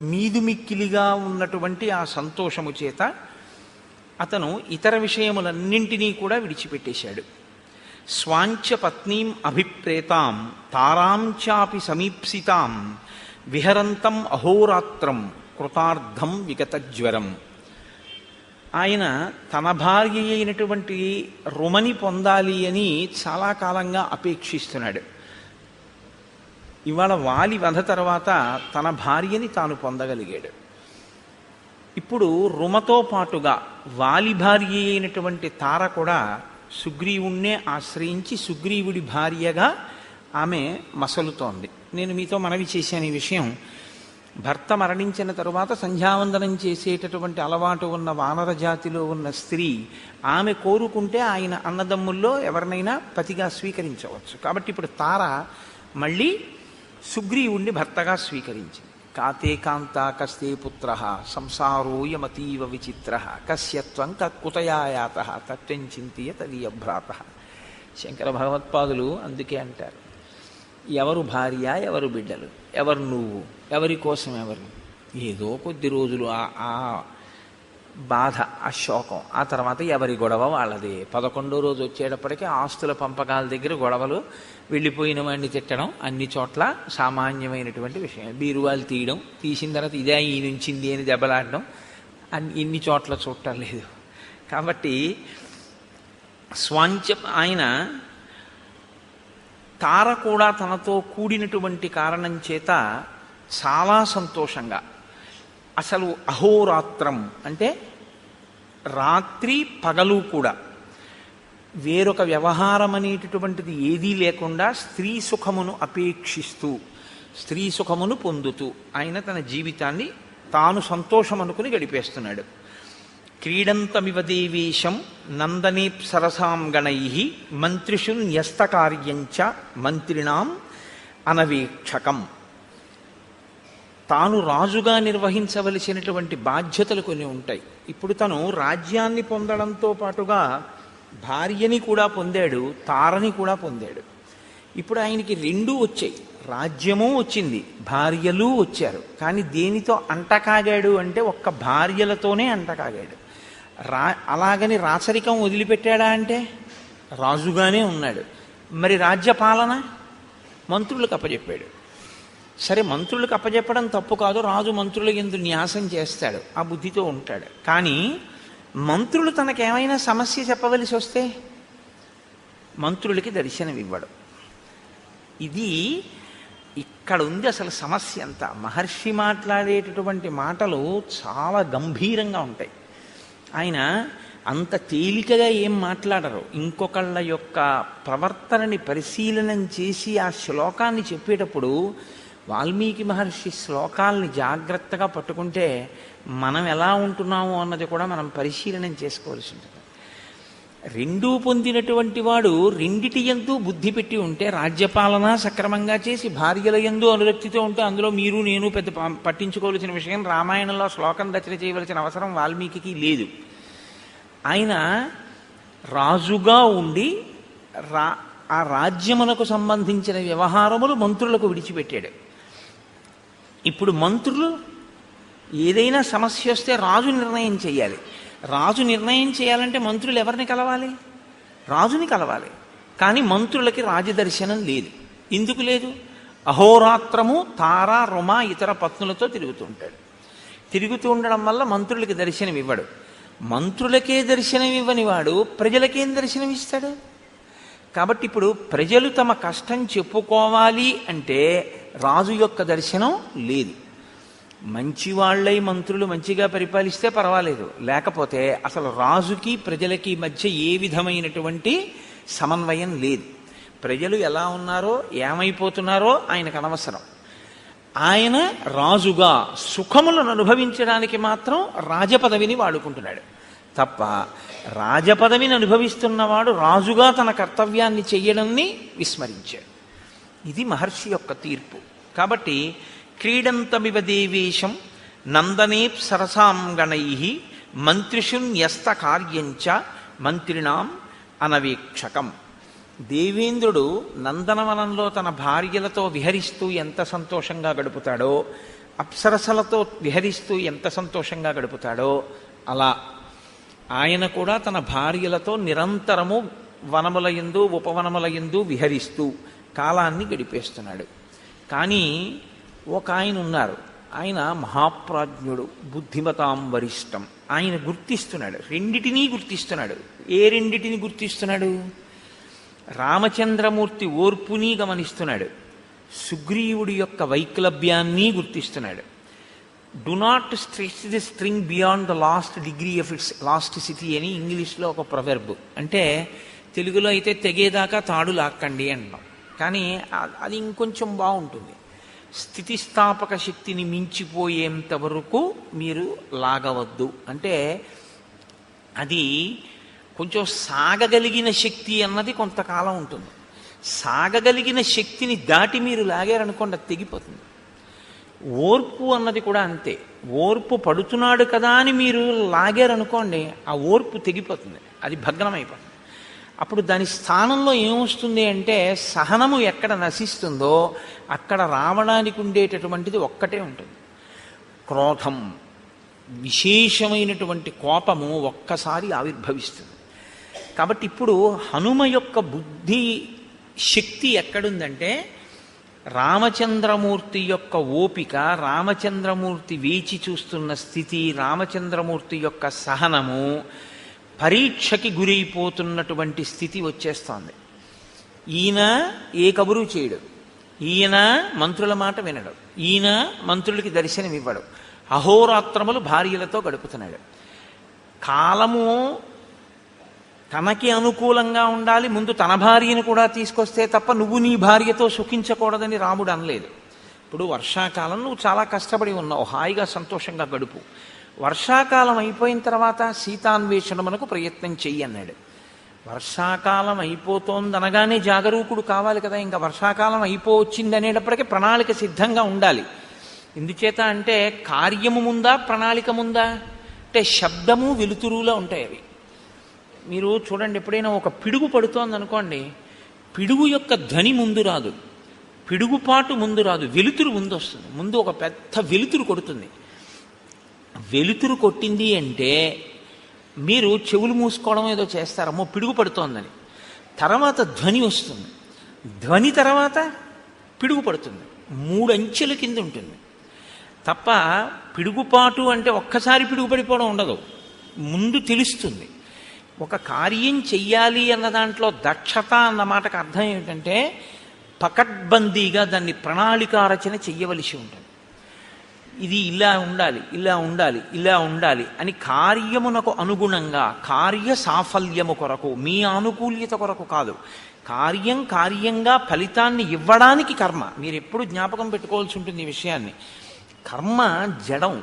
మీదుమిక్కిలిగా ఉన్నటువంటి ఆ సంతోషము చేత అతను ఇతర విషయములన్నింటినీ కూడా విడిచిపెట్టేశాడు. స్వాంచ పత్నీం అభిప్రేతాం తారాంచాపి సమీప్సితాం విహరంతం అహోరాత్రం కృతార్థం విగతజ్వరం. ఆయన తన భార్య అయినటువంటి రుమని పొందాలి అని చాలా కాలంగా అపేక్షిస్తున్నాడు. ఇవాళ వాలి వధ తర్వాత తన భార్యని తాను పొందగలిగాడు. ఇప్పుడు రుమతో పాటుగా వాలి భార్య అయినటువంటి తార కూడా సుగ్రీవుణ్ణే ఆశ్రయించి సుగ్రీవుడి భార్యగా ఆమె మసలుతోంది. నేను మీతో మనవి చేశాను ఈ విషయం. భర్త మరణించిన తరువాత సంధ్యావందనం చేసేటటువంటి అలవాటు ఉన్న వానర జాతిలో ఉన్న స్త్రీ ఆమె కోరుకుంటే ఆయన అన్నదమ్ముల్లో ఎవరినైనా పతిగా స్వీకరించవచ్చు. కాబట్టి ఇప్పుడు తార మళ్ళీ సుగ్రీవుణ్ణి భర్తగా స్వీకరించింది. కాతే కాంత కస్తే పుత్ర సంసారోయమతీవ విచిత్ర కస్యత్వం కుతయాయాత తత్వం చింతియ తదీయభ్రాత. శంకర భగవత్పాదులు అందుకే అంటారు, ఎవరు భార్య, ఎవరు బిడ్డలు, ఎవరు నువ్వు, ఎవరి కోసం ఎవరు. ఏదో కొద్ది రోజులు ఆ బాధ, ఆ శోకం, ఆ తర్వాత ఎవరి గొడవ వాళ్ళది. 11వ రోజు వచ్చేటప్పటికీ ఆస్తుల పంపకాల దగ్గర గొడవలు, వెళ్ళిపోయిన వాడిని తిట్టడం అన్ని చోట్ల సామాన్యమైనటువంటి విషయం. బీరువాలు తీయడం, తీసిన తర్వాత ఇదే ఈ నుంచింది అని దెబ్బలాడడం ఇన్ని చోట్ల చూడటం లేదు. కాబట్టి స్వాంచ ఆయన తార కూడా తనతో కూడినటువంటి కారణం చేత చాలా సంతోషంగా, అసలు అహోరాత్రం అంటే రాత్రి పగలు కూడా వేరొక వ్యవహారం అనేటటువంటిది ఏదీ లేకుండా స్త్రీ సుఖమును అపేక్షిస్తూ స్త్రీ సుఖమును పొందుతూ ఆయన తన జీవితాన్ని తాను సంతోషం అనుకుని గడిపేస్తున్నాడు. క్రీడంతమివ దేవేశం నందనేప్సరసాం గణై మంత్రిషు న్యస్తకార్యంచ మంత్రిణాం అనవేక్షకం. తాను రాజుగా నిర్వహించవలసినటువంటి బాధ్యతలు కొన్ని ఉంటాయి. ఇప్పుడు తను రాజ్యాన్ని పొందడంతో పాటుగా భార్యని కూడా పొందాడు, తారని కూడా పొందాడు. ఇప్పుడు ఆయనకి రెండూ వచ్చాయి, రాజ్యము వచ్చింది, భార్యలు వచ్చారు. కానీ దేనితో అంటకాగాడు అంటే ఒక్క భార్యలతోనే అంటకాగాడు. అలాగని రాచరికం వదిలిపెట్టాడా అంటే రాజుగానే ఉన్నాడు. మరి రాజ్యపాలన మంత్రులకు అప్పచెప్పాడు. సరే, మంత్రులకు అప్పచెప్పడం తప్పు కాదు, రాజు మంత్రుల యందు న్యాసం చేస్తాడు, ఆ బుద్ధితో ఉంటాడు. కానీ మంత్రులు తనకేమైనా సమస్య చెప్పవలసి వస్తే మంత్రులకి దర్శనం ఇవ్వడు. ఇది ఇక్కడ ఉంది అసలు సమస్య అంతా. మహర్షి మాట్లాడేటటువంటి మాటలు చాలా గంభీరంగా ఉంటాయి. ఆయన అంత తేలికగా ఏం మాట్లాడరు. ఇంకొకళ్ళ యొక్క ప్రవర్తనని పరిశీలనం చేసి ఆ శ్లోకాన్ని చెప్పేటప్పుడు వాల్మీకి మహర్షి శ్లోకాలని జాగ్రత్తగా పట్టుకుంటే మనం ఎలా ఉంటున్నాము అన్నది కూడా మనం పరిశీలనం చేసుకోవాల్సి ఉంటుంది. రెండూ పొందినటువంటి వాడు రెండిటి యందు బుద్ధి పెట్టి ఉంటే, రాజ్యపాలన సక్రమంగా చేసి భార్యల యందు అనురక్తితో ఉంటే అందులో మీరు నేను పెద్ద పట్టించుకోవాల్సిన విషయం, రామాయణంలో శ్లోకం రచన చేయవలసిన అవసరం వాల్మీకి లేదు. ఆయన రాజుగా ఉండి ఆ రాజ్యమునకు సంబంధించిన వ్యవహారములు మంత్రులకు విడిచిపెట్టాడు. ఇప్పుడు మంత్రులు ఏదైనా సమస్య వస్తే రాజు నిర్ణయం చేయాలి. రాజు నిర్ణయం చేయాలంటే మంత్రులు ఎవరిని కలవాలి? రాజుని కలవాలి. కానీ మంత్రులకి రాజదర్శనం లేదు. ఎందుకు లేదు? అహోరాత్రము తార రుమ ఇతర పత్నులతో తిరుగుతుంటాడు. తిరుగుతూ ఉండడం వల్ల మంత్రులకి దర్శనం ఇవ్వడు. మంత్రులకే దర్శనం ఇవ్వని వాడు ప్రజలకేం దర్శనం ఇస్తాడు? కాబట్టి ఇప్పుడు ప్రజలు తమ కష్టం చెప్పుకోవాలి అంటే రాజు యొక్క దర్శనం లేదు. మంచివాళ్ళై మంత్రులు మంచిగా పరిపాలిస్తే పర్వాలేదు, లేకపోతే అసలు రాజుకి ప్రజలకి మధ్య ఏ విధమైనటువంటి సమన్వయం లేదు. ప్రజలు ఎలా ఉన్నారో ఏమైపోతున్నారో ఆయనకు అనవసరం. ఆయన రాజుగా సుఖములను అనుభవించడానికి మాత్రం రాజపదవిని వాడుకుంటున్నాడు తప్ప, రాజపదవిని అనుభవిస్తున్నవాడు రాజుగా తన కర్తవ్యాన్ని చెయ్యడాన్ని విస్మరించాడు. ఇది మహర్షి యొక్క తీర్పు. కాబట్టి క్రీడంతమివ దేవేశం నందనేప్సరసాం గణై మంత్రిషు న్యస్త కార్యంచ మంత్రిణాం అనవేక్షకం. దేవేంద్రుడు నందనవనంలో తన భార్యలతో విహరిస్తూ ఎంత సంతోషంగా గడుపుతాడో అప్సరసలతో విహరిస్తూ ఎంత సంతోషంగా గడుపుతాడో అలా ఆయన కూడా తన భార్యలతో నిరంతరము వనములయందు ఉపవనములయందు విహరిస్తూ కాలాన్ని గడిపేస్తున్నాడు. కానీ ఒక ఆయన ఉన్నారు, ఆయన మహాప్రాజ్ఞుడు, బుద్ధిమతాం వరిష్టం. ఆయన గుర్తిస్తున్నాడు, రెండిటినీ గుర్తిస్తున్నాడు. ఏ రెండిటిని గుర్తిస్తున్నాడు? రామచంద్రమూర్తి ఓర్పుని గమనిస్తున్నాడు, సుగ్రీవుడి యొక్క వైక్లభ్యాన్ని గుర్తిస్తున్నాడు. Do not stretch the string beyond the last degree of its elasticity అని ఇంగ్లీష్లో ఒక ప్రొవెర్బ్. అంటే తెలుగులో అయితే తెగేదాకా తాడు లాక్కండి అంటాం, కానీ అది ఇంకొంచెం బాగుంటుంది. స్థితిస్థాపక శక్తిని మించిపోయేంత వరకు మీరు లాగవద్దు. అంటే అది కొంచెం సాగగలిగిన శక్తి అన్నది కొంతకాలం ఉంటుంది. సాగగలిగిన శక్తిని దాటి మీరు లాగారనుకోండి, అది తెగిపోతుంది. ఓర్పు అన్నది కూడా అంతే. ఓర్పు పడుతున్నాడు కదా అని మీరు లాగారనుకోండి, ఆ ఓర్పు తెగిపోతుంది, అది భగ్నమైపోతుంది. అప్పుడు దాని స్థానంలో ఏమొస్తుంది అంటే, సహనము ఎక్కడ నశిస్తుందో అక్కడ రావడానికి ఉండేటటువంటిది ఒక్కటే ఉంటుంది, క్రోధం. విశేషమైనటువంటి కోపము ఒక్కసారి ఆవిర్భవిస్తుంది. కాబట్టి ఇప్పుడు హనుమ యొక్క బుద్ధి శక్తి ఎక్కడుందంటే, రామచంద్రమూర్తి యొక్క ఓపిక, రామచంద్రమూర్తి వేచి చూస్తున్న స్థితి, రామచంద్రమూర్తి యొక్క సహనము పరీక్షకి గురైపోతున్నటువంటి స్థితి వచ్చేస్తోంది. ఈయన ఏ కబురు చేయడు, ఈయన మంత్రుల మాట వినడు, ఈయన మంత్రులకి దర్శనమివ్వడు, అహోరాత్రములు భార్యలతో గడుపుతున్నాడు. కాలము తనకి అనుకూలంగా ఉండాలి, ముందు తన భార్యను కూడా తీసుకొస్తే తప్ప నువ్వు నీ భార్యతో సుఖించకూడదని రాముడు అనలేదు. ఇప్పుడు వర్షాకాలం నువ్వు చాలా కష్టపడి ఉన్నావు, హాయిగా సంతోషంగా గడుపు. వర్షాకాలం అయిపోయిన తర్వాత సీతాన్వేషణమునకు ప్రయత్నం చెయ్యి అన్నాడు. వర్షాకాలం అయిపోతోందనగానే జాగరూకుడు కావాలి కదా. ఇంకా వర్షాకాలం అయిపోవచ్చింది అనేటప్పటికీ ప్రణాళిక సిద్ధంగా ఉండాలి. ఎందుచేత అంటే కార్యము ముందా ప్రణాళిక ముందా అంటే శబ్దము వెలుతురులో ఉంటాయి అవి. మీరు చూడండి, ఎప్పుడైనా ఒక పిడుగు పడుతోంది అనుకోండి, పిడుగు యొక్క ధ్వని ముందు రాదు, పిడుగుపాటు ముందు రాదు, వెలుతురు ముందు వస్తుంది. ముందు ఒక పెద్ద వెలుతురు కొడుతుంది. వెలుతురు కొట్టింది అంటే మీరు చెవులు మూసుకోవడం ఏదో చేస్తారమ్మో పిడుగు పడుతోందని. తర్వాత ధ్వని వస్తుంది, ధ్వని తర్వాత పిడుగు పడుతుంది. 3 అంచెల కింద ఉంటుంది తప్ప పిడుగుపాటు అంటే ఒక్కసారి పిడుగు పడిపోవడం ఉండదు, ముందు తెలుస్తుంది. ఒక కార్యం చెయ్యాలి అన్న దాంట్లో దక్షత అన్న మాటకు అర్థం ఏమిటంటే పకడ్బందీగా దాన్ని ప్రణాళికారచన చెయ్యవలసి ఉంటుంది. ఇది ఇలా ఉండాలి, ఇలా ఉండాలి, ఇలా ఉండాలి అని కార్యమునకు అనుగుణంగా, కార్య సాఫల్యము కొరకు, మీ ఆనుకూల్యత కొరకు కాదు, కార్యంగా ఫలితాన్ని ఇవ్వడానికి కర్మ. మీరు ఎప్పుడు జ్ఞాపకం పెట్టుకోవాల్సి ఉంటుంది ఈ విషయాన్ని. కర్మ జడం,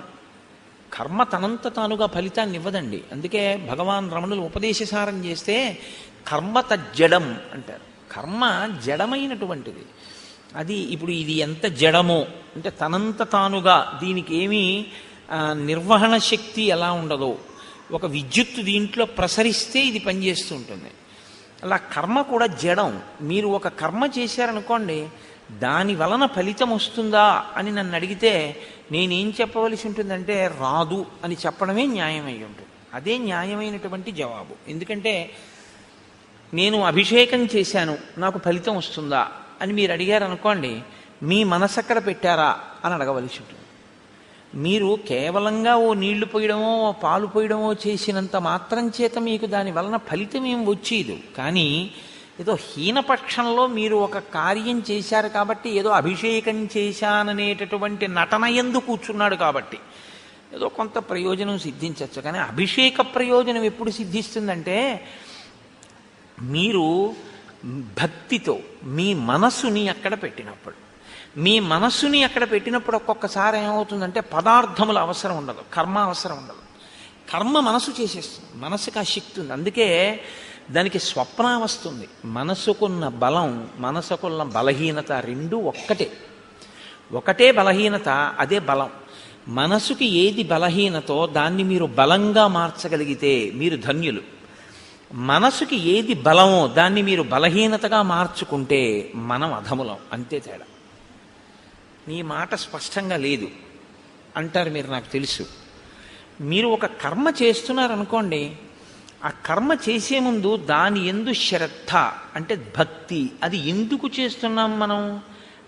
కర్మ తనంత తానుగా ఫలితాన్ని ఇవ్వదండి. అందుకే భగవాన్ రమణులు ఉపదేశసారం చేస్తే కర్మ తజ్జడం అంటారు. కర్మ జడమైనటువంటిది. అది ఇప్పుడు ఇది ఎంత జడమో అంటే తనంత తానుగా దీనికి ఏమీ నిర్వహణ శక్తి ఎలా ఉండదో, ఒక విద్యుత్తు దీంట్లో ప్రసరిస్తే ఇది పనిచేస్తూ ఉంటుంది. అలా కర్మ కూడా జడం. మీరు ఒక కర్మ చేశారనుకోండి, దాని వలన ఫలితం వస్తుందా అని నన్ను అడిగితే నేనేం చెప్పవలసి ఉంటుందంటే రాదు అని చెప్పడమే న్యాయమై ఉంటుంది. అదే న్యాయమైనటువంటి జవాబు. ఎందుకంటే నేను అభిషేకం చేశాను, నాకు ఫలితం వస్తుందా అని మీరు అడిగారు అనుకోండి, మీ మనసు అక్కడ పెట్టారా అని అడగవలసి ఉంటుంది. మీరు కేవలంగా ఓ నీళ్లు పోయడమో ఓ పాలు పోయడమో చేసినంత మాత్రం చేత మీకు దాని వలన ఫలితం ఏం వచ్చేది. కానీ ఏదో హీనపక్షంలో మీరు ఒక కార్యం చేశారు కాబట్టి, ఏదో అభిషేకం చేశాననేటటువంటి నటన యందు కూర్చున్నాడు కాబట్టి ఏదో కొంత ప్రయోజనం సిద్ధించవచ్చు. కానీ అభిషేక ప్రయోజనం ఎప్పుడు సిద్ధిస్తుందంటే మీరు భక్తితో మీ మనస్సుని అక్కడ పెట్టినప్పుడు. మీ మనస్సుని అక్కడ పెట్టినప్పుడు ఒక్కొక్కసారి ఏమవుతుందంటే పదార్థముల అవసరం ఉండదు, కర్మ అవసరం ఉండదు. కర్మ మనసు చేసేస్తుంది, మనసుకు ఆ శక్తి ఉంది. అందుకే దానికి స్వప్న వస్తుంది. మనసుకున్న బలం, మనసుకున్న బలహీనత రెండూ ఒకటే బలహీనత, అదే బలం. మనసుకి ఏది బలహీనతో దాన్ని మీరు బలంగా మార్చగలిగితే మీరు ధన్యులు. మనసుకి ఏది బలమో దాన్ని మీరు బలహీనతగా మార్చుకుంటే మనం అధములం. అంతే తేడా. నీ మాట స్పష్టంగా లేదు అంటారు మీరు, నాకు తెలుసు. మీరు ఒక కర్మ చేస్తున్నారనుకోండి, ఆ కర్మ చేసే ముందు దాని యందు శ్రద్ధ అంటే భక్తి, అది ఎందుకు చేస్తున్నాం మనం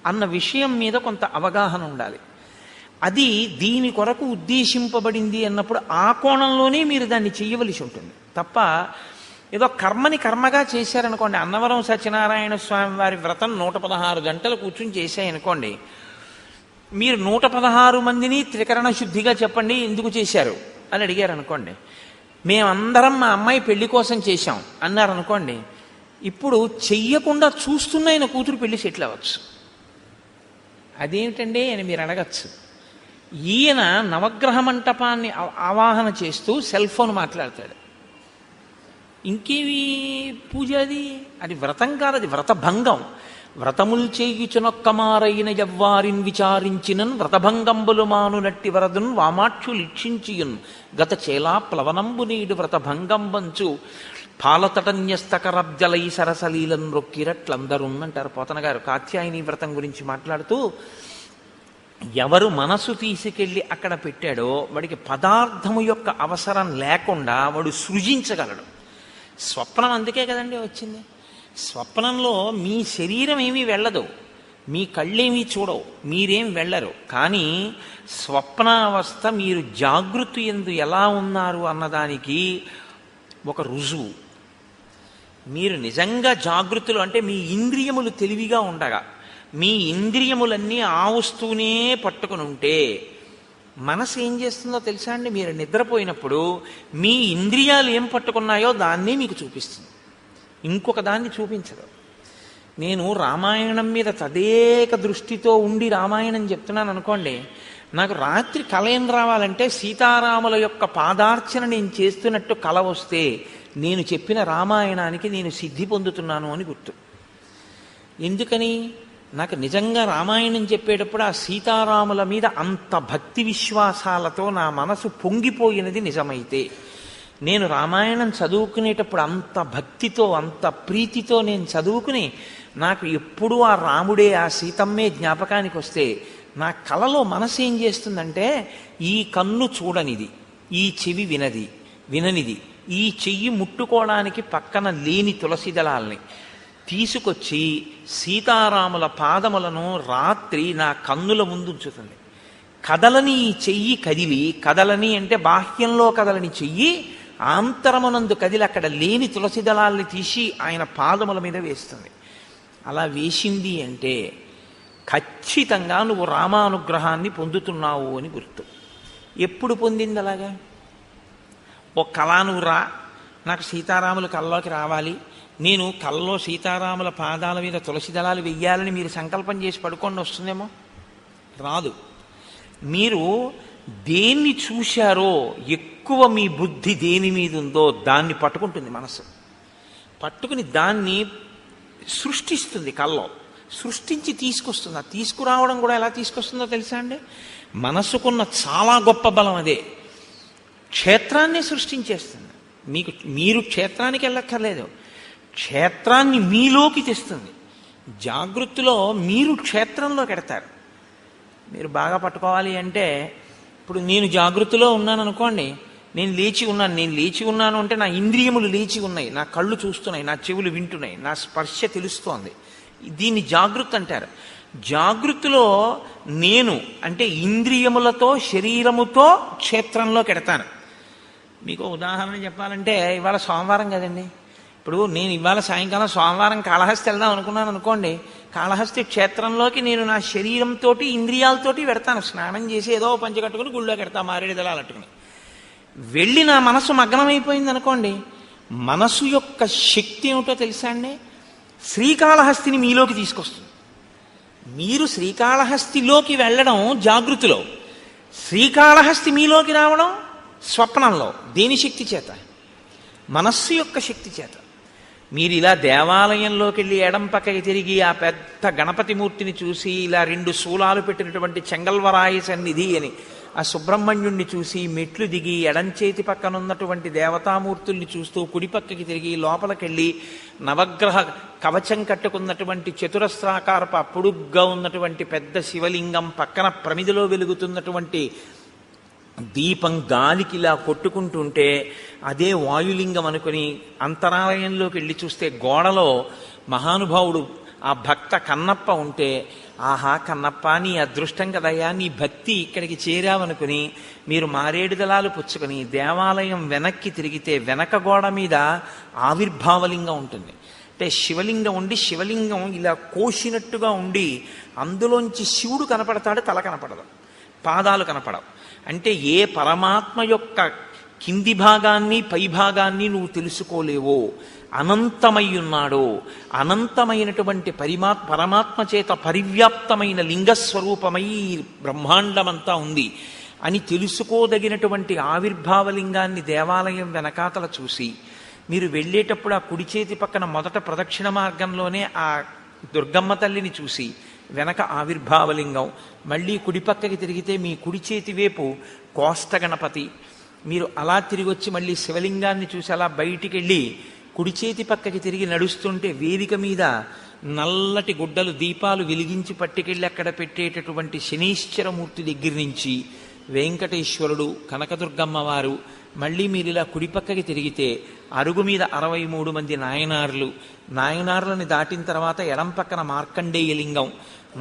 అన్న విషయం మీద కొంత అవగాహన ఉండాలి. అది దీని కొరకు ఉద్దేశింపబడింది అన్నప్పుడు ఆ కోణంలోనే మీరు దాన్ని చెయ్యవలసి ఉంటుంది తప్ప ఏదో కర్మని కర్మగా చేశారనుకోండి. అన్నవరం సత్యనారాయణ స్వామి వారి వ్రతం 116 గంటలు కూర్చుని చేశాయనుకోండి, మీరు 116 మందిని త్రికరణ శుద్ధిగా చెప్పండి ఎందుకు చేశారు అని అడిగారు అనుకోండి. మేమందరం మా అమ్మాయి పెళ్లి కోసం చేశాం అన్నారనుకోండి, ఇప్పుడు చెయ్యకుండా చూస్తున్న ఆయన కూతురు పెళ్లి సెటిల్ అవ్వచ్చు. అదేమిటండి అని మీరు అడగచ్చు. ఈయన నవగ్రహ మంటపాన్ని ఆవాహన చేస్తూ సెల్ ఫోన్ మాట్లాడతాడు. ఇంకేవి పూజ అది? అది వ్రతం కాదు, అది వ్రతభంగం. వ్రతముల్ చేయుచునొక్కమారైన యవ్వారిన్ విచారించినన్ వ్రతభంగంబులు మానునట్టి వరదున్ వామాక్షులు ఇక్షించియున్ గత చేలా ప్లవనంబు నీడు వ్రతభంగంబంచు పాలతటన్యస్తకరబ్జలై సరసలీలను రొక్కిరట్లందరూ అంటారు పోతన గారు కాత్యాయని వ్రతం గురించి మాట్లాడుతూ. ఎవరు మనసు తీసుకెళ్ళి అక్కడ పెట్టాడో వాడికి పదార్థము యొక్క అవసరం లేకుండా వాడు సృజించగలడు. స్వప్నం అందుకే కదండి వచ్చింది. స్వప్నంలో మీ శరీరం ఏమీ వెళ్ళదు, మీ కళ్ళేమీ చూడవు, మీరేం వెళ్ళరు. కానీ స్వప్నావస్థ మీరు జాగృతి యందు ఎలా ఉన్నారు అన్నదానికి ఒక రుజువు. మీరు నిజంగా జాగృతులు అంటే మీ ఇంద్రియములు తెలివిగా ఉండగా, మీ ఇంద్రియములన్నీ ఆ వస్తువునే పట్టుకుని ఉంటే మనసు ఏం చేస్తుందో తెలుసా అండి? మీరు నిద్రపోయినప్పుడు మీ ఇంద్రియాలు ఏం పట్టుకున్నాయో దాన్నే మీకు చూపిస్తుంది, ఇంకొక దాన్ని చూపించదు. నేను రామాయణం మీద తదేక దృష్టితో ఉండి రామాయణం చెప్తున్నాను అనుకోండి, నాకు రాత్రి కల ఏం రావాలంటే సీతారాముల యొక్క పాదార్చన నేను చేస్తున్నట్టు కల వస్తే నేను చెప్పిన రామాయణానికి నేను సిద్ధి పొందుతున్నాను అని గుర్తు. ఎందుకని? నాకు నిజంగా రామాయణం చెప్పేటప్పుడు ఆ సీతారాముల మీద అంత భక్తి విశ్వాసాలతో నా మనసు పొంగిపోయినది నిజమైతే, నేను రామాయణం చదువుకునేటప్పుడు అంత భక్తితో అంత ప్రీతితో నేను చదువుకుని నాకు ఎప్పుడూ ఆ రాముడే ఆ సీతమ్మే జ్ఞాపకానికి వస్తే నా కలలో మనసు ఏం చేస్తుందంటే, ఈ కన్ను చూడనిది, ఈ చెవి విననిది, ఈ చెయ్యి ముట్టుకోవడానికి పక్కన లేని తులసి దళాల్ని తీసుకొచ్చి సీతారాముల పాదములను రాత్రి నా కన్నుల ముందు ఉంచుతుంది. కదలని ఈ చెయ్యి కదిలి, కదలని అంటే బాహ్యంలో కదలని చెయ్యి ఆంతరమునందు కదిలి అక్కడ లేని తులసి దళాల్ని తీసి ఆయన పాదముల మీద వేస్తుంది. అలా వేసింది అంటే ఖచ్చితంగా నువ్వు రామానుగ్రహాన్ని పొందుతున్నావు అని గుర్తు. ఎప్పుడు పొందింది అలాగా? ఓ కళ నువ్వు రా, నాకు సీతారాములు కల్లోకి రావాలి, నేను కల్లో సీతారాముల పాదాల మీద తులసి దళాలు వెయ్యాలని మీరు సంకల్పం చేసి పడుకోండి, వస్తుందేమో? రాదు. మీరు దేన్ని చూశారో ఎక్కువ మీ బుద్ధి దేని మీద ఉందో దాన్ని పట్టుకుంటుంది మనసు. పట్టుకుని దాన్ని సృష్టిస్తుంది, కల్లో సృష్టించి తీసుకొస్తుంది. ఆ తీసుకురావడం కూడా ఎలా తీసుకొస్తుందో తెలుసా అండి? మనసుకున్న చాలా గొప్ప బలం అదే. క్షేత్రాన్ని సృష్టించేస్తుంది. మీరు క్షేత్రానికి వెళ్ళక్కర్లేదు, క్షేత్రాన్ని మీలోకి తెస్తుంది. జాగృతిలో మీరు క్షేత్రంలోకి ఎడతారు. మీరు బాగా పట్టుకోవాలి అంటే, ఇప్పుడు నేను జాగృతిలో ఉన్నాను అనుకోండి, నేను లేచి ఉన్నాను అంటే నా ఇంద్రియములు లేచి ఉన్నాయి, నా కళ్ళు చూస్తున్నాయి, నా చెవులు వింటున్నాయి, నా స్పర్శ తెలుస్తోంది. దీన్ని జాగృతి అంటారు. జాగృతిలో నేను అంటే ఇంద్రియములతో శరీరముతో క్షేత్రంలోకి ఎడతాను. మీకు ఉదాహరణ చెప్పాలంటే, ఇవాళ సోమవారం కదండి. ఇప్పుడు నేను ఇవాళ సాయంకాలం సోమవారం కాళహస్తి వెళ్దాం అనుకున్నాను అనుకోండి, కాళహస్తి క్షేత్రంలోకి నేను నా శరీరంతో ఇంద్రియాలతోటి పెడతాను. స్నానం చేసి ఏదో పంచ కట్టుకుని గుళ్ళోకి పెడతాను, మారేడు దళాలు అట్టుకుని వెళ్ళి నా మనసు మగ్నమైపోయింది అనుకోండి. మనసు యొక్క శక్తి ఏమిటో తెలుసా అండి? శ్రీకాళహస్తిని మీలోకి తీసుకొస్తుంది. మీరు శ్రీకాళహస్తిలోకి వెళ్ళడం జాగృతిలో, శ్రీకాళహస్తి మీలోకి రావడం స్వప్నంలో. దేని శక్తి చేత? మనస్సు యొక్క శక్తి చేత. మీరు ఇలా దేవాలయంలోకి వెళ్ళి ఎడం పక్కకి తిరిగి ఆ పెద్ద గణపతి మూర్తిని చూసి, ఇలా 2 శూలాలు పెట్టినటువంటి చెంగల్వరాయ సన్నిధి అని ఆ సుబ్రహ్మణ్యుణ్ణి చూసి మెట్లు దిగి ఎడం చేతి పక్కన ఉన్నటువంటి దేవతామూర్తుల్ని చూస్తూ కుడి పక్కకి తిరిగి లోపలికెళ్ళి నవగ్రహ కవచం కట్టుకున్నటువంటి చతురస్రాకారపు పొడుగ్గా ఉన్నటువంటి పెద్ద శివలింగం పక్కన ప్రమిదిలో వెలుగుతున్నటువంటి దీపం గాలికి ఇలా కొట్టుకుంటుంటే అదే వాయులింగం అనుకుని అంతరాలయంలోకి వెళ్ళి చూస్తే గోడలో మహానుభావుడు ఆ భక్త కన్నప్ప ఉంటే, ఆహా కన్నప్ప నీ అదృష్టం కదయ్యా, నీ భక్తి ఇక్కడికి చేరావనుకుని మీరు మారేడు దళాలు పుచ్చుకొని దేవాలయం వెనక్కి తిరిగితే వెనక గోడ మీద ఆవిర్భావలింగం ఉంటుంది. అంటే శివలింగం ఉండి శివలింగం ఇలా కోసినట్టుగా ఉండి అందులోంచి శివుడు కనపడతాడు, తల కనపడదు, పాదాలు కనపడవు. అంటే ఏ పరమాత్మ యొక్క కింది భాగాన్ని పై భాగాన్ని నువ్వు తెలుసుకోలేవో, అనంతమై ఉన్నాడో, అనంతమైనటువంటి పరమాత్మ చేత పరివ్యాప్తమైన లింగస్వరూపమై బ్రహ్మాండమంతా ఉంది అని తెలుసుకోదగినటువంటి ఆవిర్భావలింగాన్ని దేవాలయం వెనకాతల చూసి మీరు వెళ్ళేటప్పుడు ఆ కుడి చేతి పక్కన మొదట ప్రదక్షిణ మార్గంలోనే ఆ దుర్గమ్మ తల్లిని చూసి వెనక ఆవిర్భావలింగం, మళ్ళీ కుడి పక్కకి తిరిగితే మీ కుడి చేతి వైపు కోష్ట గణపతి, మీరు అలా తిరిగి వచ్చి మళ్ళీ శివలింగాన్ని చూసి అలా బయటికి వెళ్ళి కుడి చేతి పక్కకి తిరిగి నడుస్తుంటే వేదిక మీద నల్లటి గుడ్డలు దీపాలు వెలిగించి పట్టుకెళ్ళి అక్కడ పెట్టేటటువంటి శనీశ్వరమూర్తి దగ్గర నుంచి వెంకటేశ్వరుడు, కనకదుర్గమ్మ వారు, మళ్ళీ మీరు ఇలా కుడి పక్కకి తిరిగితే అరుగు మీద 63 మంది నాయనార్లని దాటిన తర్వాత ఎడం పక్కన మార్కండేయలింగం,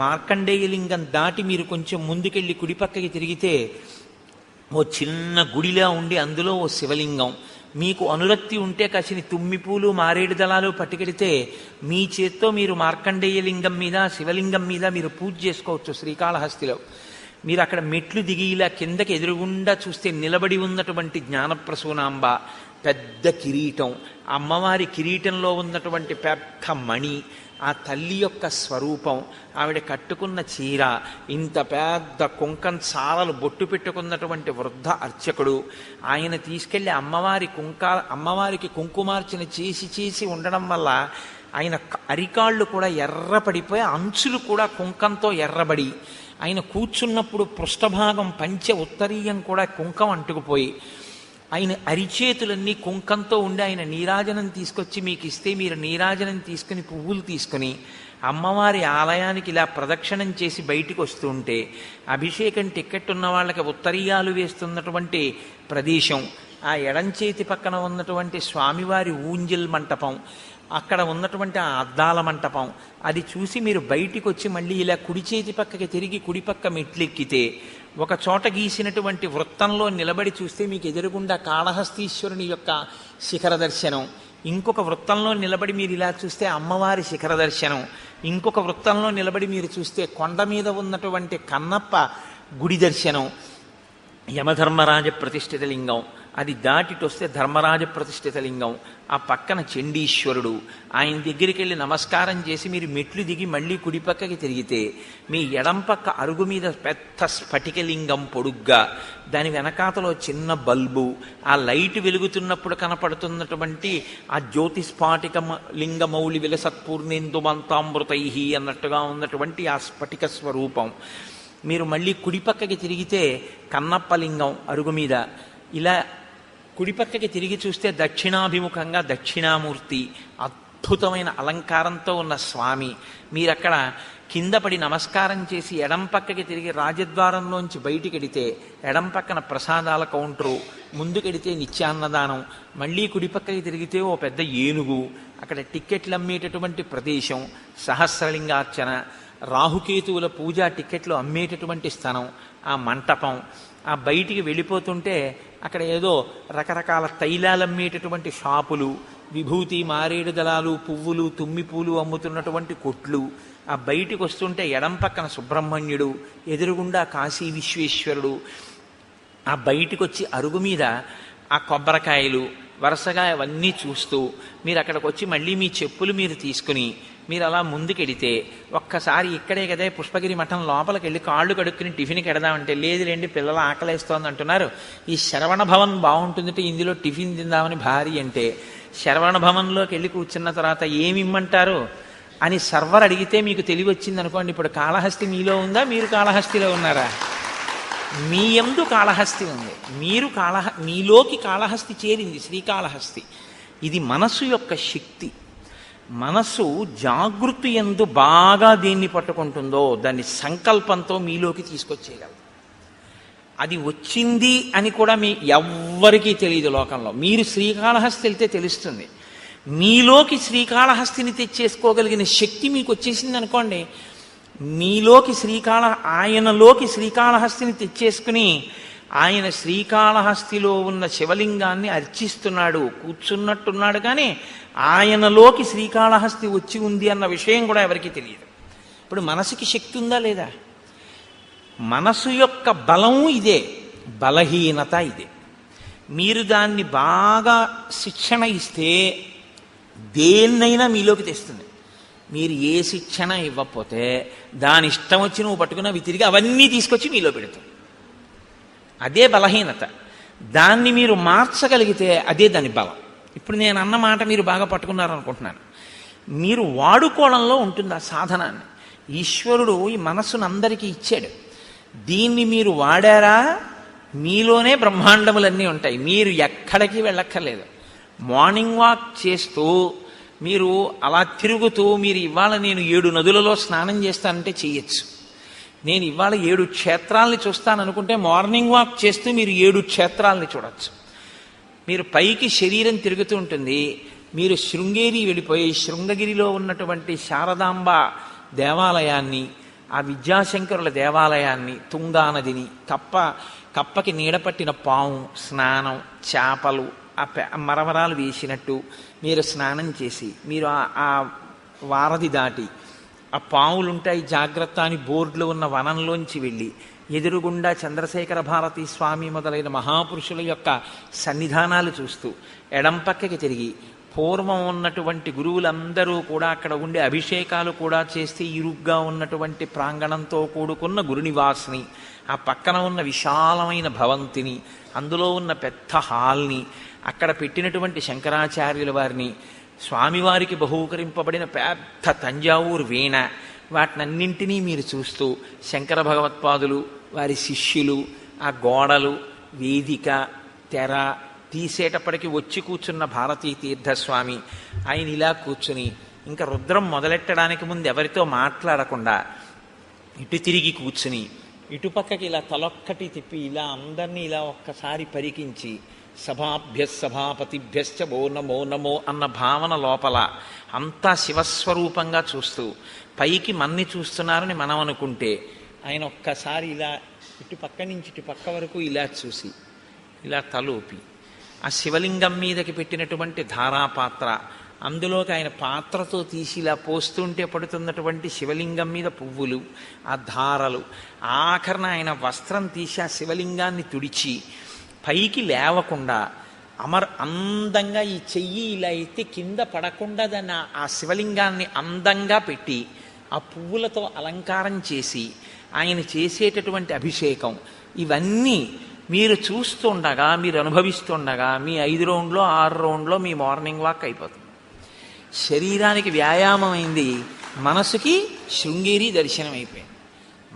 మార్కండేయలింగం దాటి మీరు కొంచెం ముందుకెళ్ళి కుడి పక్కకి తిరిగితే ఓ చిన్న గుడిలా ఉండి అందులో ఓ శివలింగం, మీకు అనురక్తి ఉంటే కాసిని తుమ్మిపూలు మారేడు దళాలు పట్టుకెడితే మీ చేత్తో మీరు మార్కండేయలింగం మీద శివలింగం మీద మీరు పూజ చేసుకోవచ్చు. శ్రీకాళహస్తిలో మీరు అక్కడ మెట్లు దిగి ఇలా కిందకి ఎదురుగుండా చూస్తే నిలబడి ఉన్నటువంటి జ్ఞానప్రసూనాంబ, పెద్ద కిరీటం, అమ్మవారి కిరీటంలో ఉన్నటువంటి పెద్ద మణి, ఆ తల్లి యొక్క స్వరూపం, ఆవిడ కట్టుకున్న చీర, ఇంత పెద్ద కుంకం సారలు బొట్టు పెట్టుకున్నటువంటి వృద్ధ అర్చకుడు, ఆయన తీసుకెళ్లి అమ్మవారికి కుంకుమార్చన చేసి ఉండడం వల్ల ఆయన అరికాళ్ళు కూడా ఎర్రపడిపోయి అంచులు కూడా కుంకంతో ఎర్రబడి, ఆయన కూర్చున్నప్పుడు పృష్ఠభాగం పంచె ఉత్తరీయం కూడా కుంకం అంటుకుపోయి, ఆయన అరిచేతులన్నీ కుంకంతో ఉండి ఆయన నీరాజనం తీసుకొచ్చి మీకు ఇస్తే మీరు నీరాజనం తీసుకుని పువ్వులు తీసుకుని అమ్మవారి ఆలయానికి ఇలా ప్రదక్షిణం చేసి బయటికి వస్తుంటే అభిషేకం టిక్కెట్ ఉన్న వాళ్ళకి ఉత్తరీయాలు వేస్తున్నటువంటి ప్రదేశం, ఆ ఎడంచేతి పక్కన ఉన్నటువంటి స్వామివారి ఊంజల్ మంటపం, అక్కడ ఉన్నటువంటి ఆ అద్దాల మంటపం, అది చూసి మీరు బయటికి వచ్చి మళ్ళీ ఇలా కుడి చేతి పక్కకి తిరిగి కుడి పక్క మెట్లెక్కితే ఒక చోట గీసినటువంటి వృత్తంలో నిలబడి చూస్తే మీకు ఎదురుగుండా కాళహస్తీశ్వరుని యొక్క శిఖర దర్శనం, ఇంకొక వృత్తంలో నిలబడి మీరు ఇలా చూస్తే అమ్మవారి శిఖర దర్శనం, ఇంకొక వృత్తంలో నిలబడి మీరు చూస్తే కొండ మీద ఉన్నటువంటి కన్నప్ప గుడి దర్శనం, యమధర్మరాజ ప్రతిష్ఠిత లింగం, అది దాటిటొస్తే ధర్మరాజ ప్రతిష్ఠిత లింగం, ఆ పక్కన చండీశ్వరుడు, ఆయన దగ్గరికి వెళ్ళి నమస్కారం చేసి మీరు మెట్లు దిగి మళ్ళీ కుడి పక్కకి తిరిగితే మీ ఎడం పక్క అరుగు మీద పెద్ద స్ఫటికలింగం పొడుగ్గా, దాని వెనకాతలో చిన్న బల్బు, ఆ లైట్ వెలుగుతున్నప్పుడు కనపడుతున్నటువంటి ఆ జ్యోతిస్ఫాటిక లింగమౌళి విలసత్పూర్ణేందుమంతామృతై అన్నట్టుగా ఉన్నటువంటి ఆ స్ఫటిక స్వరూపం, మీరు మళ్ళీ కుడి పక్కకి తిరిగితే కన్నప్పలింగం అరుగు మీద, ఇలా కుడిపక్కకి తిరిగి చూస్తే దక్షిణాభిముఖంగా దక్షిణామూర్తి, అద్భుతమైన అలంకారంతో ఉన్న స్వామి, మీరక్కడ కింద పడి నమస్కారం చేసి ఎడం పక్కకి తిరిగి రాజద్వారంలోంచి బయటికెడితే ఎడం పక్కన ప్రసాదాల కౌంటరు, ముందుకెడితే నిత్యాన్నదానం, మళ్ళీ కుడి పక్కకి తిరిగితే ఓ పెద్ద ఏనుగు, అక్కడ టిక్కెట్లు అమ్మేటటువంటి ప్రదేశం, సహస్రలింగార్చన, రాహుకేతువుల పూజా టిక్కెట్లు అమ్మేటటువంటి స్థలం, ఆ మంటపం, ఆ బయటికి వెళ్ళిపోతుంటే అక్కడ ఏదో రకరకాల తైలాలు అమ్మేటటువంటి షాపులు, విభూతి మారేడు దళాలు పువ్వులు తుమ్మిపూలు అమ్ముతున్నటువంటి కొట్లు, ఆ బయటికి వస్తుంటే ఎడం పక్కన సుబ్రహ్మణ్యుడు, ఎదురుగుండా కాశీ విశ్వేశ్వరుడు, ఆ బయటికి వచ్చి అరుగు మీద ఆ కొబ్బరికాయలు వరుసగా అవన్నీ చూస్తూ మీరు అక్కడికి వచ్చి మళ్ళీ మీ చెప్పులు మీరు తీసుకుని మీరు అలా ముందుకెడితే ఒక్కసారి ఇక్కడే కదే పుష్పగిరి మఠం లోపలికి వెళ్ళి కాళ్ళు కడుక్కుని టిఫిన్కి ఎడదామంటే లేదులేండి పిల్లలు ఆకలేస్తోంది అంటున్నారు, ఈ శరవణ భవన్ బాగుంటుందంటే ఇందులో టిఫిన్ తిందామని భార్య అంటే శరవణ భవన్లోకి వెళ్ళి కూర్చున్న తర్వాత ఏమి ఇమ్మంటారు అని సర్వర్ అడిగితే మీకు తెలివి వచ్చింది అనుకోండి, ఇప్పుడు కాళహస్తి మీలో ఉందా, మీరు కాళహస్తిలో ఉన్నారా? మీ యందు కాళహస్తి ఉంది, మీరు మీలోకి కాళహస్తి చేరింది, శ్రీకాళహస్తి. ఇది మనస్సు యొక్క శక్తి. మనస్సు జాగృతి యందు బాగా దేన్ని పట్టుకుంటుందో దాన్ని సంకల్పంతో మీలోకి తీసుకొచ్చేయగలదు. అది వచ్చింది అని కూడా ఎవ్వరికీ తెలియదు లోకంలో. మీరు శ్రీకాళహస్తి వెళ్తే తెలుస్తుంది. మీలోకి శ్రీకాళహస్తిని తెచ్చేసుకోగలిగిన శక్తి మీకు వచ్చేసింది అనుకోండి, ఆయనలోకి శ్రీకాళహస్తిని తెచ్చేసుకుని ఆయన శ్రీకాళహస్తిలో ఉన్న శివలింగాన్ని అర్చిస్తున్నాడు, కూర్చున్నట్టున్నాడు. కానీ ఆయనలోకి శ్రీకాళహస్తి వచ్చి ఉంది అన్న విషయం కూడా ఎవరికీ తెలియదు. ఇప్పుడు మనసుకి శక్తి ఉందా లేదా? మనసు యొక్క బలం ఇదే, బలహీనత ఇదే. మీరు దాన్ని బాగా శిక్షణ ఇస్తే దేన్నైనా మీలోకి తెస్తుంది. మీరు ఏ శిక్షణ ఇవ్వకపోతే దాని ఇష్టం వచ్చి నువ్వు పట్టుకున్న అవి తిరిగి అవన్నీ తీసుకొచ్చి మీలో పెడతాం. అదే బలహీనత. దాన్ని మీరు మార్చగలిగితే అదే దాని బలం. ఇప్పుడు నేను అన్న మాట మీరు బాగా పట్టుకున్నారనుకుంటున్నాను. మీరు వాడుకోవడంలో ఉంటుంది ఆ సాధనాన్ని. ఈశ్వరుడు ఈ మనస్సును అందరికీ ఇచ్చాడు. దీన్ని మీరు వాడారా మీలోనే బ్రహ్మాండములన్నీ ఉంటాయి. మీరు ఎక్కడికి వెళ్ళక్కర్లేదు. మార్నింగ్ వాక్ చేస్తూ మీరు అలా తిరుగుతూ మీరు ఇవాళ నేను 7 నదులలో స్నానం చేస్తానంటే చెయ్యొచ్చు. నేను ఇవాళ 7 క్షేత్రాలని చూస్తాననుకుంటే మార్నింగ్ వాక్ చేస్తూ మీరు 7 క్షేత్రాలని చూడొచ్చు. మీరు పైకి శరీరం తిరుగుతూ ఉంటుంది. మీరు శృంగేరి వెళ్ళిపోయి శృంగగిరిలో ఉన్నటువంటి శారదాంబ దేవాలయాన్ని, ఆ విద్యాశంకరుల దేవాలయాన్ని, తుంగానదిని, కప్పకి నీడపట్టిన పాము స్నానం, చేపలు మరమరాలు వేసినట్టు మీరు స్నానం చేసి మీరు ఆ వారధి దాటి ఆ పాములుంటాయి జాగ్రత్త అని బోర్డులో ఉన్న వనంలోంచి వెళ్ళి ఎదురుగుండా చంద్రశేఖర భారతీ స్వామి మొదలైన మహాపురుషుల యొక్క సన్నిధానాలు చూస్తూ ఎడం పక్కకి తిరిగి పూర్వం ఉన్నటువంటి గురువులందరూ కూడా అక్కడ ఉండే అభిషేకాలు కూడా చేస్తే ఇరుగ్గా ఉన్నటువంటి ప్రాంగణంతో కూడుకున్న గురునివాసిని, ఆ పక్కన ఉన్న విశాలమైన భవంతిని, అందులో ఉన్న పెద్ద హాల్ని, అక్కడ పెట్టినటువంటి శంకరాచార్యుల వారిని, స్వామివారికి బహూకరింపబడిన పెద్ద తంజావూరు వీణ, వాటినన్నింటినీ మీరు చూస్తూ శంకర భగవత్పాదులు, వారి శిష్యులు, ఆ గోడలు, వేదిక, తెర తీసేటప్పటికి వచ్చి కూర్చున్న భారతీ తీర్థస్వామి, ఆయన ఇలా కూర్చుని ఇంకా రుద్రం మొదలెట్టడానికి ముందు ఎవరితో మాట్లాడకుండా ఇటు తిరిగి కూర్చుని ఇటుపక్కకి ఇలా తలొక్కటి తిప్పి ఇలా అందరినీ ఇలా ఒక్కసారి పరికించి సభాపతిభ్యశ్చ ఓ నమో నమో అన్న భావన లోపల అంతా శివస్వరూపంగా చూస్తూ పైకి మన్ని చూస్తున్నారని మనం అనుకుంటే ఆయన ఒక్కసారి ఇలా ఇటు పక్క నుంచి ఇటు పక్క వరకు ఇలా చూసి ఇలా తలూపి ఆ శివలింగం మీదకి పెట్టినటువంటి ధారాపాత్ర, అందులోకి ఆయన పాత్రతో తీసి ఇలా పోస్తుంటే పడుతున్నటువంటి శివలింగం మీద పువ్వులు, ఆ ధారలు, ఆఖరణ ఆయన వస్త్రం తీసి ఆ శివలింగాన్ని తుడిచి పైకి లేవకుండా అందంగా ఈ చెయ్యి ఇలా ఎత్తి కింద పడకుండా దాన్ని ఆ శివలింగాన్ని అందంగా పెట్టి ఆ పువ్వులతో అలంకారం చేసి ఆయన చేసేటటువంటి అభిషేకం, ఇవన్నీ మీరు చూస్తుండగా, మీరు అనుభవిస్తుండగా మీ 5 రౌండ్లో 6 రౌండ్లో మీ మార్నింగ్ వాక్ అయిపోతుంది. శరీరానికి వ్యాయామం అయింది, మనసుకి శృంగేరి దర్శనం అయిపోయింది.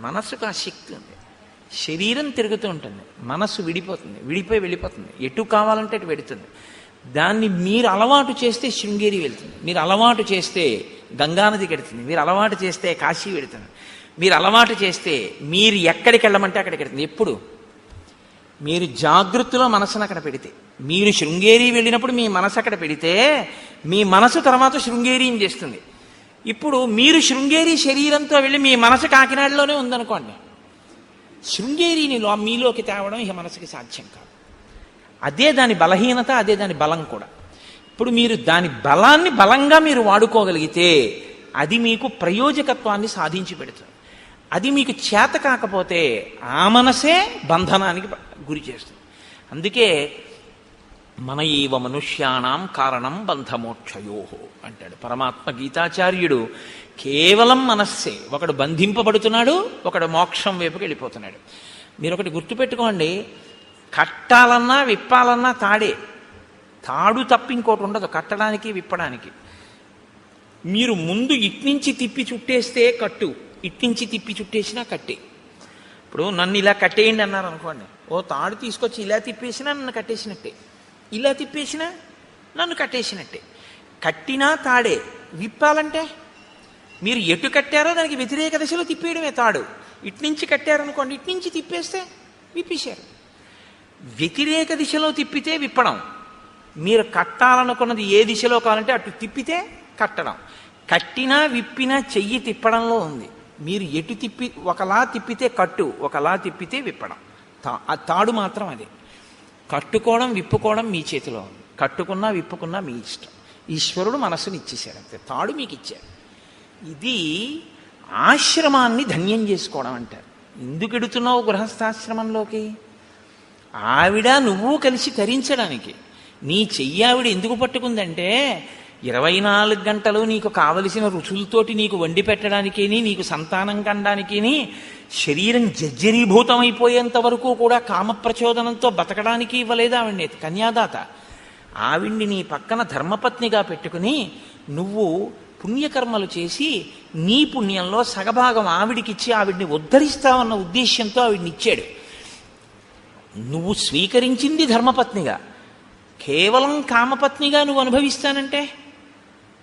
మనసుకు ఆ శక్తి ఉంది. శరీరం తిరుగుతూ ఉంటుంది, మనస్సు వెళ్ళిపోతుంది, ఎటు కావాలంటే అటు వెడుతుంది. దాన్ని మీరు అలవాటు చేస్తే శృంగేరి వెళ్తుంది, మీరు అలవాటు చేస్తే గంగానదికి వెడుతుంది, మీరు అలవాటు చేస్తే కాశీ వెడుతుంది, మీరు అలవాటు చేస్తే మీరు ఎక్కడికి వెళ్ళమంటే అక్కడికి వెడుతుంది. ఎప్పుడు మీరు జాగృతిలో మనసును అక్కడ పెడితే, మీరు శృంగేరి వెళ్ళినప్పుడు మీ మనసు అక్కడ పెడితే మీ మనసు తర్వాత శృంగేరిని చేస్తుంది. ఇప్పుడు మీరు శృంగేరి శరీరంతో వెళ్ళి మీ మనసు కాకినాడలోనే ఉందనుకోండి, శృంగేరిని మీలోకి తేవడం ఇక మనసుకి సాధ్యం కాదు. అదే దాని బలహీనత, అదే దాని బలం కూడా. ఇప్పుడు మీరు దాని బలాన్ని బలంగా మీరు వాడుకోగలిగితే అది మీకు ప్రయోజకత్వాన్ని సాధించి పెడుతుంది. అది మీకు చేత కాకపోతే ఆ మనసే బంధనానికి గురి చేస్తుంది. అందుకే మన ఏవ మనుష్యాణం కారణం బంధమోక్షయో అంటాడు పరమాత్మ గీతాచార్యుడు. కేవలం మనస్సే, ఒకడు బంధింపబడుతున్నాడు, ఒకడు మోక్షం వైపుకి వెళ్ళిపోతున్నాడు. మీరు ఒకటి గుర్తుపెట్టుకోండి, కట్టాలన్నా విప్పాలన్నా తాడు తప్ప ఇంకోటి ఉండదు కట్టడానికి విప్పడానికి. మీరు ముందు ఇట్నుంచి తిప్పి చుట్టేస్తే కట్టు, ఇట్నుంచి తిప్పి చుట్టేసినా కట్టే. ఇప్పుడు నన్ను ఇలా కట్టేయండి అన్నారు అనుకోండి, ఓ తాడు తీసుకొచ్చి ఇలా తిప్పేసినా నన్ను కట్టేసినట్టే, ఇలా తిప్పేసినా నన్ను కట్టేసినట్టే. కట్టినా తాడే, విప్పాలంటే మీరు ఎటు కట్టారో దానికి వ్యతిరేక దిశలో తిప్పేయడమే తాడు. ఇట్నుంచి కట్టారనుకోండి, ఇట్నుంచి తిప్పేస్తే విప్పేశారు. వ్యతిరేక దిశలో తిప్పితే విప్పడం, మీరు కట్టాలనుకున్నది ఏ దిశలో కావాలంటే అటు తిప్పితే కట్టడం. కట్టినా విప్పినా చెయ్యి తిప్పడంలో ఉంది. మీరు ఎటు తిప్పి, ఒకలా తిప్పితే కట్టు, ఒకలా తిప్పితే విప్పడం. ఆ తాడు మాత్రం అదే. కట్టుకోవడం విప్పుకోవడం మీ చేతిలో ఉంది. కట్టుకున్నా విప్పుకున్నా మీ ఇష్టం. ఈశ్వరుడు మనస్సుని ఇచ్చేశాడు అంతే, తాడు మీకు ఇచ్చాడు. ఇది ఆశ్రమాన్ని ధన్యం చేసుకోవడం అంటారు. ఎందుకు ఎడుతున్నావు గృహస్థాశ్రమంలోకి? ఆవిడ నువ్వు కలిసి తరించడానికి. నీ చెయ్యి ఆవిడ ఎందుకు పట్టుకుందంటే 24 గంటలు నీకు కావలసిన రుచులతోటి నీకు వండి పెట్టడానికి, నీకు సంతానం కనడానికి, శరీరం జర్జరీభూతమైపోయేంత వరకు కూడా కామప్రచోదనంతో బతకడానికి ఇవ్వలేదు ఆవిడ్ని కన్యాదాత. ఆవిడ్ని నీ పక్కన ధర్మపత్నిగా పెట్టుకుని నువ్వు పుణ్యకర్మలు చేసి నీ పుణ్యంలో సగభాగం ఆవిడికిచ్చి ఆవిడ్ని ఉద్ధరిస్తావన్న ఉద్దేశ్యంతో ఆవిడ్ని ఇచ్చాడు. నువ్వు స్వీకరించింది ధర్మపత్నిగా, కేవలం కామపత్నిగా నువ్వు అనుభవిస్తానంటే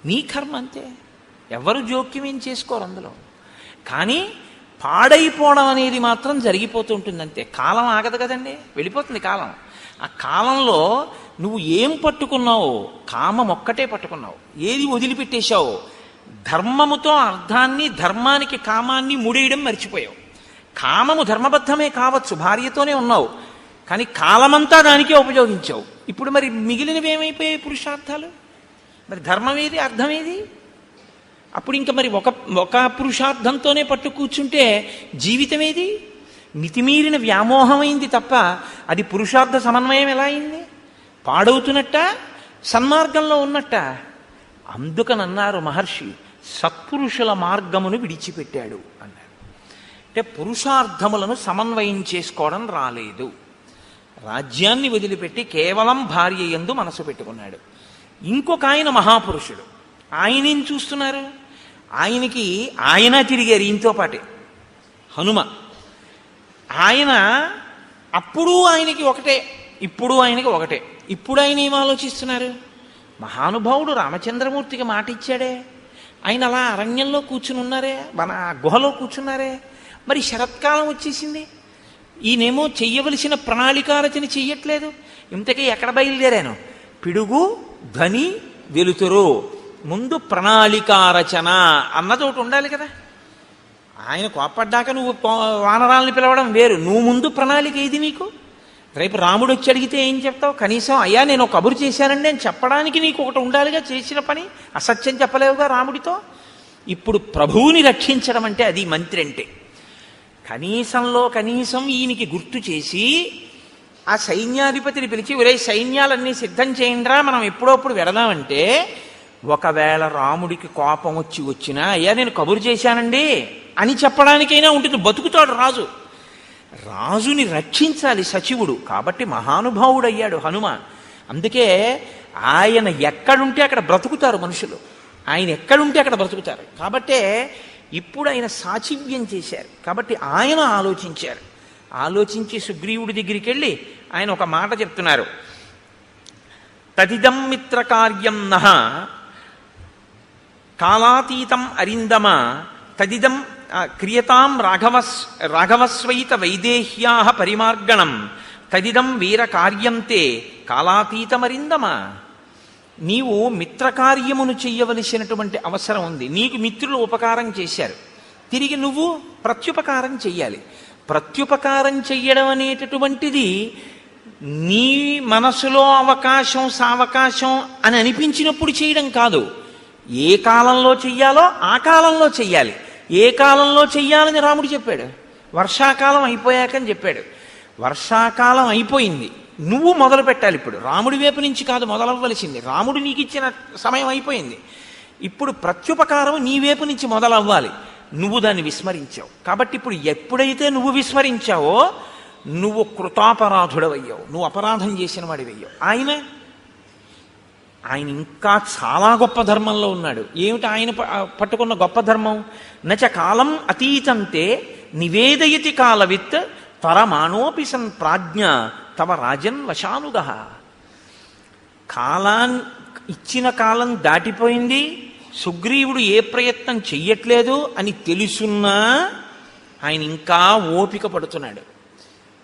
నీ కర్మ అంతే. ఎవరు జోక్యం ఏం చేసుకోరు అందులో. కానీ పాడైపోవడం అనేది మాత్రం జరిగిపోతూ ఉంటుంది అంతే. కాలం ఆగదు కదండి, వెళ్ళిపోతుంది కాలం. ఆ కాలంలో నువ్వు ఏం పట్టుకున్నావో, కామం ఒక్కటే పట్టుకున్నావు. ఏది వదిలిపెట్టేశావో, ధర్మముతో అర్థాన్ని, ధర్మానికి కామాన్ని ముడేయడం మర్చిపోయావు. కామము ధర్మబద్ధమే కావచ్చు, భార్యతోనే ఉన్నావు, కానీ కాలమంతా దానికే ఉపయోగించావు. ఇప్పుడు మరి మిగిలినవి ఏమైపోయాయి పురుషార్థాలు? మరి ధర్మం ఏది, అర్థం ఏది? అప్పుడు ఇంకా మరి ఒక పురుషార్థంతోనే పట్టు కూర్చుంటే జీవితం ఏది? మితిమీరిన వ్యామోహమైంది తప్ప అది పురుషార్థ సమన్వయం ఎలా అయింది? పాడవుతున్నట్ట, సన్మార్గంలో ఉన్నట్ట. అందుకనన్నారు మహర్షి, సత్పురుషుల మార్గమును విడిచిపెట్టాడు అన్నారు. అంటే పురుషార్థములను సమన్వయం చేసుకోవడం రాలేదు. రాజ్యాన్ని వదిలిపెట్టి కేవలం భార్య యందు మనసు పెట్టుకున్నాడు. ఇంకొక ఆయన మహాపురుషుడు, ఆయనేం చూస్తున్నారు? ఆయన తిరిగారు ఈయనతో పాటే, హనుమ. ఆయన అప్పుడు ఆయనకి ఒకటే, ఇప్పుడు ఆయనకి ఒకటే. ఇప్పుడు ఆయన ఏం ఆలోచిస్తున్నారు? మహానుభావుడు రామచంద్రమూర్తికి మాట ఇచ్చాడే, ఆయన అలా అరణ్యంలో కూర్చుని ఉన్నారే, మన గుహలో కూర్చున్నారే. మరి శరత్కాలం వచ్చేసింది, ఈయనేమో చెయ్యవలసిన ప్రణాళికారచన చెయ్యట్లేదు. ఇంతకీ ఎక్కడ బయలుదేరాను? పిడుగు ధ్వని వెలుతురు, ముందు ప్రణాళికారచన అన్నది ఒకటి ఉండాలి కదా. ఆయన కోప్పడ్డాక నువ్వు వానరాల్ని పిలవడం వేరు. నువ్వు ముందు ప్రణాళిక ఏది నీకు? రేపు రాముడు వచ్చి అడిగితే ఏం చెప్తావు? కనీసం అయ్యా నేను కబురు చేశానండి అని చెప్పడానికి నీకు ఒకటి ఉండాలిగా. చేసిన పని అసత్యం చెప్పలేవుగా రాముడితో. ఇప్పుడు ప్రభువుని రక్షించడం అంటే అది మంత్రి అంటే. కనీసంలో కనీసం ఈయనకి గుర్తు చేసి ఆ సైన్యాధిపతిని పిలిచి, ఒరే సైన్యాలన్నీ సిద్ధం చేయండిరా, మనం ఎప్పుడప్పుడు వెడదామంటే, ఒకవేళ రాముడికి కోపం వచ్చినా అయ్యా నేను కబురు చేశానండి అని చెప్పడానికైనా ఉంటుంది. బతుకుతాడు రాజు. రాజుని రక్షించాలి సచివుడు. కాబట్టి మహానుభావుడయ్యాడు హనుమ. అందుకే ఆయన ఎక్కడుంటే అక్కడ బ్రతుకుతారు మనుషులు. ఆయన ఎక్కడుంటే అక్కడ బ్రతుకుతారు. కాబట్టే ఇప్పుడు ఆయన సాచివ్యం చేశారు. కాబట్టి ఆయన ఆలోచించారు. ఆలోచించి సుగ్రీవుడి దగ్గరికి వెళ్ళి ఆయన ఒక మాట చెప్తున్నారు. తదిదం మిత్ర కార్యం నః కాలాతీతం అరిందమ తదిదం క్రియతాం రాఘవస్వైత వైదేహ్యా పరిమార్గణం తదిదం వీర కార్యంతే కాలాతీతమరిందమ. నీవు మిత్రకార్యమును చెయ్యవలసినటువంటి అవసరం ఉంది. నీకు మిత్రులు ఉపకారం చేశారు, తిరిగి నువ్వు ప్రత్యుపకారం చెయ్యాలి. ప్రత్యుపకారం చెయ్యడం అనేటటువంటిది నీ మనసులో అవకాశం సావకాశం అని అనిపించినప్పుడు చేయడం కాదు. ఏ కాలంలో చెయ్యాలో ఆ కాలంలో చెయ్యాలి. ఏ కాలంలో చెయ్యాలని రాముడు చెప్పాడు? వర్షాకాలం అయిపోయాకని చెప్పాడు. వర్షాకాలం అయిపోయింది, నువ్వు మొదలు పెట్టాలి. ఇప్పుడు రాముడి వైపు నుంచి కాదు మొదలవ్వలసింది. రాముడు నీకు ఇచ్చిన సమయం అయిపోయింది. ఇప్పుడు ప్రత్యుపకారం నీ వైపు నుంచి మొదలవ్వాలి. నువ్వు దాన్ని విస్మరించావు. కాబట్టి ఇప్పుడు ఎప్పుడైతే నువ్వు విస్మరించావో నువ్వు కృతాపరాధుడవయ్యావు, నువ్వు అపరాధం చేసిన వాడివయ్యావు. ఆయన ఇంకా చాలా గొప్ప ధర్మంలో ఉన్నాడు. ఏమిటి ఆయన పట్టుకున్న గొప్ప ధర్మం? నచ కాలం అతీతంతే నివేదయతి కాలవిత్ పరమాణోపి సన్ ప్రాజ్ఞ తవ రాజన్ వశానుగ. ఇచ్చిన కాలం దాటిపోయింది, సుగ్రీవుడు ఏ ప్రయత్నం చెయ్యట్లేదు అని తెలుసున్నా ఆయన ఇంకా ఓపిక పడుతున్నాడు.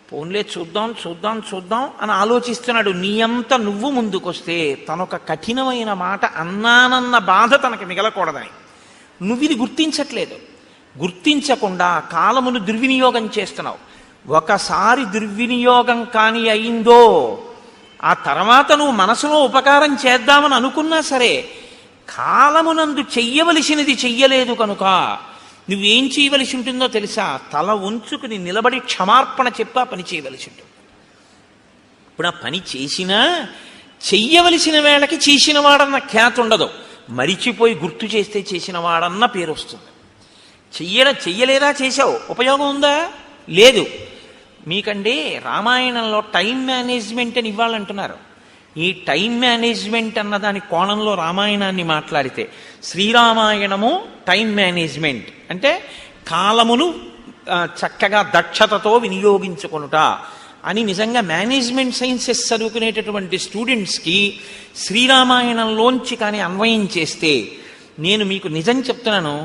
పోన్లే చూద్దాం చూద్దాం చూద్దాం అని ఆలోచిస్తున్నాడు. నీ అంత నువ్వు ముందుకొస్తే తనొక కఠినమైన మాట అన్నానన్న బాధ తనకి మిగలకూడదని నువ్వు ఇది గుర్తించట్లేదు. గుర్తించకుండా కాలమును దుర్వినియోగం చేస్తున్నావు. ఒకసారి దుర్వినియోగం కాని అయిందో ఆ తర్వాత నువ్వు మనసులో ఉపకారం చేద్దామని అనుకున్నా సరే కాలమునందు చెయ్యవలసినది చెయ్యలేదు కనుక నువ్వేం చేయవలసి ఉంటుందో తెలుసా? తల ఉంచుకుని నిలబడి క్షమార్పణ చెప్పి ఆ పని చేయవలసి ఉంటుంది. ఇప్పుడు ఆ పని చేసినా చెయ్యవలసిన వేళకి చేసిన వాడన్న ఖ్యాతి ఉండదు. మరిచిపోయి గుర్తు చేస్తే చేసిన వాడన్న పేరు వస్తుంది. చెయ్యలేదా? చేశావు, ఉపయోగం ఉందా? లేదు. మీకండి రామాయణంలో టైం మేనేజ్మెంట్ అని ఇవ్వాలంటున్నారు. ఈ టైం మేనేజ్మెంట్ అన్న దాని కోణంలో రామాయణాన్ని మాట్లాడితే శ్రీరామాయణము టైం మేనేజ్మెంట్ అంటే కాలమును చక్కగా దక్షతతో వినియోగించుకొనుట అని నిజంగా మేనేజ్మెంట్ సైన్సెస్ చదువుకునేటటువంటి స్టూడెంట్స్కి శ్రీరామాయణంలోంచి కానీ అన్వయం చేస్తే నేను మీకు నిజం చెప్తున్నాను,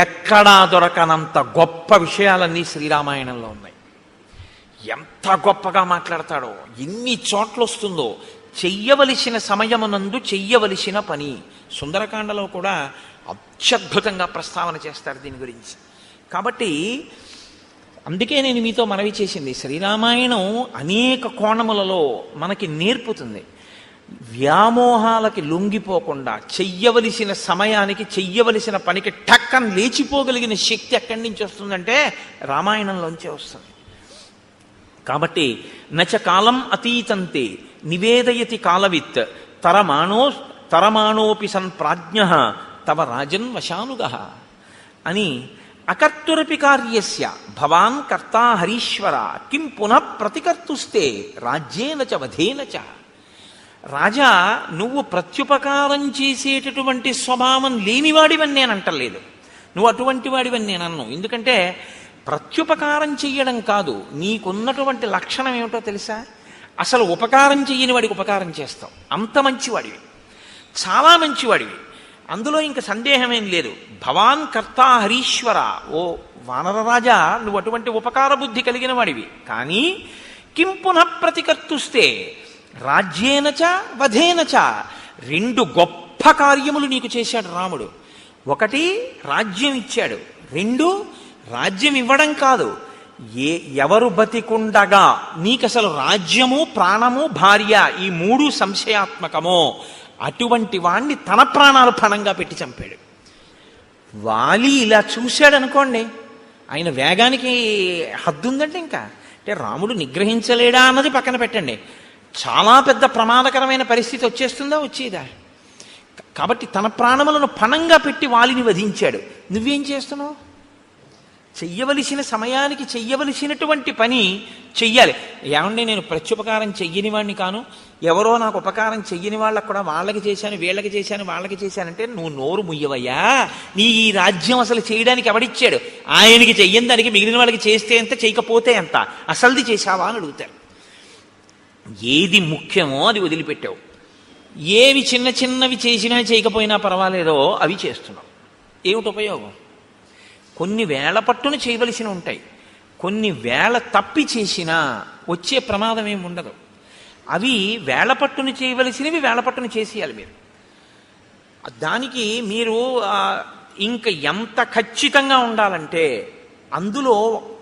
ఎక్కడా దొరకనంత గొప్ప విషయాలన్నీ శ్రీరామాయణంలో ఉన్నాయి. ఎంత గొప్పగా మాట్లాడతాడో, ఎన్ని చోట్ల వస్తుందో. చెయ్యవలసిన సమయమునందు చెయ్యవలసిన పని సుందరకాండలో కూడా అత్యద్భుతంగా ప్రస్తావన చేస్తారు దీని గురించి. కాబట్టి అందుకే నేను మీతో మనవి చేసింది, శ్రీరామాయణం అనేక కోణములలో మనకి నేర్పుతుంది. వ్యామోహాలకి లొంగిపోకుండా చెయ్యవలసిన సమయానికి చెయ్యవలసిన పనికి టక్కన లేచిపోగలిగిన శక్తి ఎక్కడి నుంచి వస్తుందంటే రామాయణంలోంచే వస్తుంది. కాబట్టి నచ కాలం అతీతంతే నివేదయతి కాలవిత్ తరమాణోపి సన్ ప్రాజ్ఞ తవ రాజన్ వశానుగః అని అకర్తురపి కార్యస్య భవాన్ కర్తా హరీశ్వర కిం పునః ప్రతికర్తుస్తే రాజ్యేన చ వధేన చ. రాజా, నువ్వు ప్రత్యుపకారం చేసేటటువంటి స్వభావం లేనివాడివని నేను అంటలేదు, నువ్వు అటువంటి వాడివని నేను అన్ను. ఎందుకంటే ప్రత్యుపకారం చెయ్యడం కాదు, నీకున్నటువంటి లక్షణం ఏమిటో తెలుసా? అసలు ఉపకారం చెయ్యని వాడికి ఉపకారం చేస్తావు. అంత మంచివాడివి, చాలా మంచివాడివి, అందులో ఇంక సందేహమేం లేదు. భవాన్ కర్తా హరీశ్వర, ఓ వానరరాజా, నువ్వు అటువంటి ఉపకార బుద్ధి కలిగిన వాడివి. కానీ కిం పునః ప్రతికర్తుస్తే రాజ్యేనచ వధేనచ, రెండు గొప్ప కార్యములు నీకు చేశాడు రాముడు. ఒకటి రాజ్యం ఇచ్చాడు, రెండు రాజ్యం ఇవ్వడం కాదు, ఎవరు బతికుండగా నీకసలు రాజ్యము ప్రాణము భార్య ఈ మూడు సంశయాత్మకమో అటువంటి వాణ్ణి తన ప్రాణాలు పణంగా పెట్టి చంపాడు. వాలి ఇలా చూశాడు అనుకోండి, ఆయన వేగానికి హద్దు ఉందంటే ఇంకా అంటే రాముడు నిగ్రహించలేడా అన్నది పక్కన పెట్టండి, చాలా పెద్ద ప్రమాదకరమైన పరిస్థితి వచ్చేస్తుందా? వచ్చేదా? కాబట్టి తన ప్రాణములను పణంగా పెట్టి వాలిని వధించాడు. నువ్వేం చేస్తున్నావు? చెయ్యవలసిన సమయానికి చెయ్యవలసినటువంటి పని చెయ్యాలి. ఏమండి, నేను ప్రత్యుపకారం చెయ్యని వాడిని కాను, ఎవరో నాకు ఉపకారం చెయ్యని వాళ్ళకు కూడా వాళ్ళకి చేశాను, వీళ్ళకి చేశాను, వాళ్ళకి చేశానంటే నువ్వు నోరు ముయ్యవయ్యా. నీ ఈ రాజ్యం అసలు చేయడానికి ఎవడిచ్చాడు? ఆయనకి చెయ్యని దానికి మిగిలిన వాళ్ళకి చేస్తే ఎంత, చేయకపోతే ఎంత, అసలుది చేశావా అని అడుగుతారు. ఏది ముఖ్యమో అది వదిలిపెట్టావు, ఏవి చిన్న చిన్నవి చేసినా చేయకపోయినా పర్వాలేదో అవి చేస్తున్నావు. ఏమిటి ఉపయోగం? కొన్ని వేళ పట్టున చేయవలసి ఉంటాయి, కొన్ని వేళ తప్పి చేసినా వచ్చే ప్రమాదం ఏమి ఉండదు. అవి వేళ పట్టున చేయవలసినవి వేళ పట్టున చేసేయాలి మీరు. దానికి మీరు ఇంక ఎంత ఖచ్చితంగా ఉండాలంటే అందులో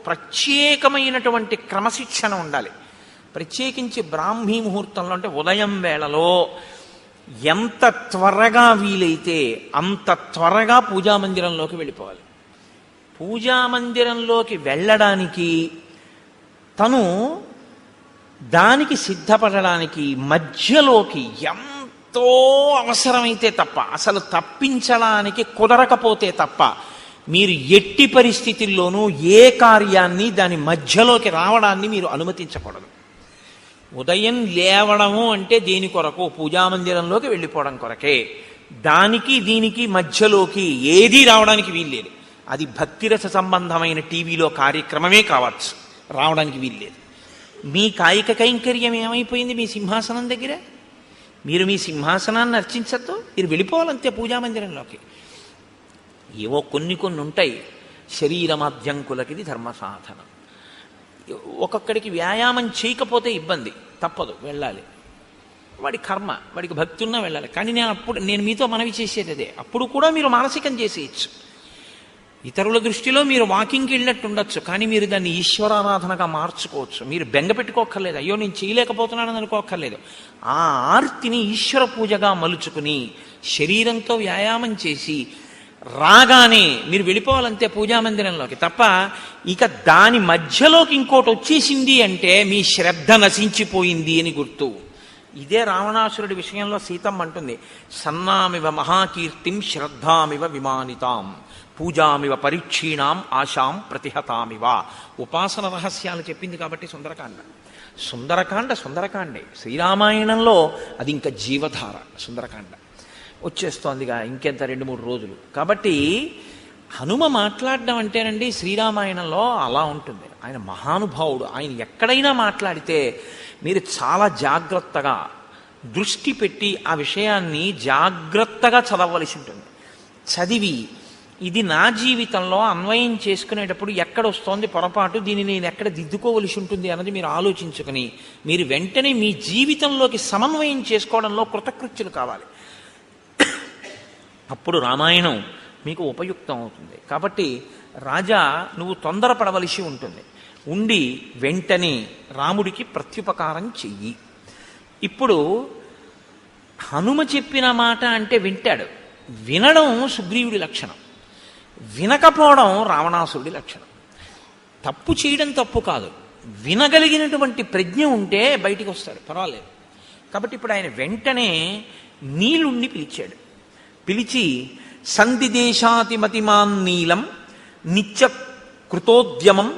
ప్రత్యేకమైనటువంటి క్రమశిక్షణ ఉండాలి. ప్రత్యేకించి బ్రాహ్మీ ముహూర్తంలో అంటే ఉదయం వేళలో ఎంత త్వరగా వీలైతే అంత త్వరగా పూజామందిరంలోకి వెళ్ళిపోవాలి. పూజామందిరంలోకి వెళ్ళడానికి తను దానికి సిద్ధపడడానికి మధ్యలోకి ఎంతో అవసరమైతే తప్ప, అసలు తప్పించడానికి కుదరకపోతే తప్ప మీరు ఎట్టి పరిస్థితుల్లోనూ ఏ కార్యాన్ని దాని మధ్యలోకి రావడాన్ని మీరు అనుమతించకూడదు. ఉదయం లేవడము అంటే దేని కొరకు? పూజామందిరంలోకి వెళ్ళిపోవడం కొరకే. దానికి దీనికి మధ్యలోకి ఏదీ రావడానికి వీల్లేదు. అది భక్తిరస సంబంధమైన టీవీలో కార్యక్రమమే కావచ్చు, రావడానికి వీల్లేదు. మీ కాయిక కైంకర్యం ఏమైపోయింది మీ సింహాసనం దగ్గర? మీరు మీ సింహాసనాన్ని అర్చించద్దు, మీరు వెళ్ళిపోవాలంతే పూజామందిరంలోకి. ఏవో కొన్ని ఉంటాయి, శరీరమాద్యంకులకిది ధర్మ సాధనం. ఒక్కొక్కడికి వ్యాయామం చేయకపోతే ఇబ్బంది, తప్పదు, వెళ్ళాలి. వాడి కర్మ, వాడికి భక్తి ఉన్నా వెళ్ళాలి. కానీ నేను మీతో మనవి చేసేది అదే, అప్పుడు కూడా మీరు మానసికం చేసేయచ్చు. ఇతరుల దృష్టిలో మీరు వాకింగ్కి వెళ్ళినట్టు ఉండొచ్చు, కానీ మీరు దాన్ని ఈశ్వరారాధనగా మార్చుకోవచ్చు. మీరు బెంగ పెట్టుకోక్కర్లేదు, అయ్యో నేను చేయలేకపోతున్నానని అనుకోక్కర్లేదు. ఆ ఆర్తిని ఈశ్వర పూజగా మలుచుకుని శరీరంతో వ్యాయామం చేసి రాగానే మీరు వెళ్ళిపోవాలంతే పూజామందిరంలోకి. తప్ప ఇక దాని మధ్యలోకి ఇంకోటి వచ్చేసింది అంటే మీ శ్రద్ధ నశించిపోయింది అని గుర్తు. ఇదే రావణాసురుడి విషయంలో సీతమ్మ అంటుంది, సన్నామివ మహాకీర్తిం శ్రద్ధామివ విమానితాం పూజామివ పరీక్షీణాం ఆశాం ప్రతిహతామివ. ఉపాసన రహస్యాలు చెప్పింది కాబట్టి సుందరకాండే. శ్రీరామాయణంలో అది ఇంకా జీవధార. సుందరకాండ వచ్చేస్తోందిగా ఇంకెంత 2-3 రోజులు. కాబట్టి హనుమ మాట్లాడడం అంటేనండి శ్రీరామాయణంలో అలా ఉంటుంది. ఆయన మహానుభావుడు. ఆయన ఎక్కడైనా మాట్లాడితే మీరు చాలా జాగ్రత్తగా దృష్టి పెట్టి ఆ విషయాన్ని జాగ్రత్తగా చదవవలసి ఉంటుంది. చదివి ఇది నా జీవితంలో అన్వయం చేసుకునేటప్పుడు ఎక్కడొస్తోంది పొరపాటు, దీన్ని నేను ఎక్కడ దిద్దుకోవలసి ఉంటుంది అన్నది మీరు ఆలోచించుకుని మీరు వెంటనే మీ జీవితంలోకి సమన్వయం చేసుకోవడంలో కృతకృత్యులు కావాలి. అప్పుడు రామాయణం మీకు ఉపయుక్తం అవుతుంది. కాబట్టి రాజా నువ్వు తొందరపడవలసి ఉంటుంది. ఉండి వెంటనే రాముడికి ప్రత్యుపకారం చెయ్యి. ఇప్పుడు హనుమ చెప్పిన మాట అంటే వింటాడు. వినడం సుగ్రీవుడి లక్షణం, వినకపోవడం రావణాసురుడి లక్షణం. తప్పు చేయడం తప్పు కాదు, వినగలిగినటువంటి ప్రజ్ఞ ఉంటే బయటికి వస్తాడు, పర్వాలేదు. కాబట్టి ఇప్పుడు ఆయన వెంటనే నీలుణ్ణి పిలిచాడు. పిలిచి సంధిదేశాతిమతిమాన్ నీలం నిత్య కృతోద్యమం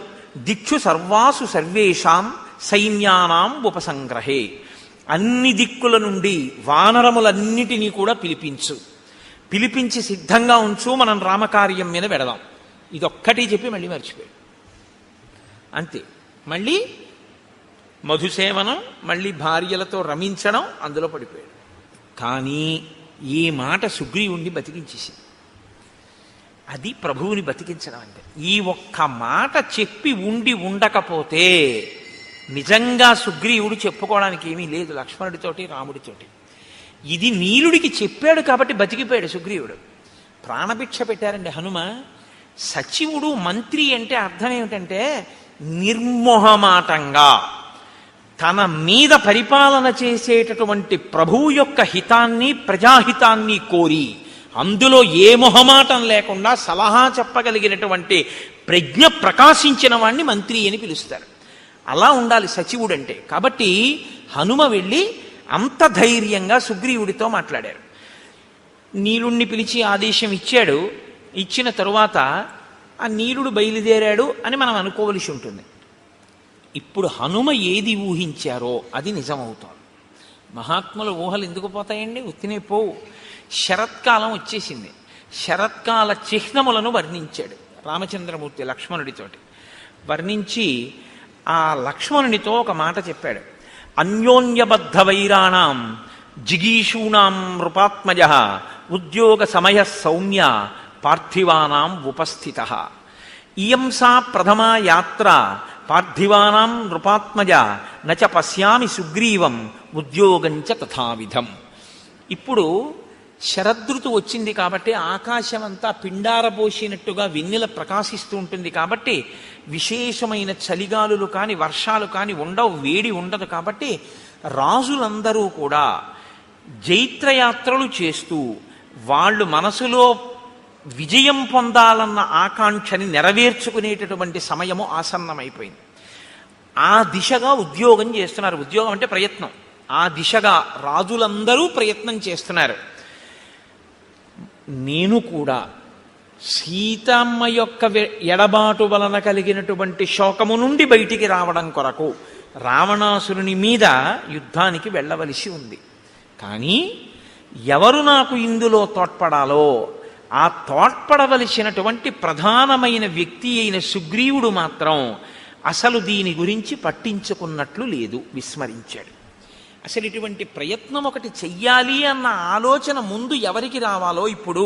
దిక్షు సర్వాసు సర్వేషాం సైన్యానాం ఉపసంగ్రహే. అన్ని దిక్కుల నుండి వానరములన్నిటినీ కూడా పిలిపించి సిద్ధంగా ఉంచు, మనం రామకార్యం మీద వెడదాం. ఇదొక్కటి చెప్పి మళ్ళీ మర్చిపోయాడు. అంతే. మళ్ళీ మధుసేవనం, మళ్ళీ భార్యలతో రమించడం, అందులో పడిపోయాడు. కానీ ఈ మాట సుగ్రీవుణ్ణి బతికించేసింది. అది ప్రభువుని బతికించడం అంటే. ఈ ఒక్క మాట చెప్పి ఉండకపోతే నిజంగా సుగ్రీవుడు చెప్పుకోవడానికి ఏమీ లేదు లక్ష్మణుడితోటి రాముడితోటి. ఇది నీలుడికి చెప్పాడు కాబట్టి బతికిపోయాడు సుగ్రీవుడు. ప్రాణభిక్ష పెట్టారండి హనుమ. సచివుడు మంత్రి అంటే అర్థం ఏమిటంటే నిర్మోహమాటంగా తన మీద పరిపాలన చేసేటటువంటి ప్రభువు యొక్క హితాన్ని ప్రజాహితాన్ని కోరి అందులో ఏ మొహమాటం లేకుండా సలహా చెప్పగలిగినటువంటి ప్రజ్ఞ ప్రకాశించిన వాణ్ణి మంత్రి అని పిలుస్తారు. అలా ఉండాలి సచివుడు అంటే. కాబట్టి హనుమ వెళ్ళి అంత ధైర్యంగా సుగ్రీవుడితో మాట్లాడారు. నీలుణ్ణి పిలిచి ఆదేశం ఇచ్చాడు. ఇచ్చిన తరువాత ఆ నీలుడు బయలుదేరాడు అని మనం అనుకోవలసి ఉంటుంది. ఇప్పుడు హనుమ ఏది ఊహించారో అది నిజమవుతోంది. మహాత్ముల ఊహలు ఎందుకు పోతాయండి? ఉత్తినే పోవు. శరత్కాలం వచ్చేసింది. శరత్కాల చిహ్నములను వర్ణించాడు రామచంద్రమూర్తి లక్ష్మణుడితోటి. వర్ణించి ఆ లక్ష్మణునితో ఒక మాట చెప్పాడు. అన్యోన్యబద్ధ వైరాణం జిగీషూణాం నృపాత్మజ ఉద్యోగ సమయ సౌమ్య పార్థివానాం ఉపస్థిత. ఇయం సా ప్రథమా యాత్ర పార్థివానాం నృపాత్మజ నచ పశ్యామి సుగ్రీవం ఉద్యోగంచ తథావిధం. ఇప్పుడు శరదృతు వచ్చింది కాబట్టి ఆకాశమంతా పిండారబోసినట్టుగా వెన్నెల ప్రకాశిస్తూ ఉంటుంది. కాబట్టి విశేషమైన చలిగాలులు కాని వర్షాలు కాని ఉండవు, వేడి ఉండదు. కాబట్టి రాజులందరూ కూడా జైత్రయాత్రలు చేస్తూ వాళ్ళు మనసులో విజయం పొందాలన్న ఆకాంక్షని నెరవేర్చుకునేటటువంటి సమయము ఆసన్నమైపోయింది. ఆ దిశగా ఉద్యోగం చేస్తున్నారు. ఉద్యోగం అంటే ప్రయత్నం. ఆ దిశగా రాజులందరూ ప్రయత్నం చేస్తున్నారు. నేను కూడా సీతమ్మ యొక్క ఎడబాటు వలన కలిగినటువంటి శోకము నుండి బయటికి రావడం కొరకు రావణాసురుని మీద యుద్ధానికి వెళ్ళవలసి ఉంది. కానీ ఎవరు నాకు ఇందులో తోడ్పడాలో ఆ తోడ్పడవలసినటువంటి ప్రధానమైన వ్యక్తి అయిన సుగ్రీవుడు మాత్రం అసలు దీని గురించి పట్టించుకున్నట్లు లేదు, విస్మరించాడు. అసలు ఇటువంటి ప్రయత్నం ఒకటి చెయ్యాలి అన్న ఆలోచన ముందు ఎవరికి రావాలో, ఇప్పుడు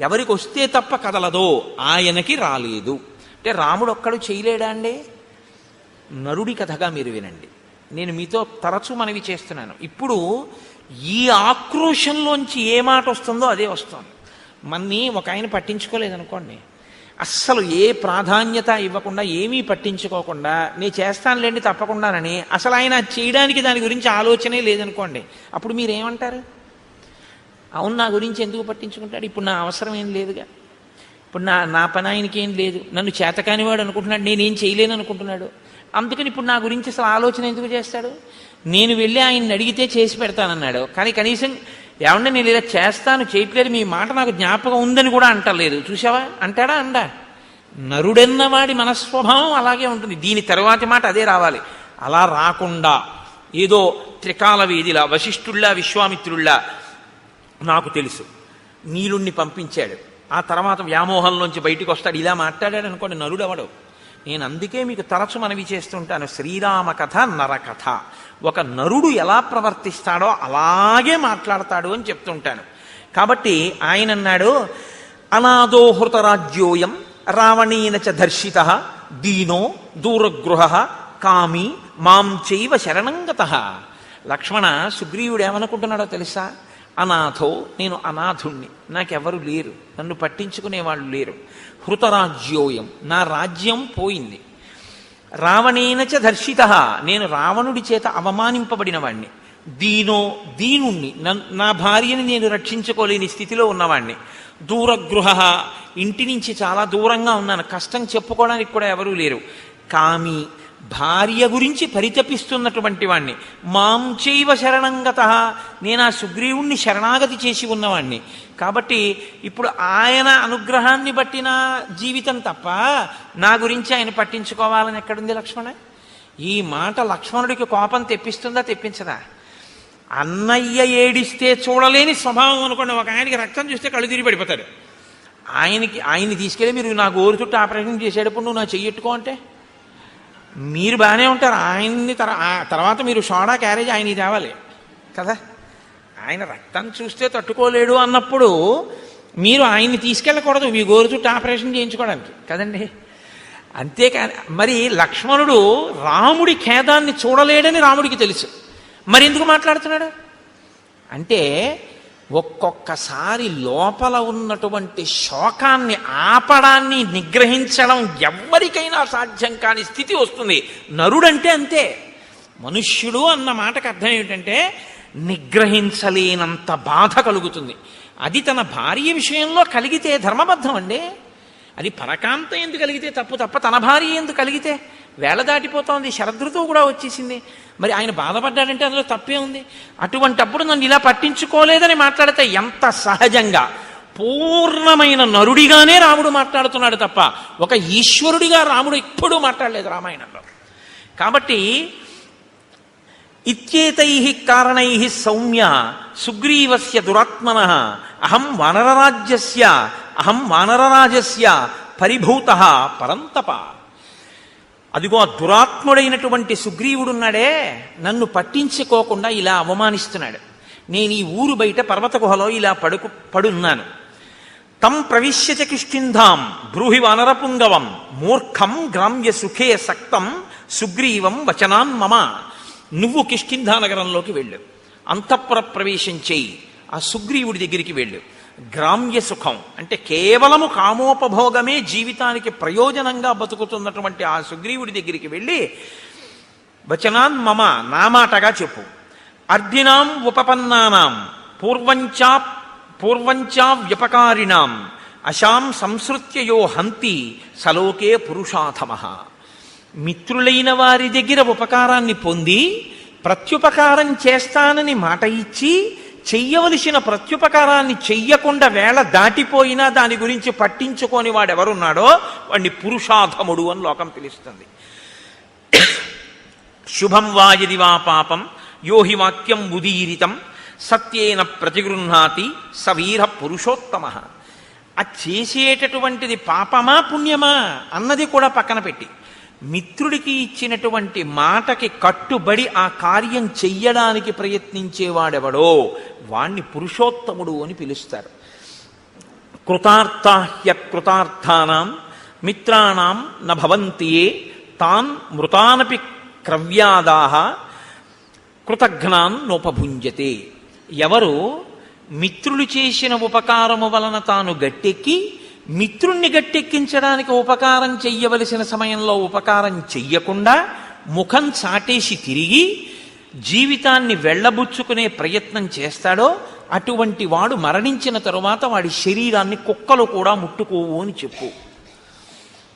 ఎవరికి వస్తే తప్ప కదలదో ఆయనకి రాలేదు. అంటే రాముడు ఒక్కడు చేయలేడా అండి? నరుడి కథగా మీరు వినండి. నేను మీతో తరచూ మనవి చేస్తున్నాను. ఇప్పుడు ఈ ఆక్రోశంలోంచి ఏ మాట వస్తుందో అదే వస్తుంది. మన్ని ఒక ఆయన పట్టించుకోలేదనుకోండి, అస్సలు ఏ ప్రాధాన్యత ఇవ్వకుండా ఏమీ పట్టించుకోకుండా నేను చేస్తానులేండి తప్పకుండానని అసలు ఆయన చేయడానికి దాని గురించి ఆలోచనే లేదనుకోండి, అప్పుడు మీరేమంటారు? అవును, నా గురించి ఎందుకు పట్టించుకుంటాడు, ఇప్పుడు నా అవసరం ఏం లేదుగా, ఇప్పుడు నా పని ఆయనకి ఏం లేదు, నన్ను చేతకానివాడు అనుకుంటున్నాడు, నేనేం చేయలేను అనుకుంటున్నాడు, అందుకని ఇప్పుడు నా గురించి అసలు ఆలోచన ఎందుకు చేస్తాడు? నేను వెళ్ళి ఆయన్ని అడిగితే చేసి పెడతానన్నాడు, కానీ కనీసం ఏమంటే నేను ఇలా చేస్తాను చేయట్లేదు, మీ మాట నాకు జ్ఞాపకం ఉందని కూడా అంటలేదు. చూసావా, అంటాడా? అండా. నరుడన్నవాడి మనస్వభావం అలాగే ఉంటుంది. దీని తరువాతి మాట అదే రావాలి. అలా రాకుండా ఏదో త్రికాల వేదిలా వశిష్ఠుల్లా విశ్వామిత్రుల్లా నాకు తెలుసు నీలుణ్ణి పంపించాడు, ఆ తర్వాత వ్యామోహంలోంచి బయటికి వస్తాడు, ఇలా మాట్లాడాడు అనుకోండి, నరుడు అవడు. నేను అందుకే మీకు తరచు మనవి చేస్తుంటాను, శ్రీరామ కథ నరకథ. ఒక నరుడు ఎలా ప్రవర్తిస్తాడో అలాగే మాట్లాడతాడు అని చెప్తుంటాను. కాబట్టి ఆయన అన్నాడు, అనాదో హృతరాజ్యోయం రావణేన చ దర్శిత దీనో దూరగృహ కామి మాం చైవ శరణంగతః. లక్ష్మణ, సుగ్రీవుడు ఏమనుకుంటున్నాడో తెలుసా? అనాథో, నేను అనాథుణ్ణి, నాకెవరు లేరు, నన్ను పట్టించుకునేవాళ్ళు లేరు. హృతరాజ్యోయం, నా రాజ్యం పోయింది. రావణేనచ దర్శిత, నేను రావణుడి చేత అవమానింపబడిన వాణ్ణి. దీనో, దీనుణ్ణి, నా భార్యని నేను రక్షించుకోలేని స్థితిలో ఉన్నవాణ్ణి. దూరగృహ, ఇంటి నుంచి చాలా దూరంగా ఉన్నాను, కష్టం చెప్పుకోవడానికి కూడా ఎవరూ లేరు. కామి, భార్య గురించి పరితపిస్తున్నటువంటి వాణ్ణి. మాం చైవ శరణంగతః, నేను ఆ సుగ్రీవుణ్ణి శరణాగతి చేసి ఉన్నవాణ్ణి. కాబట్టి ఇప్పుడు ఆయన అనుగ్రహాన్ని బట్టి నా జీవితం తప్ప నా గురించి ఆయన పట్టించుకోవాలని ఎక్కడుంది లక్ష్మణ? ఈ మాట లక్ష్మణుడికి కోపం తెప్పిస్తుందా తెప్పించదా? అన్నయ్య ఏడిస్తే చూడలేని స్వభావం అనుకోండి. ఒక ఆయనకి రక్తం చూస్తే కళ్ళు తిరిగి పడిపోతాడు. ఆయన్ని తీసుకెళ్ళి మీరు నా గోరు చుట్టూ ఆపరేషన్ చేసేటప్పుడు నువ్వు నా చెయ్యట్టుకో అంటే మీరు బాగానే ఉంటారు. ఆయన్ని తర్వాత మీరు సోడా క్యారేజ్ ఆయనకి తేవాలి కదా. ఆయన రక్తం చూస్తే తట్టుకోలేడు అన్నప్పుడు మీరు ఆయన్ని తీసుకెళ్ళకూడదు మీ గోరు చుట్టూ ఆపరేషన్ చేయించుకోవడానికి కదండి. అంతేకాని మరి లక్ష్మణుడు రాముడి ఖేదాన్ని చూడలేడని రాముడికి తెలుసు, మరి ఎందుకు మాట్లాడుతున్నాడు అంటే ఒక్కొక్కసారి లోపల ఉన్నటువంటి శోకాన్ని ఆపడాన్ని నిగ్రహించడం ఎవ్వరికైనా సాధ్యం కాని స్థితి వస్తుంది. నరుడంటే అంతే. మనుష్యుడు అన్న మాటకు అర్థం ఏమిటంటే నిగ్రహించలేనంత బాధ కలుగుతుంది. అది తన భార్య విషయంలో కలిగితే ధర్మబద్ధం అండి. అది పరకాంత ఎందుకు కలిగితే తప్పు తప్ప తన భార్య ఎందుకు కలిగితే వేళ దాటిపోతోంది, శరదృతువు కూడా వచ్చేసింది. మరి ఆయన బాధపడ్డాడంటే అందులో తప్పే ఉంది. అటువంటప్పుడు నన్ను ఇలా పట్టించుకోలేదని మాట్లాడితే ఎంత సహజంగా పూర్ణమైన నరుడిగానే రాముడు మాట్లాడుతున్నాడు తప్ప ఒక ఈశ్వరుడిగా రాముడు ఎప్పుడూ మాట్లాడలేదు రామాయణంలో. కాబట్టి ఇత్యేతై కారణై సౌమ్య సుగ్రీవస్య దురాత్మనః అహం వానరరాజస్య పరిభూతః పరంతప. అదిగో ఆ దురాత్ముడైనటువంటి సుగ్రీవుడున్నాడే, నన్ను పట్టించుకోకుండా ఇలా అవమానిస్తున్నాడు. నేను ఈ ఊరు బయట పర్వత గుహలో ఇలా పడున్నాను. తం ప్రవిశ్యచ కిష్కింధాం బ్రూహి వానరపుంగవం మూర్ఖం గ్రామ్య సుఖే సక్తం సుగ్రీవం వచనాన్ మమ. నువ్వు కిష్కింధా నగరంలోకి వెళ్ళు, అంతఃపుర ప్రవేశం చేయి, ఆ సుగ్రీవుడి దగ్గరికి వెళ్ళు. గ్రామ్య సుఖం అంటే కేవలము కామోపభోగమే జీవితానికి ప్రయోజనంగా బతుకుతున్నటువంటి ఆ సుగ్రీవుడి దగ్గరికి వెళ్ళి వచనాన్ మమ, నా మాటగా చెప్పు. అర్ధినాం ఉపపన్నానాం పూర్వంచా వ్యపకారిణాం అశాం సంసృత్యయో హంతి సలోకే పురుషాధమః. మిత్రులైన వారి దగ్గర ఉపకారాన్ని పొంది ప్రత్యుపకారం చేస్తానని మాట ఇచ్చి చెయ్యవలసిన ప్రత్యుపకారాన్ని చెయ్యకుండా వేళ దాటిపోయినా దాని గురించి పట్టించుకొని వాడెవరున్నాడో వాడిని పురుషాధముడు అని లోకం పిలుస్తుంది. శుభం వాయది వా పాపం యోహి వాక్యం ఉదీరితం సత్యేన ప్రతిగృహ్ణాతి సవీర పురుషోత్తమ. ఆ చేసేటటువంటిది పాపమా పుణ్యమా అన్నది కూడా పక్కన పెట్టి మిత్రుడికి ఇచ్చినటువంటి మాటకి కట్టుబడి ఆ కార్యం చెయ్యడానికి ప్రయత్నించేవాడెవడో వాణ్ణి పురుషోత్తముడు అని పిలుస్తారు. కృతార్థాహ్యకృతార్థానాం మిత్రాణం న భవంతియే తాన్ మృతానపి క్రవ్యాదాహ కృతఘ్నాన్ నోపభుంజతే. ఎవరు మిత్రులు చేసిన ఉపకారము వలన తాను గట్టెక్కి మిత్రుణ్ణి గట్టెక్కించడానికి ఉపకారం చెయ్యవలసిన సమయంలో ఉపకారం చెయ్యకుండా ముఖం చాటేసి తిరిగి జీవితాన్ని వెళ్ళబుచ్చుకునే ప్రయత్నం చేస్తాడో అటువంటి వాడు మరణించిన తరువాత వాడి శరీరాన్ని కుక్కలు కూడా ముట్టుకోవు అని చెప్పు.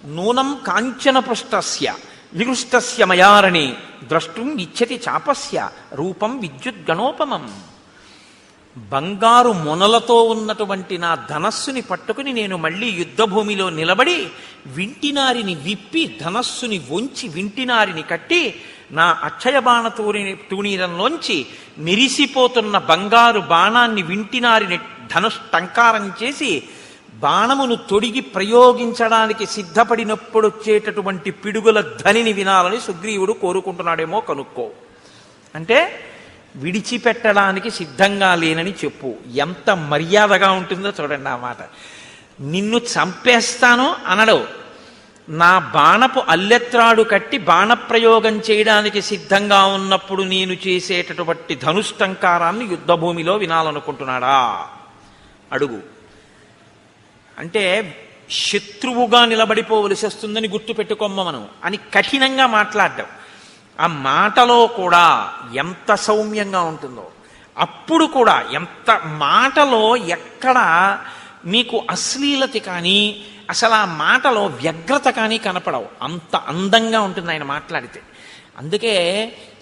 నూనం కాంచన పృష్టస్య విహృష్టస్య మయారణే ద్రష్టుం ఇచ్చతి చాపస్య రూపం విద్యుద్గణోపమం. బంగారు మొనలతో ఉన్నటువంటి నా ధనస్సుని పట్టుకుని నేను మళ్ళీ యుద్ధభూమిలో నిలబడి వింటినారిని విప్పి ధనస్సుని వంచి వింటినారిని కట్టి నా అక్షయ బాణ తూణీరంలోంచి మెరిసిపోతున్న బంగారు బాణాన్ని వింటినారిని టంకారం చేసి బాణమును తొడిగి ప్రయోగించడానికి సిద్ధపడినప్పుడు వచ్చేటటువంటి పిడుగుల ధ్వనిని వినాలని సుగ్రీవుడు కోరుకుంటున్నాడేమో కనుక్కో. అంటే విడిచిపెట్టడానికి సిద్ధంగా లేనని చెప్పు. ఎంత మర్యాదగా ఉంటుందో చూడండి ఆ మాట. నిన్ను చంపేస్తాను అనడు. నా బాణపు అల్లెత్రాడు కట్టి బాణప్రయోగం చేయడానికి సిద్ధంగా ఉన్నప్పుడు నేను చేసేటటువంటి ధనుష్టంకారాన్ని యుద్ధభూమిలో వినాలనుకుంటున్నాడా అడుగు. అంటే శత్రువుగా నిలబడిపోవలసి వస్తుందని గుర్తుపెట్టుకోమ్మను అని కఠినంగా మాట్లాడ్డాం. ఆ మాటలో కూడా ఎంత సౌమ్యంగా ఉంటుందో, అప్పుడు కూడా ఎంత మాటలో ఎక్కడ మీకు అశ్లీలత కానీ అసలు ఆ మాటలో వ్యగ్రత కానీ కనపడవు. అంత అందంగా ఉంటుంది ఆయన మాట్లాడితే. అందుకే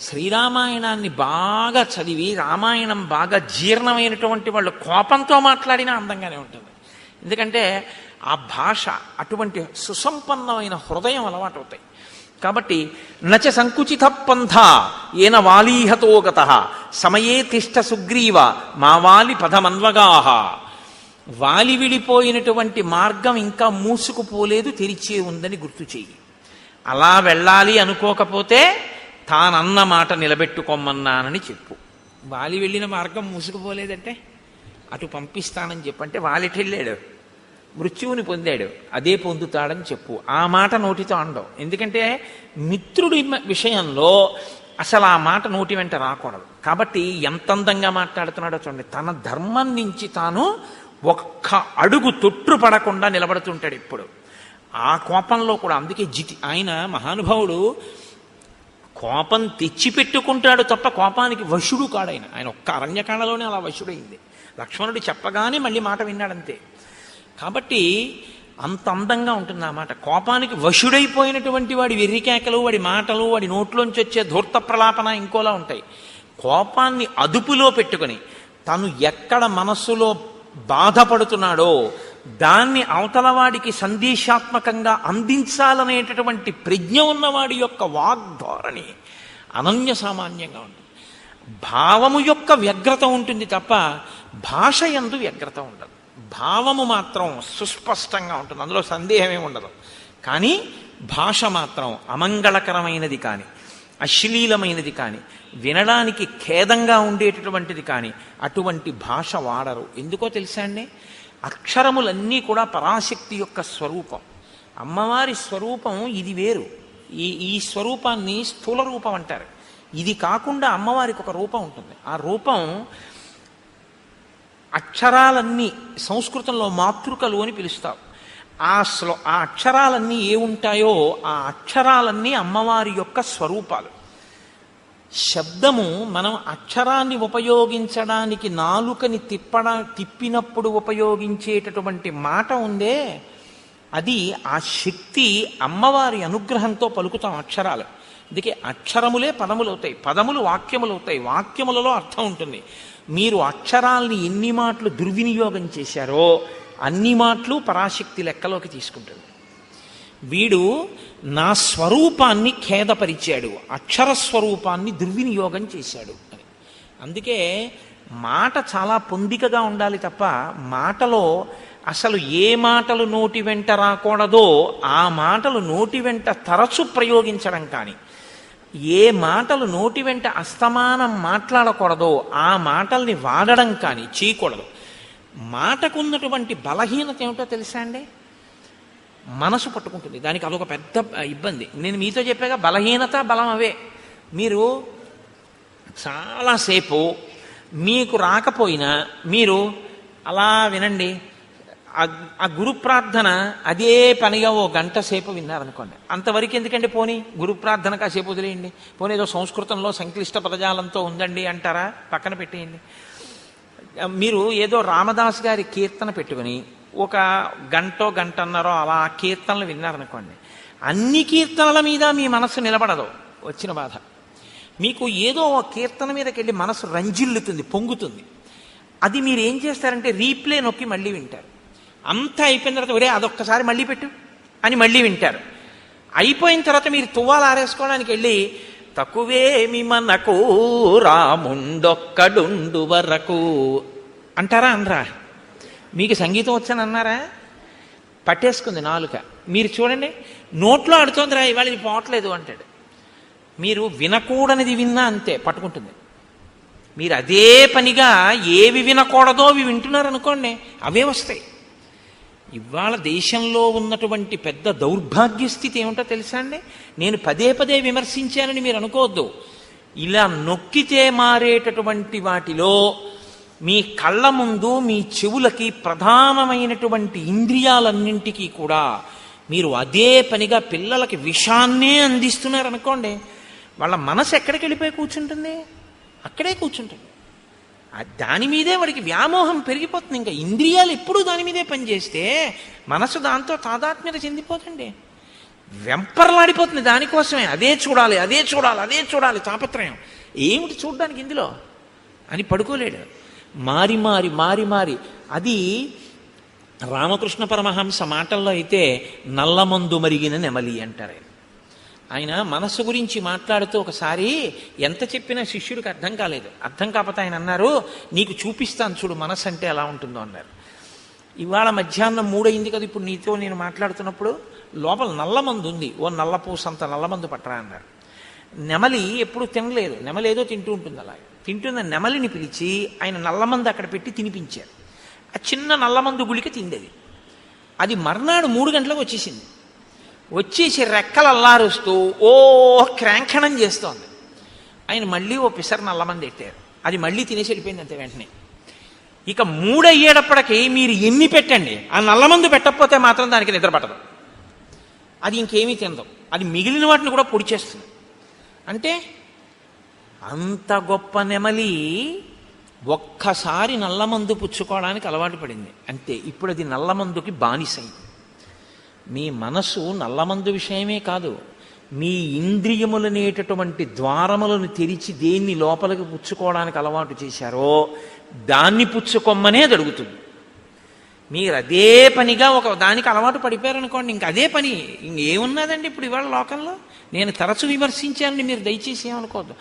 శ్రీరామాయణాన్ని బాగా చదివి రామాయణం బాగా జీర్ణమైనటువంటి వాళ్ళు కోపంతో మాట్లాడినా అందంగానే ఉంటుంది. ఎందుకంటే ఆ భాష అటువంటి సుసంపన్నమైన హృదయం అలవాటు అవుతాయి. కాబట్టి నచ సంకుచిత పంథ ఏన వాలీహతో గత సమయే తిష్ట సుగ్రీవ మా వాలి పదమన్వగాహ. వాలి విడిపోయినటువంటి మార్గం ఇంకా మూసుకుపోలేదు, తెరిచే ఉందని గుర్తు చెయ్యి. అలా వెళ్ళాలి అనుకోకపోతే తానన్న మాట నిలబెట్టుకోమన్నానని చెప్పు. వాలి వెళ్ళిన మార్గం మూసుకుపోలేదంటే అటు పంపిస్తానని చెప్పంటే వాలిటి వెళ్ళాడు, మృత్యువుని పొందాడు, అదే పొందుతాడని చెప్పు. ఆ మాట నోటితో అనడం. ఎందుకంటే మిత్రుడి విషయంలో అసలు ఆ మాట నోటి వెంట రాకూడదు. కాబట్టి ఎంత అందంగా మాట్లాడుతున్నాడో చూడండి. తన ధర్మం నుంచి తాను ఒక్క అడుగు తొట్టు పడకుండా నిలబడుతుంటాడు ఇప్పుడు. ఆ కోపంలో కూడా. అందుకే ఆయన మహానుభావుడు కోపం తెచ్చిపెట్టుకుంటాడు తప్ప కోపానికి వశుడు కాడాయన. ఆయన ఒక్క అరణ్యకాండలోనే అలా వశుడైంది. లక్ష్మణుడు చెప్పగానే మళ్ళీ మాట విన్నాడంతే. కాబట్టి అంత అందంగా ఉంటుంది ఆ మాట. కోపానికి వశుడైపోయినటువంటి వాడి వెర్రికేకలు, వాడి మాటలు, వాడి నోట్లోంచి వచ్చే ధూర్త ప్రలాపన ఇంకోలా ఉంటాయి. కోపాన్ని అదుపులో పెట్టుకుని తను ఎక్కడ మనస్సులో బాధపడుతున్నాడో దాన్ని అవతలవాడికి సందేశాత్మకంగా అందించాలనేటటువంటి ప్రజ్ఞ ఉన్నవాడి యొక్క వాగ్ధోరణి అనన్య సామాన్యంగా ఉంటుంది. భావము యొక్క వ్యగ్రత ఉంటుంది తప్ప భాష యందు వ్యగ్రత ఉండదు. భావము మాత్రం సుస్పష్టంగా ఉంటుంది, అందులో సందేహమే ఉండదు. కానీ భాష మాత్రం అమంగళకరమైనది కానీ అశ్లీలమైనది కానీ వినడానికి ఖేదంగా ఉండేటటువంటిది కానీ అటువంటి భాష వాడరు. ఎందుకో తెలుసా అండి? అక్షరములన్నీ కూడా పరాశక్తి యొక్క స్వరూపం. అమ్మవారి స్వరూపం ఇది వేరు. ఈ స్వరూపాన్ని స్థూల రూపం అంటారు. ఇది కాకుండా అమ్మవారికి ఒక రూపం ఉంటుంది. ఆ రూపం అక్షరాలన్నీ సంస్కృతంలో మాతృకలు అని పిలుస్తాం. ఆ అక్షరాలన్నీ ఏ ఉంటాయో ఆ అక్షరాలన్నీ అమ్మవారి యొక్క స్వరూపాలు. శబ్దము మనం అక్షరాన్ని ఉపయోగించడానికి నాలుకని తిప్పినప్పుడు ఉపయోగించేటటువంటి మాట ఉందే, అది ఆ శక్తి అమ్మవారి అనుగ్రహంతో పలుకుతాం అక్షరాలు. అందుకే అక్షరములే పదములవుతాయి, పదములు వాక్యములవుతాయి, వాక్యములలో అర్థం ఉంటుంది. మీరు అక్షరాల్ని ఎన్ని మాటలు దుర్వినియోగం చేశారో అన్ని మాటలు పరాశక్తి లెక్కలోకి తీసుకుంటుంది. వీడు నా స్వరూపాన్ని ఖేదపరిచాడు, అక్షర స్వరూపాన్ని దుర్వినియోగం చేశాడు అని. అందుకే మాట చాలా పొందికగా ఉండాలి తప్ప మాటలో అసలు ఏ మాటలు నోటి వెంట రాకూడదో ఆ మాటలు నోటి వెంట తరచు ప్రయోగించడం కానీ, ఏ మాటలు నోటి వెంట అస్తమానం మాట్లాడకూడదో ఆ మాటల్ని వాడడం కానీ చేయకూడదు. మాటకున్నటువంటి బలహీనత ఏమిటో తెలుసా అండి? మనసు పట్టుకుంటుంది. దానికి అదొక పెద్ద ఇబ్బంది. నేను మీతో చెప్పాక బలహీనత బలం అవే. మీరు చాలాసేపు మీకు రాకపోయినా మీరు అలా వినండి. ఆ గురు ప్రార్థన అదే పనిగా ఓ గంట సేపు విన్నారనుకోండి, అంతవరకు ఎందుకండి, పోనీ గురు ప్రార్థన కాసేపు వదిలేయండి, పోనీ ఏదో సంస్కృతంలో సంక్లిష్ట పదజాలంతో ఉందండి అంటారా, పక్కన పెట్టేయండి. మీరు ఏదో రామదాస్ గారి కీర్తన పెట్టుకుని ఒక గంటన్నరో అలా కీర్తనలు విన్నారనుకోండి, అన్ని కీర్తనల మీద మీ మనస్సు నిలబడదు. వచ్చిన బాధ మీకు ఏదో ఒక కీర్తన మీదకి వెళ్ళి మనసు రంజిల్లుతుంది, పొంగుతుంది. అది మీరు ఏం చేస్తారంటే రీప్లే నొక్కి మళ్ళీ వింటారు. అంతా అయిపోయిన తర్వాత ఒరే అదొక్కసారి మళ్ళీ పెట్టు అని మళ్ళీ వింటారు. అయిపోయిన తర్వాత మీరు తువ్వాలు ఆరేసుకోవడానికి వెళ్ళి తక్కువేమి మనకు రాముండొక్కడుండు వరకు అంటారా అనరా? మీకు సంగీతం వచ్చని అన్నారా? పట్టేసుకుంది నాలుక. మీరు చూడండి, నోట్లో ఆడుతోందిరా ఇవాళ ఇది పోవట్లేదు అంటాడు. మీరు వినకూడనిది విన్నా అంతే, పట్టుకుంటుంది. మీరు అదే పనిగా ఏవి వినకూడదో అవి వింటున్నారనుకోండి, అవే వస్తాయి. ఇవాళ దేశంలో ఉన్నటువంటి పెద్ద దౌర్భాగ్య స్థితి ఏమిటో తెలుసా అండి? నేను పదే పదే విమర్శించానని మీరు అనుకోవద్దు. ఇలా నొక్కితే మారేటటువంటి వాటిలో మీ కళ్ళ ముందు మీ చెవులకి ప్రధానమైనటువంటి ఇంద్రియాలన్నింటికీ కూడా మీరు అదే పనిగా పిల్లలకి విషాన్నే అందిస్తున్నారనుకోండి, వాళ్ళ మనసు ఎక్కడికి వెళ్ళిపోయి కూర్చుంటుంది? అక్కడే కూర్చుంటుంది. దాని మీదే వాడికి వ్యామోహం పెరిగిపోతుంది. ఇంకా ఇంద్రియాలు ఎప్పుడూ దాని మీదే పనిచేస్తే మనసు దాంతో తాదాత్మ్యత చెందిపోతుంది, వెంపర్లాడిపోతుంది దానికోసమే. అదే చూడాలి, అదే చూడాలి, అదే చూడాలి తాపత్రయం. ఏమిటి చూడడానికి ఇందులో అని పడుకోలేడు. మారి మారి మారి మారి అది రామకృష్ణ పరమహంస మాటల్లో అయితే నల్లమందు మరిగిన నెమలి అంటారు. ఆయన మనస్సు గురించి మాట్లాడుతూ ఒకసారి ఎంత చెప్పినా శిష్యుడికి అర్థం కాలేదు. అర్థం కాకపోతే ఆయన అన్నారు, నీకు చూపిస్తాను చూడు మనస్సు అంటే ఎలా ఉంటుందో అన్నారు. ఇవాళ మధ్యాహ్నం 3 అయింది కదా, ఇప్పుడు నీతో నేను మాట్లాడుతున్నప్పుడు లోపల నల్లమందు ఉంది, ఓ నల్లపూసంత నల్లమందు పట్టరా అన్నారు. నెమలి ఎప్పుడు తినలేదు, నెమలి ఏదో తింటూ ఉంటుంది. అలా తింటున్న నెమలిని పిలిచి ఆయన నల్లమందు అక్కడ పెట్టి తినిపించారు. ఆ చిన్న నల్లమందు గుళిక తిండేది. అది మర్నాడు 3 గంటలకు వచ్చేసింది. వచ్చేసి రెక్కలు అల్లారుస్తూ ఓ క్రాంఖణం చేస్తోంది. ఆయన మళ్ళీ ఓ పిసరు నల్లమంది ఎట్టారు. అది మళ్ళీ తినేసి వెళ్ళిపోయింది అంతే వెంటనే. ఇక 3 అయ్యేటప్పటికి మీరు ఎన్ని పెట్టండి, ఆ నల్లమందు పెట్టకపోతే మాత్రం దానికి నిద్ర పట్టదు. అది ఇంకేమీ తినదు. అది మిగిలిన వాటిని కూడా పొడి చేస్తుంది. అంటే అంత గొప్ప నెమలి ఒక్కసారి నల్లమందు పుచ్చుకోవడానికి అలవాటు పడింది అంతే. ఇప్పుడు అది నల్లమందుకి బానిసైంది. మీ మనసు నల్లమందు విషయమే కాదు, మీ ఇంద్రియములనేటటువంటి ద్వారములను తెరిచి దేన్ని లోపలికి పుచ్చుకోవడానికి అలవాటు చేశారో దాన్ని పుచ్చుకొమ్మనే జరుగుతుంది. మీరు అదే పనిగా ఒక దానికి అలవాటు పడిపోయారనుకోండి, ఇంక అదే పని. ఇంకేమున్నదండి ఇప్పుడు ఇవాళ లోకంలో? నేను తరచు విమర్శించానని మీరు దయచేసి ఏమనుకోవద్దు.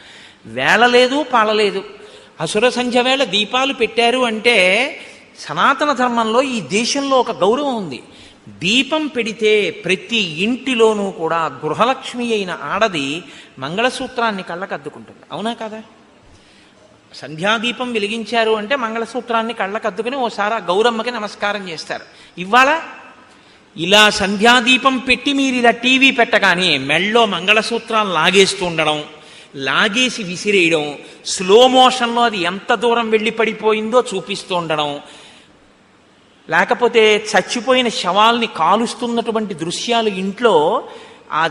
వేళ లేదు, పాలలేదు. అసుర సంధ్య వేళ దీపాలు పెట్టారు అంటే సనాతన ధర్మంలో ఈ దేశంలో ఒక గౌరవం ఉంది. దీపం పెడితే ప్రతి ఇంటిలోనూ కూడా గృహలక్ష్మి అయిన ఆడది మంగళసూత్రాన్ని కళ్ళకద్దుకుంటుంది. అవునా కదా? సంధ్యాదీపం వెలిగించారు అంటే మంగళసూత్రాన్ని కళ్ళకద్దుకుని ఓసారి ఆ గౌరమ్మకి నమస్కారం చేస్తారు. ఇవాళ ఇలా సంధ్యాదీపం పెట్టి మీరు ఇలా టీవీ పెట్టగానే మెళ్ళో మంగళసూత్రాలు లాగేస్తూ ఉండడం, లాగేసి విసిరేయడం, స్లో మోషన్లో అది ఎంత దూరం వెళ్ళి పడిపోయిందో చూపిస్తూ ఉండడం, లేకపోతే చచ్చిపోయిన శవాల్ని కాలుస్తున్నటువంటి దృశ్యాలు ఇంట్లో ఆ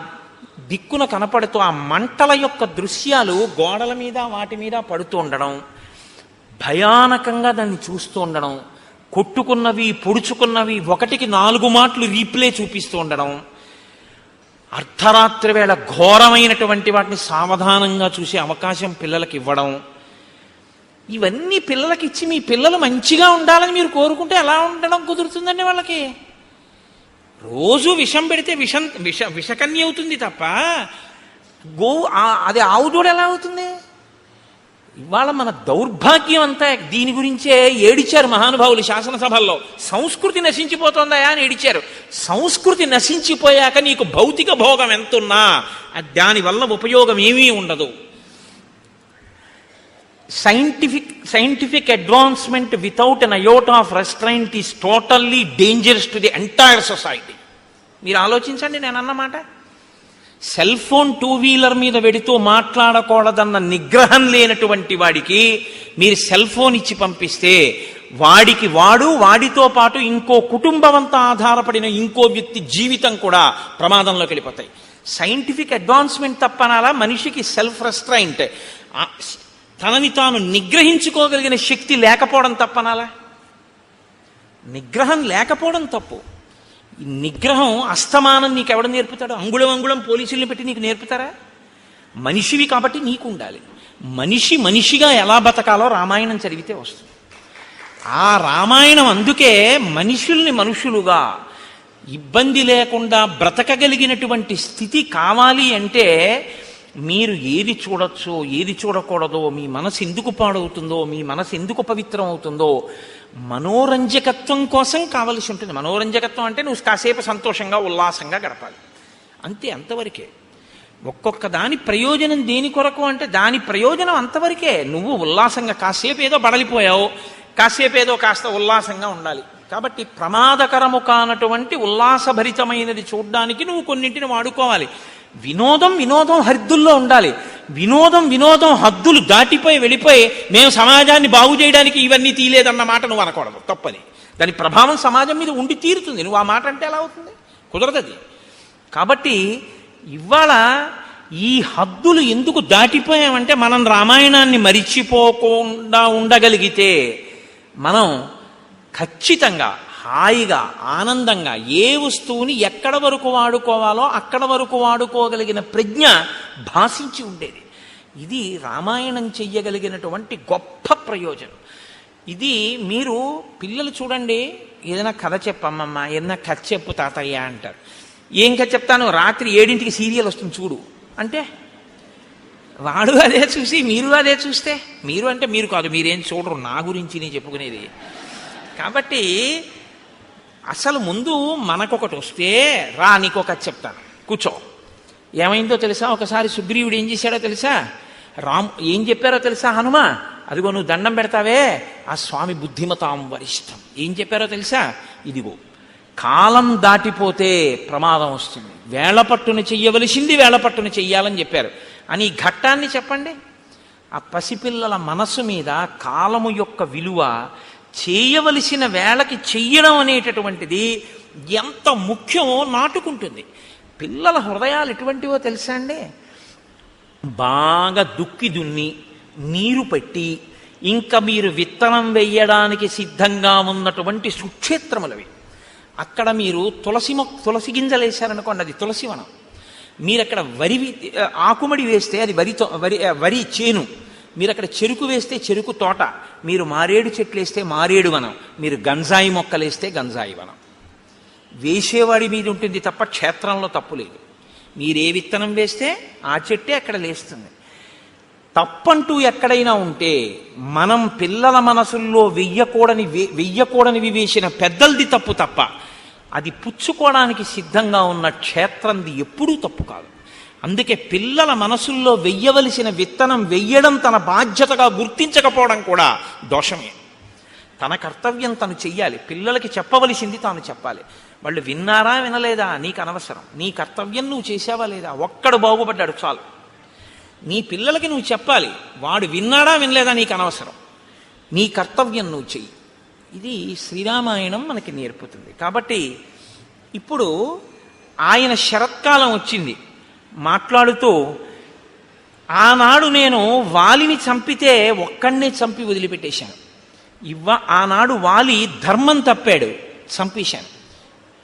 దిక్కున కనపడుతూ ఆ మంటల యొక్క దృశ్యాలు గోడల మీద వాటి మీద పడుతూ ఉండడం, భయానకంగా దాన్ని చూస్తూ ఉండడం, కొట్టుకున్నవి పొడుచుకున్నవి 1కి 4 మాటలు రీప్లే చూపిస్తూ ఉండడం, అర్ధరాత్రి వేళ ఘోరమైనటువంటి వాటిని సావధానంగా చూసే అవకాశం పిల్లలకి ఇవ్వడం, ఇవన్నీ పిల్లలకి ఇచ్చి మీ పిల్లలు మంచిగా ఉండాలని మీరు కోరుకుంటే ఎలా ఉండడం కుదురుతుందండి వాళ్ళకి? రోజు విషం పెడితే విషకన్య అవుతుంది తప్ప అది ఆవుదూడ ఎలా అవుతుంది? ఇవాళ మన దౌర్భాగ్యం అంతా దీని గురించే ఏడిచారు మహానుభావులు శాసనసభల్లో. సంస్కృతి నశించిపోతుందా అని ఏడిచారు. సంస్కృతి నశించిపోయాక నీకు భౌతిక భోగం ఎంతున్నా దానివల్ల ఉపయోగం ఏమీ ఉండదు. Scientific advancement without an iota of restraint is totally dangerous to the entire society. మీరు ఆలోచించండి నేను అన్నమాట. సెల్ ఫోన్ 2-వీలర్ మీద వెడుతూ మాట్లాడకూడదన్న నిగ్రహం లేనటువంటి వాడికి మీరు సెల్ ఫోన్ ఇచ్చి పంపిస్తే వాడికి వాడితో పాటు ఇంకో కుటుంబం అంతా ఆధారపడిన ఇంకో వ్యక్తి జీవితం కూడా ప్రమాదంలోకి వెళ్ళిపోతాయి. సైంటిఫిక్ అడ్వాన్స్మెంట్ తప్పనాలా, మనిషికి సెల్ఫ్ రెస్ట్రైంట్, తనని తాను నిగ్రహించుకోగలిగిన శక్తి లేకపోవడం తప్పనాలా? నిగ్రహం లేకపోవడం తప్పు. ఈ నిగ్రహం అస్తమానం నీకు ఎవడు నేర్పుతాడు? అంగుళం పోలీసుల్ని పెట్టి నీకు నేర్పుతారా? మనిషివి కాబట్టి నీకు ఉండాలి. మనిషిగా ఎలా బతకాలో రామాయణం చదివితే వస్తుంది. ఆ రామాయణం అందుకే మనుషుల్ని మనుషులుగా ఇబ్బంది లేకుండా బ్రతకగలిగినటువంటి స్థితి కావాలి అంటే మీరు ఏది చూడొచ్చో ఏది చూడకూడదో, మీ మనసు ఎందుకు పాడవుతుందో, మీ మనసు ఎందుకు పవిత్రం అవుతుందో మనోరంజకత్వం కోసం కావలసి ఉంటుంది. మనోరంజకత్వం అంటే నువ్వు కాసేపు సంతోషంగా ఉల్లాసంగా గడపాలి అంతే, అంతవరకే. ఒక్కొక్క దాని ప్రయోజనం దేని కొరకు అంటే దాని ప్రయోజనం అంతవరకే. నువ్వు ఉల్లాసంగా కాసేపు ఏదో బడలిపోయావు, కాసేపు ఏదో కాస్త ఉల్లాసంగా ఉండాలి. కాబట్టి ప్రమాదకరము కానటువంటి ఉల్లాసభరితమైనది చూడ్డానికి నువ్వు కొన్నింటిని వాడుకోవాలి. వినోదం హద్దుల్లో ఉండాలి. వినోదం హద్దులు దాటిపోయి వెళ్ళిపోయి మేము సమాజాన్ని బాగు చేయడానికి ఇవన్నీ తీయలేదన్న మాట నువ్వు అనకూడదు, తప్పని. దాని ప్రభావం సమాజం మీద ఉండి తీరుతుంది. నువ్వు ఆ మాట అంటే ఎలా అవుతుంది? కుదరదది. కాబట్టి ఇవాళ ఈ హద్దులు ఎందుకు దాటిపోయామంటే మనం రామాయణాన్ని మరిచిపోకుండా ఉండగలిగితే మనం ఖచ్చితంగా హాయిగా ఆనందంగా ఏ వస్తువుని ఎక్కడ వరకు వాడుకోవాలో అక్కడ వరకు వాడుకోగలిగిన ప్రజ్ఞ భాషించి ఉండేది. ఇది రామాయణం చెయ్యగలిగినటువంటి గొప్ప ప్రయోజనం. ఇది మీరు పిల్లలు చూడండి, ఏదైనా కథ చెప్పమ్మమ్మ, ఏదైనా కథ చెప్పు తాతయ్య అంటారు. ఏం కథ చెప్తాను? రాత్రి 7ంటికి సీరియల్ వస్తుంది చూడు అంటే వాడు అదే చూసి మీరు అదే చూస్తే, మీరు అంటే మీరు కాదు, మీరేం చూడరు, నా గురించి నేను చెప్పుకునేది. కాబట్టి అసలు ముందు మనకొకటి వస్తే రా నీకొక చెప్తాను కూర్చో. ఏమైందో తెలుసా? ఒకసారి సుగ్రీవుడు ఏం చేశాడో తెలుసా? ఏం చెప్పారో తెలుసా? హనుమ, అదిగో నువ్వు దండం పెడతావే ఆ స్వామి బుద్ధిమతాం వరిష్టం. ఏం చెప్పారో తెలుసా? ఇదిగో కాలం దాటిపోతే ప్రమాదం వస్తుంది, వేళపట్టును చెయ్యవలసింది వేళపట్టును చెయ్యాలని చెప్పారు అని ఈ ఘట్టాన్ని చెప్పండి. ఆ పసిపిల్లల మనసు మీద కాలము యొక్క విలువ, చేయవలసిన వేళకి చెయ్యడం అనేటటువంటిది ఎంత ముఖ్యమో నాటుకుంటుంది. పిల్లల హృదయాలు ఎటువంటివో తెలుసా అండి? బాగా దుక్కి దున్ని నీరు పెట్టి ఇంకా మీరు విత్తనం వేయడానికి సిద్ధంగా ఉన్నటువంటి సుక్షేత్రములవి. అక్కడ మీరు తులసి గింజలు వేశారనుకోండి, అది తులసివనం. మీరు అక్కడ ఆకుమడి వేస్తే అది వరి చేను. మీరు అక్కడ చెరుకు వేస్తే చెరుకు తోట, మీరు మారేడు చెట్లు వేస్తే మారేడు వనం, మీరు గంజాయి మొక్కలేస్తే గంజాయి వనం. వేసేవాడి మీద ఉంటుంది తప్ప క్షేత్రంలో తప్పు లేదు. మీరే విత్తనం వేస్తే ఆ చెట్టే అక్కడ లేస్తుంది. తప్పంటూ ఎక్కడైనా ఉంటే మనం పిల్లల మనసుల్లో వెయ్యకూడనివి వేసిన పెద్దలది తప్పు తప్ప అది పుచ్చుకోవడానికి సిద్ధంగా ఉన్న క్షేత్రంది ఎప్పుడూ తప్పు కాదు. అందుకే పిల్లల మనసుల్లో వెయ్యవలసిన విత్తనం వెయ్యడం తన బాధ్యతగా గుర్తించకపోవడం కూడా దోషమే. తన కర్తవ్యం తను చెయ్యాలి, పిల్లలకి చెప్పవలసింది తాను చెప్పాలి. వాళ్ళు విన్నారా వినలేదా నీకు అనవసరం. నీ కర్తవ్యం నువ్వు చేసావా లేదా, ఒక్కడు బాగుపడ్డాడు చాలు. నీ పిల్లలకి నువ్వు చెప్పాలి, వాడు విన్నాడా వినలేదా నీకు అనవసరం. నీ కర్తవ్యం నువ్వు చెయ్యి. ఇది శ్రీరామాయణం మనకి నేర్పుతుంది. కాబట్టి ఇప్పుడు ఆయన శరత్కాలం వచ్చింది. మాట్లాడుతూ ఆనాడు నేను వాలిని చంపితే ఒక్కడినే చంపి వదిలిపెట్టేశాను. ఆనాడు వాలి ధర్మం తప్పాడు, చంపేశాను.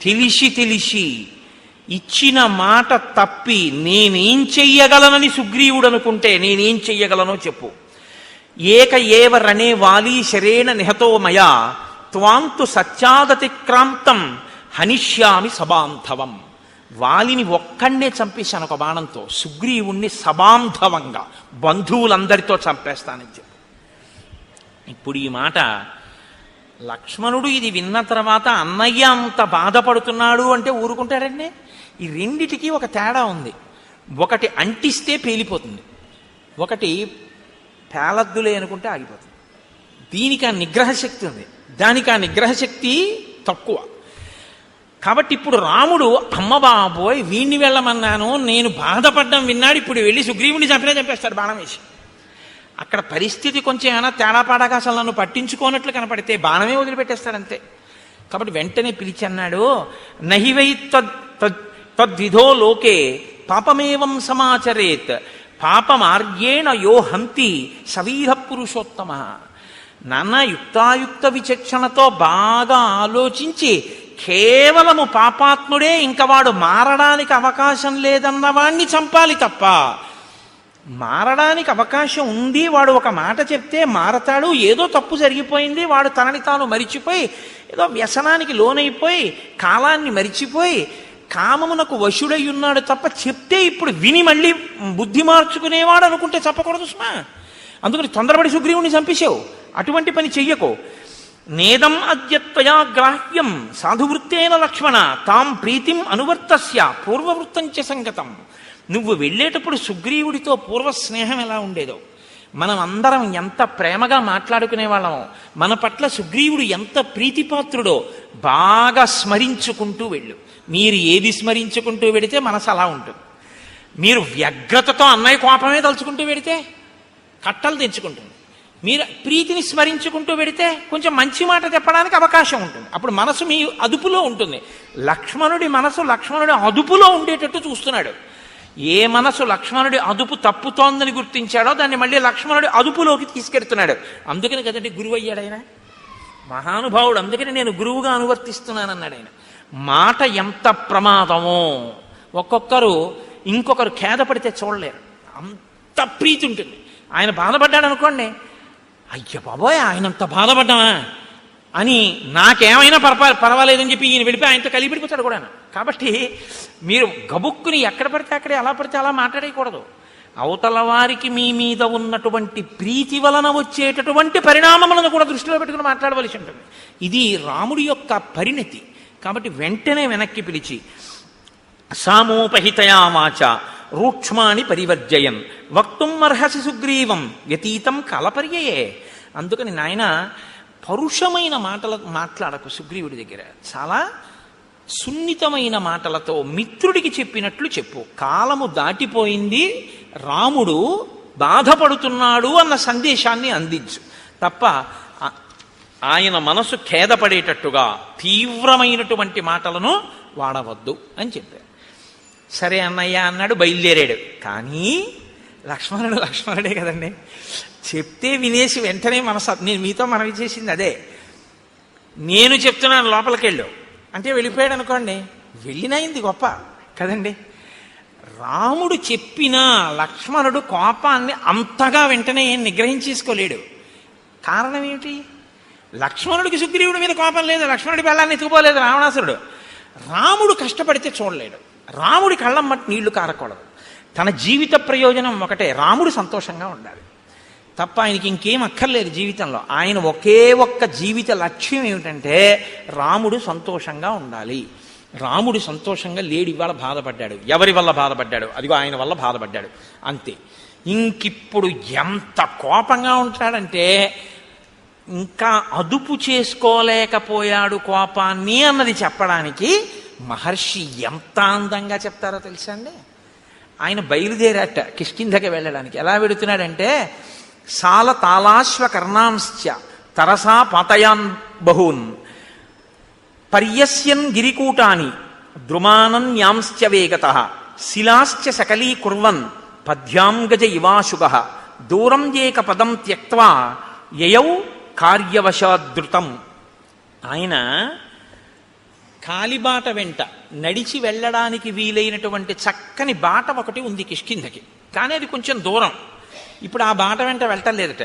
తెలిసి ఇచ్చిన మాట తప్పి నేనేం చెయ్యగలనని సుగ్రీవుడు అనుకుంటే నేనేం చెయ్యగలనో చెప్పు. ఏవ రణే వాలి శరేణ నిహతో మయా త్వాంతు సత్యాదతిక్రాంతం హనిష్యామి సబాంధవం. వాలిని ఒక్కడే చంపేశాను ఒక బాణంతో, సుగ్రీవుణ్ణి సబాంధవంగా బంధువులందరితో చంపేస్తానని చెప్పి. ఇప్పుడు ఈ మాట లక్ష్మణుడు ఇది విన్న తర్వాత అన్నయ్య అంత బాధపడుతున్నాడు అంటే ఊరుకుంటాడండి. ఈ రెండిటికి ఒక తేడా ఉంది. ఒకటి అంటిస్తే పేలిపోతుంది, ఒకటి పేలద్దులే అనుకుంటే ఆగిపోతుంది. దీనికి ఆ నిగ్రహ శక్తి ఉంది, దానికి ఆ నిగ్రహ శక్తి తక్కువ. కాబట్టి ఇప్పుడు రాముడు అమ్మ బాబోయ్ వీణ్ణి వెళ్ళమన్నాను, నేను బాధపడ్డం విన్నాడు, ఇప్పుడు వెళ్ళి సుగ్రీవుని చంపేస్తాడు బాణం వేసి. అక్కడ పరిస్థితి కొంచెం ఏమైనా తేడాపాడాగా అసలు నన్ను పట్టించుకోనట్లు కనపడితే బాణమే వదిలిపెట్టేస్తాడంతే. కాబట్టి వెంటనే పిలిచి అన్నాడు, నహివై తద్విధో లోకే పాపమేవం సమాచరేత్ పాపమార్గేణ యో హంతి సవీర పురుషోత్తమ. నాన్న యుక్తాయుక్త విచక్షణతో బాగా ఆలోచించి కేవలము పాపాత్ముడే, ఇంకా వాడు మారడానికి అవకాశం లేదన్నవాణ్ణి చంపాలి తప్ప, మారడానికి అవకాశం ఉంది, వాడు ఒక మాట చెప్తే మారతాడు, ఏదో తప్పు జరిగిపోయింది, వాడు తనని తాను మరిచిపోయి ఏదో వ్యసనానికి లోనైపోయి కాలాన్ని మరిచిపోయి కామమునకు వశుడై ఉన్నాడు తప్ప, చెప్తే ఇప్పుడు విని మళ్ళీ బుద్ధి మార్చుకునేవాడు అనుకుంటే చెప్పకూడదు సుమా. అందుకని తొందరపడి సుగ్రీవుని చంపేశావు, అటువంటి పని చెయ్యకు. నేదం అద్యత్వయా గ్రాహ్యం సాధువృత్తేన లక్ష్మణ తాం ప్రీతిం అనువర్తస్య పూర్వవృత్తంచ సంగతం. నువ్వు వెళ్ళేటప్పుడు సుగ్రీవుడితో పూర్వ స్నేహం ఎలా ఉండేదో, మనం అందరం ఎంత ప్రేమగా మాట్లాడుకునే వాళ్ళమో, మన పట్ల సుగ్రీవుడు ఎంత ప్రీతిపాత్రుడో బాగా స్మరించుకుంటూ వెళ్ళు. మీరు ఏది స్మరించుకుంటూ వెడితే మనసు అలా ఉంటుంది. మీరు వ్యగ్రతతో అన్నయ్య కోపమే తలుచుకుంటూ వెడితే కట్టలు తెచ్చుకుంటుంది. మీరు ప్రీతిని స్మరించుకుంటూ వెడితే కొంచెం మంచి మాట చెప్పడానికి అవకాశం ఉంటుంది. అప్పుడు మనసు మీ అదుపులో ఉంటుంది. లక్ష్మణుడి మనసు లక్ష్మణుడి అదుపులో ఉండేటట్టు చూస్తున్నాడు. ఏ మనసు లక్ష్మణుడి అదుపు తప్పుతోందని గుర్తించాడో దాన్ని మళ్ళీ లక్ష్మణుడి అదుపులోకి తీసుకెడుతున్నాడు. అందుకని కదండి గురువు అయ్యాడు ఆయన, మహానుభావుడు. అందుకని నేను గురువుగా అనువర్తిస్తున్నానన్నాడు ఆయన. మాట ఎంత ప్రమాదమో, ఒక్కొక్కరు ఇంకొకరు ఖేదపడితే చూడలేరు, అంత ప్రీతి ఉంటుంది. ఆయన బాధపడ్డాడు అనుకోండి, అయ్య బాబోయ్ ఆయనంత బాధపడ్డామా అని నాకేమైనా పర్వాలేదని చెప్పి ఈయన వెళ్ళిపోయి ఆయనతో కలిపిడిపోతాడు కూడా. కాబట్టి మీరు గబుక్కుని ఎక్కడ పడితే అక్కడే ఎలా పడితే అలా మాట్లాడకూడదు. అవతల వారికి మీ మీద ఉన్నటువంటి ప్రీతి వలన వచ్చేటటువంటి పరిణామములను కూడా దృష్టిలో పెట్టుకుని మాట్లాడవలసి ఉంటుంది. ఇది రాముడి యొక్క పరిణతి. కాబట్టి వెంటనే వెనక్కి పిలిచి సామోపహితయా వాచ రూక్ష్మాని పరివర్జయన్ వక్తుం అర్హసి సుగ్రీవం వ్యతీతం కాలపర్యయే. అందుకని నాయన పరుషమైన మాట్లాడకు సుగ్రీవుడి దగ్గర, చాలా సున్నితమైన మాటలతో మిత్రుడికి చెప్పినట్లు చెప్పు. కాలము దాటిపోయింది, రాముడు బాధపడుతున్నాడు అన్న సందేశాన్ని అందించు తప్ప ఆయన మనసు ఖేదపడేటట్టుగా తీవ్రమైనటువంటి మాటలను వాడవద్దు అని చెప్పారు. సరే అన్నయ్య అన్నాడు, బయలుదేరాడు. కానీ లక్ష్మణుడే కదండి, చెప్తే వినేసి వెంటనే నేను మీతో మనవి చేసింది అదే. నేను చెప్తున్నాను లోపలికి వెళ్ళు అంటే వెళ్ళిపోయాడు అనుకోండి, వెళ్ళినయింది గొప్ప కదండి. రాముడు చెప్పినా లక్ష్మణుడు కోపాన్ని అంతగా వెంటనే ఏం నిగ్రహించేసుకోలేడు. కారణం ఏమిటి? లక్ష్మణుడికి సుగ్రీవుడి మీద కోపం లేదు, లక్ష్మణుడి బెల్లాన్ని ఎత్తుకుపోలేదు రావణాసురుడు. రాముడు కష్టపడితే చూడలేడు, రాముడి కళ్ళం మట్టి నీళ్లు కారకూడదు. తన జీవిత ప్రయోజనం ఒకటే, రాముడు సంతోషంగా ఉండాలి తప్ప ఆయనకి ఇంకేం అక్కర్లేదు జీవితంలో. ఆయన ఒకే ఒక్క జీవిత లక్ష్యం ఏమిటంటే రాముడు సంతోషంగా ఉండాలి. రాముడు సంతోషంగా లేడు, ఇవాళ బాధపడ్డాడు. ఎవరి వల్ల బాధపడ్డాడు? అదిగో ఆయన వల్ల బాధపడ్డాడు అంతే. ఇంకిప్పుడు ఎంత కోపంగా ఉంటాడంటే ఇంకా అదుపు చేసుకోలేకపోయాడు కోపాన్ని అన్నది చెప్పడానికి మహర్షి ఎంత అందంగా చెప్తారో తెలుసా అండి. ఆయన బయలుదేరాట కిష్కింధకి వెళ్ళడానికి. ఎలా వెడుతున్నాడంటే సాల తాళాశ్వ కర్ణాంశ్చ తరసా పాతయాన్ బహూన్ పర్యస్యన్ గిరికూటాని ద్రుమానన్యాంశ్చ వేగతః శిలాశ్చ సకలీకుర్వన్ పద్భ్యాం గజ ఇవాశుగ దూరం ఏక పదం త్యక్త్వా యయౌ కార్యవశాదృతం. ఆయన కాలిబాట వెంట నడిచి వెళ్ళడానికి వీలైనటువంటి చక్కని బాట ఒకటి ఉంది కిష్కింధకి, కానీ అది కొంచెం దూరం. ఇప్పుడు ఆ బాట వెంట వెళ్ళటం లేదట.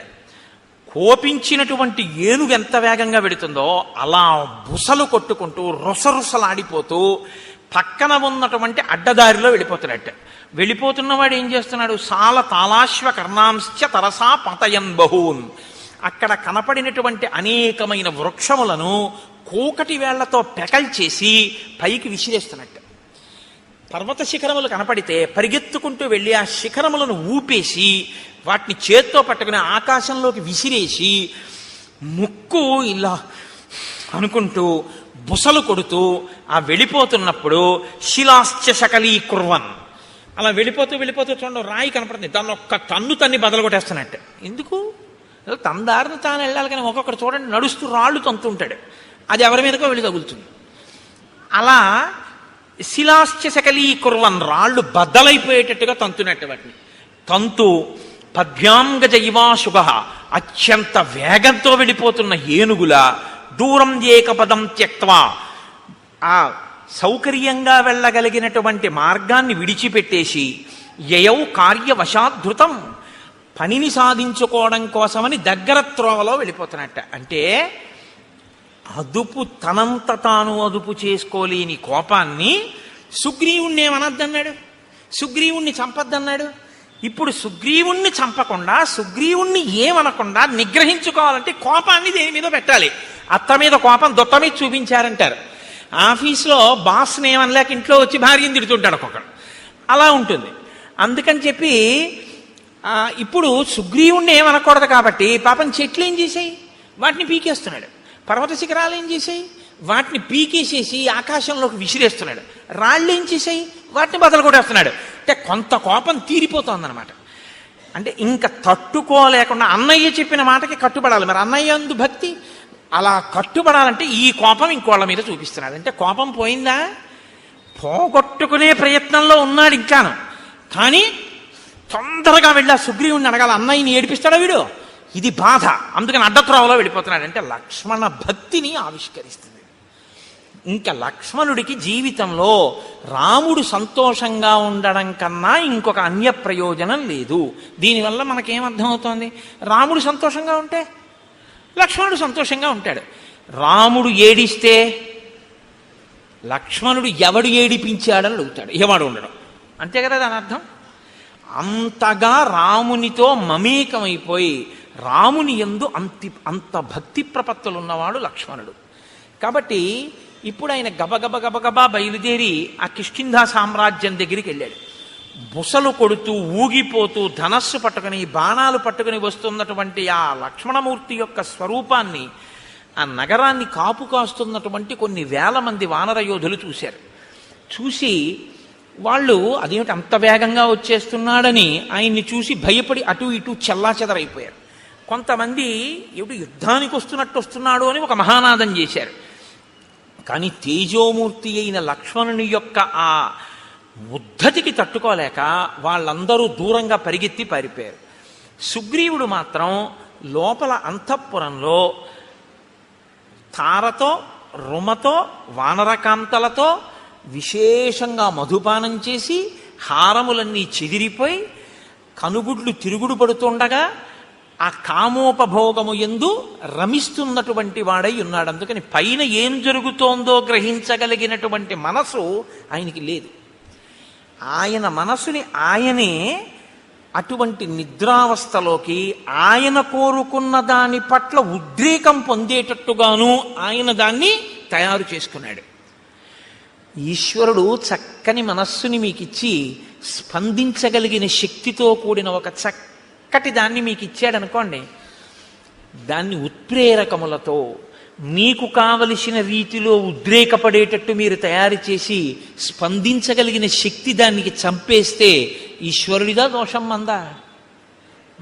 కోపించినటువంటి ఏనుగు ఎంత వేగంగా వెడుతుందో అలా బుసలు కొట్టుకుంటూ రుసరుసలాడిపోతూ పక్కన ఉన్నటువంటి అడ్డదారిలో వెళ్ళిపోతున్నట్ట. వెళ్ళిపోతున్నవాడు ఏం చేస్తున్నాడు? సాల తాళాశ్వ కర్ణాంశ్చ తరసా పతయన్ బహూన్. అక్కడ కనపడినటువంటి అనేకమైన వృక్షములను కూకటి వేళ్లతో పెకల్చేసి పైకి విసిరేస్తున్నట్టు. పర్వత శిఖరములు కనపడితే పరిగెత్తుకుంటూ వెళ్ళి ఆ శిఖరములను ఊపేసి వాటిని చేత్తో పట్టుకుని ఆకాశంలోకి విసిరేసి ముక్కు ఇలా అనుకుంటూ బుసలు కొడుతూ ఆ వెళ్ళిపోతున్నప్పుడు శిలాశ్చ శకలీకుర్వన్, అలా వెళ్ళిపోతూ చూడండి రాయి కనపడుతుంది, దాన్ని ఒక్క తన్ను తన్ని బదలు కొట్టేస్తున్నట్టు. ఎందుకు? తన దారిని తాను వెళ్ళాలి, కానీ ఒక్కొక్కటి చూడండి నడుస్తూ రాళ్ళు తంతుంటాడు, అది ఎవరి మీదకో వెళ్ళి తగులుతుంది. అలా శిలాశ్చ శకలీకుర్వన్, రాళ్ళు బద్దలైపోయేటట్టుగా తంతున్నట్టు వాటిని తంతు. పద్భ్యాంగజ ఇవాశుభ, అత్యంత వేగంతో వెళ్ళిపోతున్న ఏనుగుల దూరం ఏకపదం త్యక్త్వా, ఆ సౌకర్యంగా వెళ్ళగలిగినటువంటి మార్గాన్ని విడిచిపెట్టేసి యయౌ కార్యవశాద్ధృతం, పనిని సాధించుకోవడం కోసమని దగ్గర త్రోవలో వెళ్ళిపోతున్నట్ట. అంటే తనంత తాను అదుపు చేసుకోలేని కోపాన్ని సుగ్రీవుణ్ణి ఏమనద్దన్నాడు, సుగ్రీవుణ్ణి చంపద్దన్నాడు. ఇప్పుడు సుగ్రీవుణ్ణి చంపకుండా, సుగ్రీవుణ్ణి ఏమనకుండా నిగ్రహించుకోవాలంటే కోపాన్ని దేని మీద పెట్టాలి. అత్త మీద కోపం దొత్త మీద చూపించారంటారు. ఆఫీస్లో బాస్ని ఏమనలేక ఇంట్లో వచ్చి భార్యను తిడుతుంటాడు ఒక్కొక్కడు, అలా ఉంటుంది. అందుకని చెప్పి ఇప్పుడు సుగ్రీవుణ్ణి ఏమనకూడదు కాబట్టి పాపం చెట్లు ఏం చేసాయి, వాటిని పీకేస్తున్నాడు. పర్వత శిఖరాలు ఏం చేసాయి, వాటిని పీకేసేసి ఆకాశంలోకి విసిరేస్తున్నాడు. రాళ్ళు ఏం చేసాయి, వాటిని బదలు కొట్టేస్తున్నాడు. అంటే కొంత కోపం తీరిపోతుందన్నమాట. అంటే ఇంకా తట్టుకోలేకుండా అన్నయ్య చెప్పిన మాటకి కట్టుబడాలి. మరి అన్నయ్య అందు భక్తి, అలా కట్టుబడాలంటే ఈ కోపం ఇంకోళ్ళ మీద చూపిస్తున్నాడు. అంటే కోపం పోయిందా, పోగొట్టుకునే ప్రయత్నంలో ఉన్నాడు ఇంకాను. కానీ తొందరగా వెళ్ళి ఆ సుగ్రీవుని అడగాలి, అన్నయ్యని ఏడిపిస్తాడా వీడు, ఇది బాధ. అందుకని అడ్డత్రోవలో వెళ్ళిపోతున్నాడు. అంటే లక్ష్మణ భక్తిని ఆవిష్కరిస్తుంది. ఇంకా లక్ష్మణుడికి జీవితంలో రాముడు సంతోషంగా ఉండడం కన్నా ఇంకొక అన్య ప్రయోజనం లేదు. దీనివల్ల మనకేమర్థమవుతోంది, రాముడు సంతోషంగా ఉంటే లక్ష్మణుడు సంతోషంగా ఉంటాడు. రాముడు ఏడిస్తే లక్ష్మణుడు ఎవడు ఏడిపించాడని అడుగుతాడు, ఎవడు ఉండడం. అంతే కదా దాని అర్థం. అంతగా రామునితో మమేకమైపోయి రాముని యందు అంత భక్తి ప్రపత్తులు ఉన్నవాడు లక్ష్మణుడు. కాబట్టి ఇప్పుడు ఆయన గబగబా బయలుదేరి ఆ కిష్కింధా సామ్రాజ్యం దగ్గరికి వెళ్ళాడు. బుసలు కొడుతూ ఊగిపోతూ ధనస్సు పట్టుకుని బాణాలు పట్టుకుని వస్తున్నటువంటి ఆ లక్ష్మణమూర్తి యొక్క స్వరూపాన్ని, ఆ నగరాన్ని కాపు కాస్తున్నటువంటి కొన్ని వేల మంది వానర యోధులు చూశారు. చూసి వాళ్ళు అదేమిటి అంత వేగంగా వచ్చేస్తున్నాడని ఆయన్ని చూసి భయపడి అటు ఇటు చెల్లాచెదరైపోయారు. కొంతమంది ఏమిటి యుద్ధానికి వస్తున్నాడు అని ఒక మహానాదం చేశారు. కానీ తేజోమూర్తి అయిన లక్ష్మణుని యొక్క ఆ ఉద్ధతికి తట్టుకోలేక వాళ్ళందరూ దూరంగా పరిగెత్తి పారిపోయారు. సుగ్రీవుడు మాత్రం లోపల అంతఃపురంలో తారతో రుమతో వానరకాంతలతో విశేషంగా మధుపానం చేసి హారములన్నీ చెదిరిపోయి కనుగుడ్లు తిరుగుడు పడుతుండగా ఆ కామోపభోగము యందు రమిస్తున్నటువంటి వాడై ఉన్నాడు. అందుకని పైన ఏం జరుగుతోందో గ్రహించగలిగినటువంటి మనసు ఆయనకి లేదు. ఆయన మనసుని ఆయనే అటువంటి నిద్రావస్థలోకి ఆయన కోరుకున్న దాని పట్ల ఉద్రేకం పొందేటట్టుగాను ఆయన దాన్ని తయారు చేసుకున్నాడు. ఈశ్వరుడు చక్కని మనస్సుని మీకిచ్చి స్పందించగలిగిన శక్తితో కూడిన ఒక చక్కటి దాన్ని మీకు ఇచ్చాడనుకోండి, దాన్ని ఉత్ప్రేరకములతో మీకు కావలసిన రీతిలో ఉద్రేకపడేటట్టు మీరు తయారు చేసి స్పందించగలిగిన శక్తి దానికి చంపేస్తే ఈశ్వరుడిదా దోషం మందా?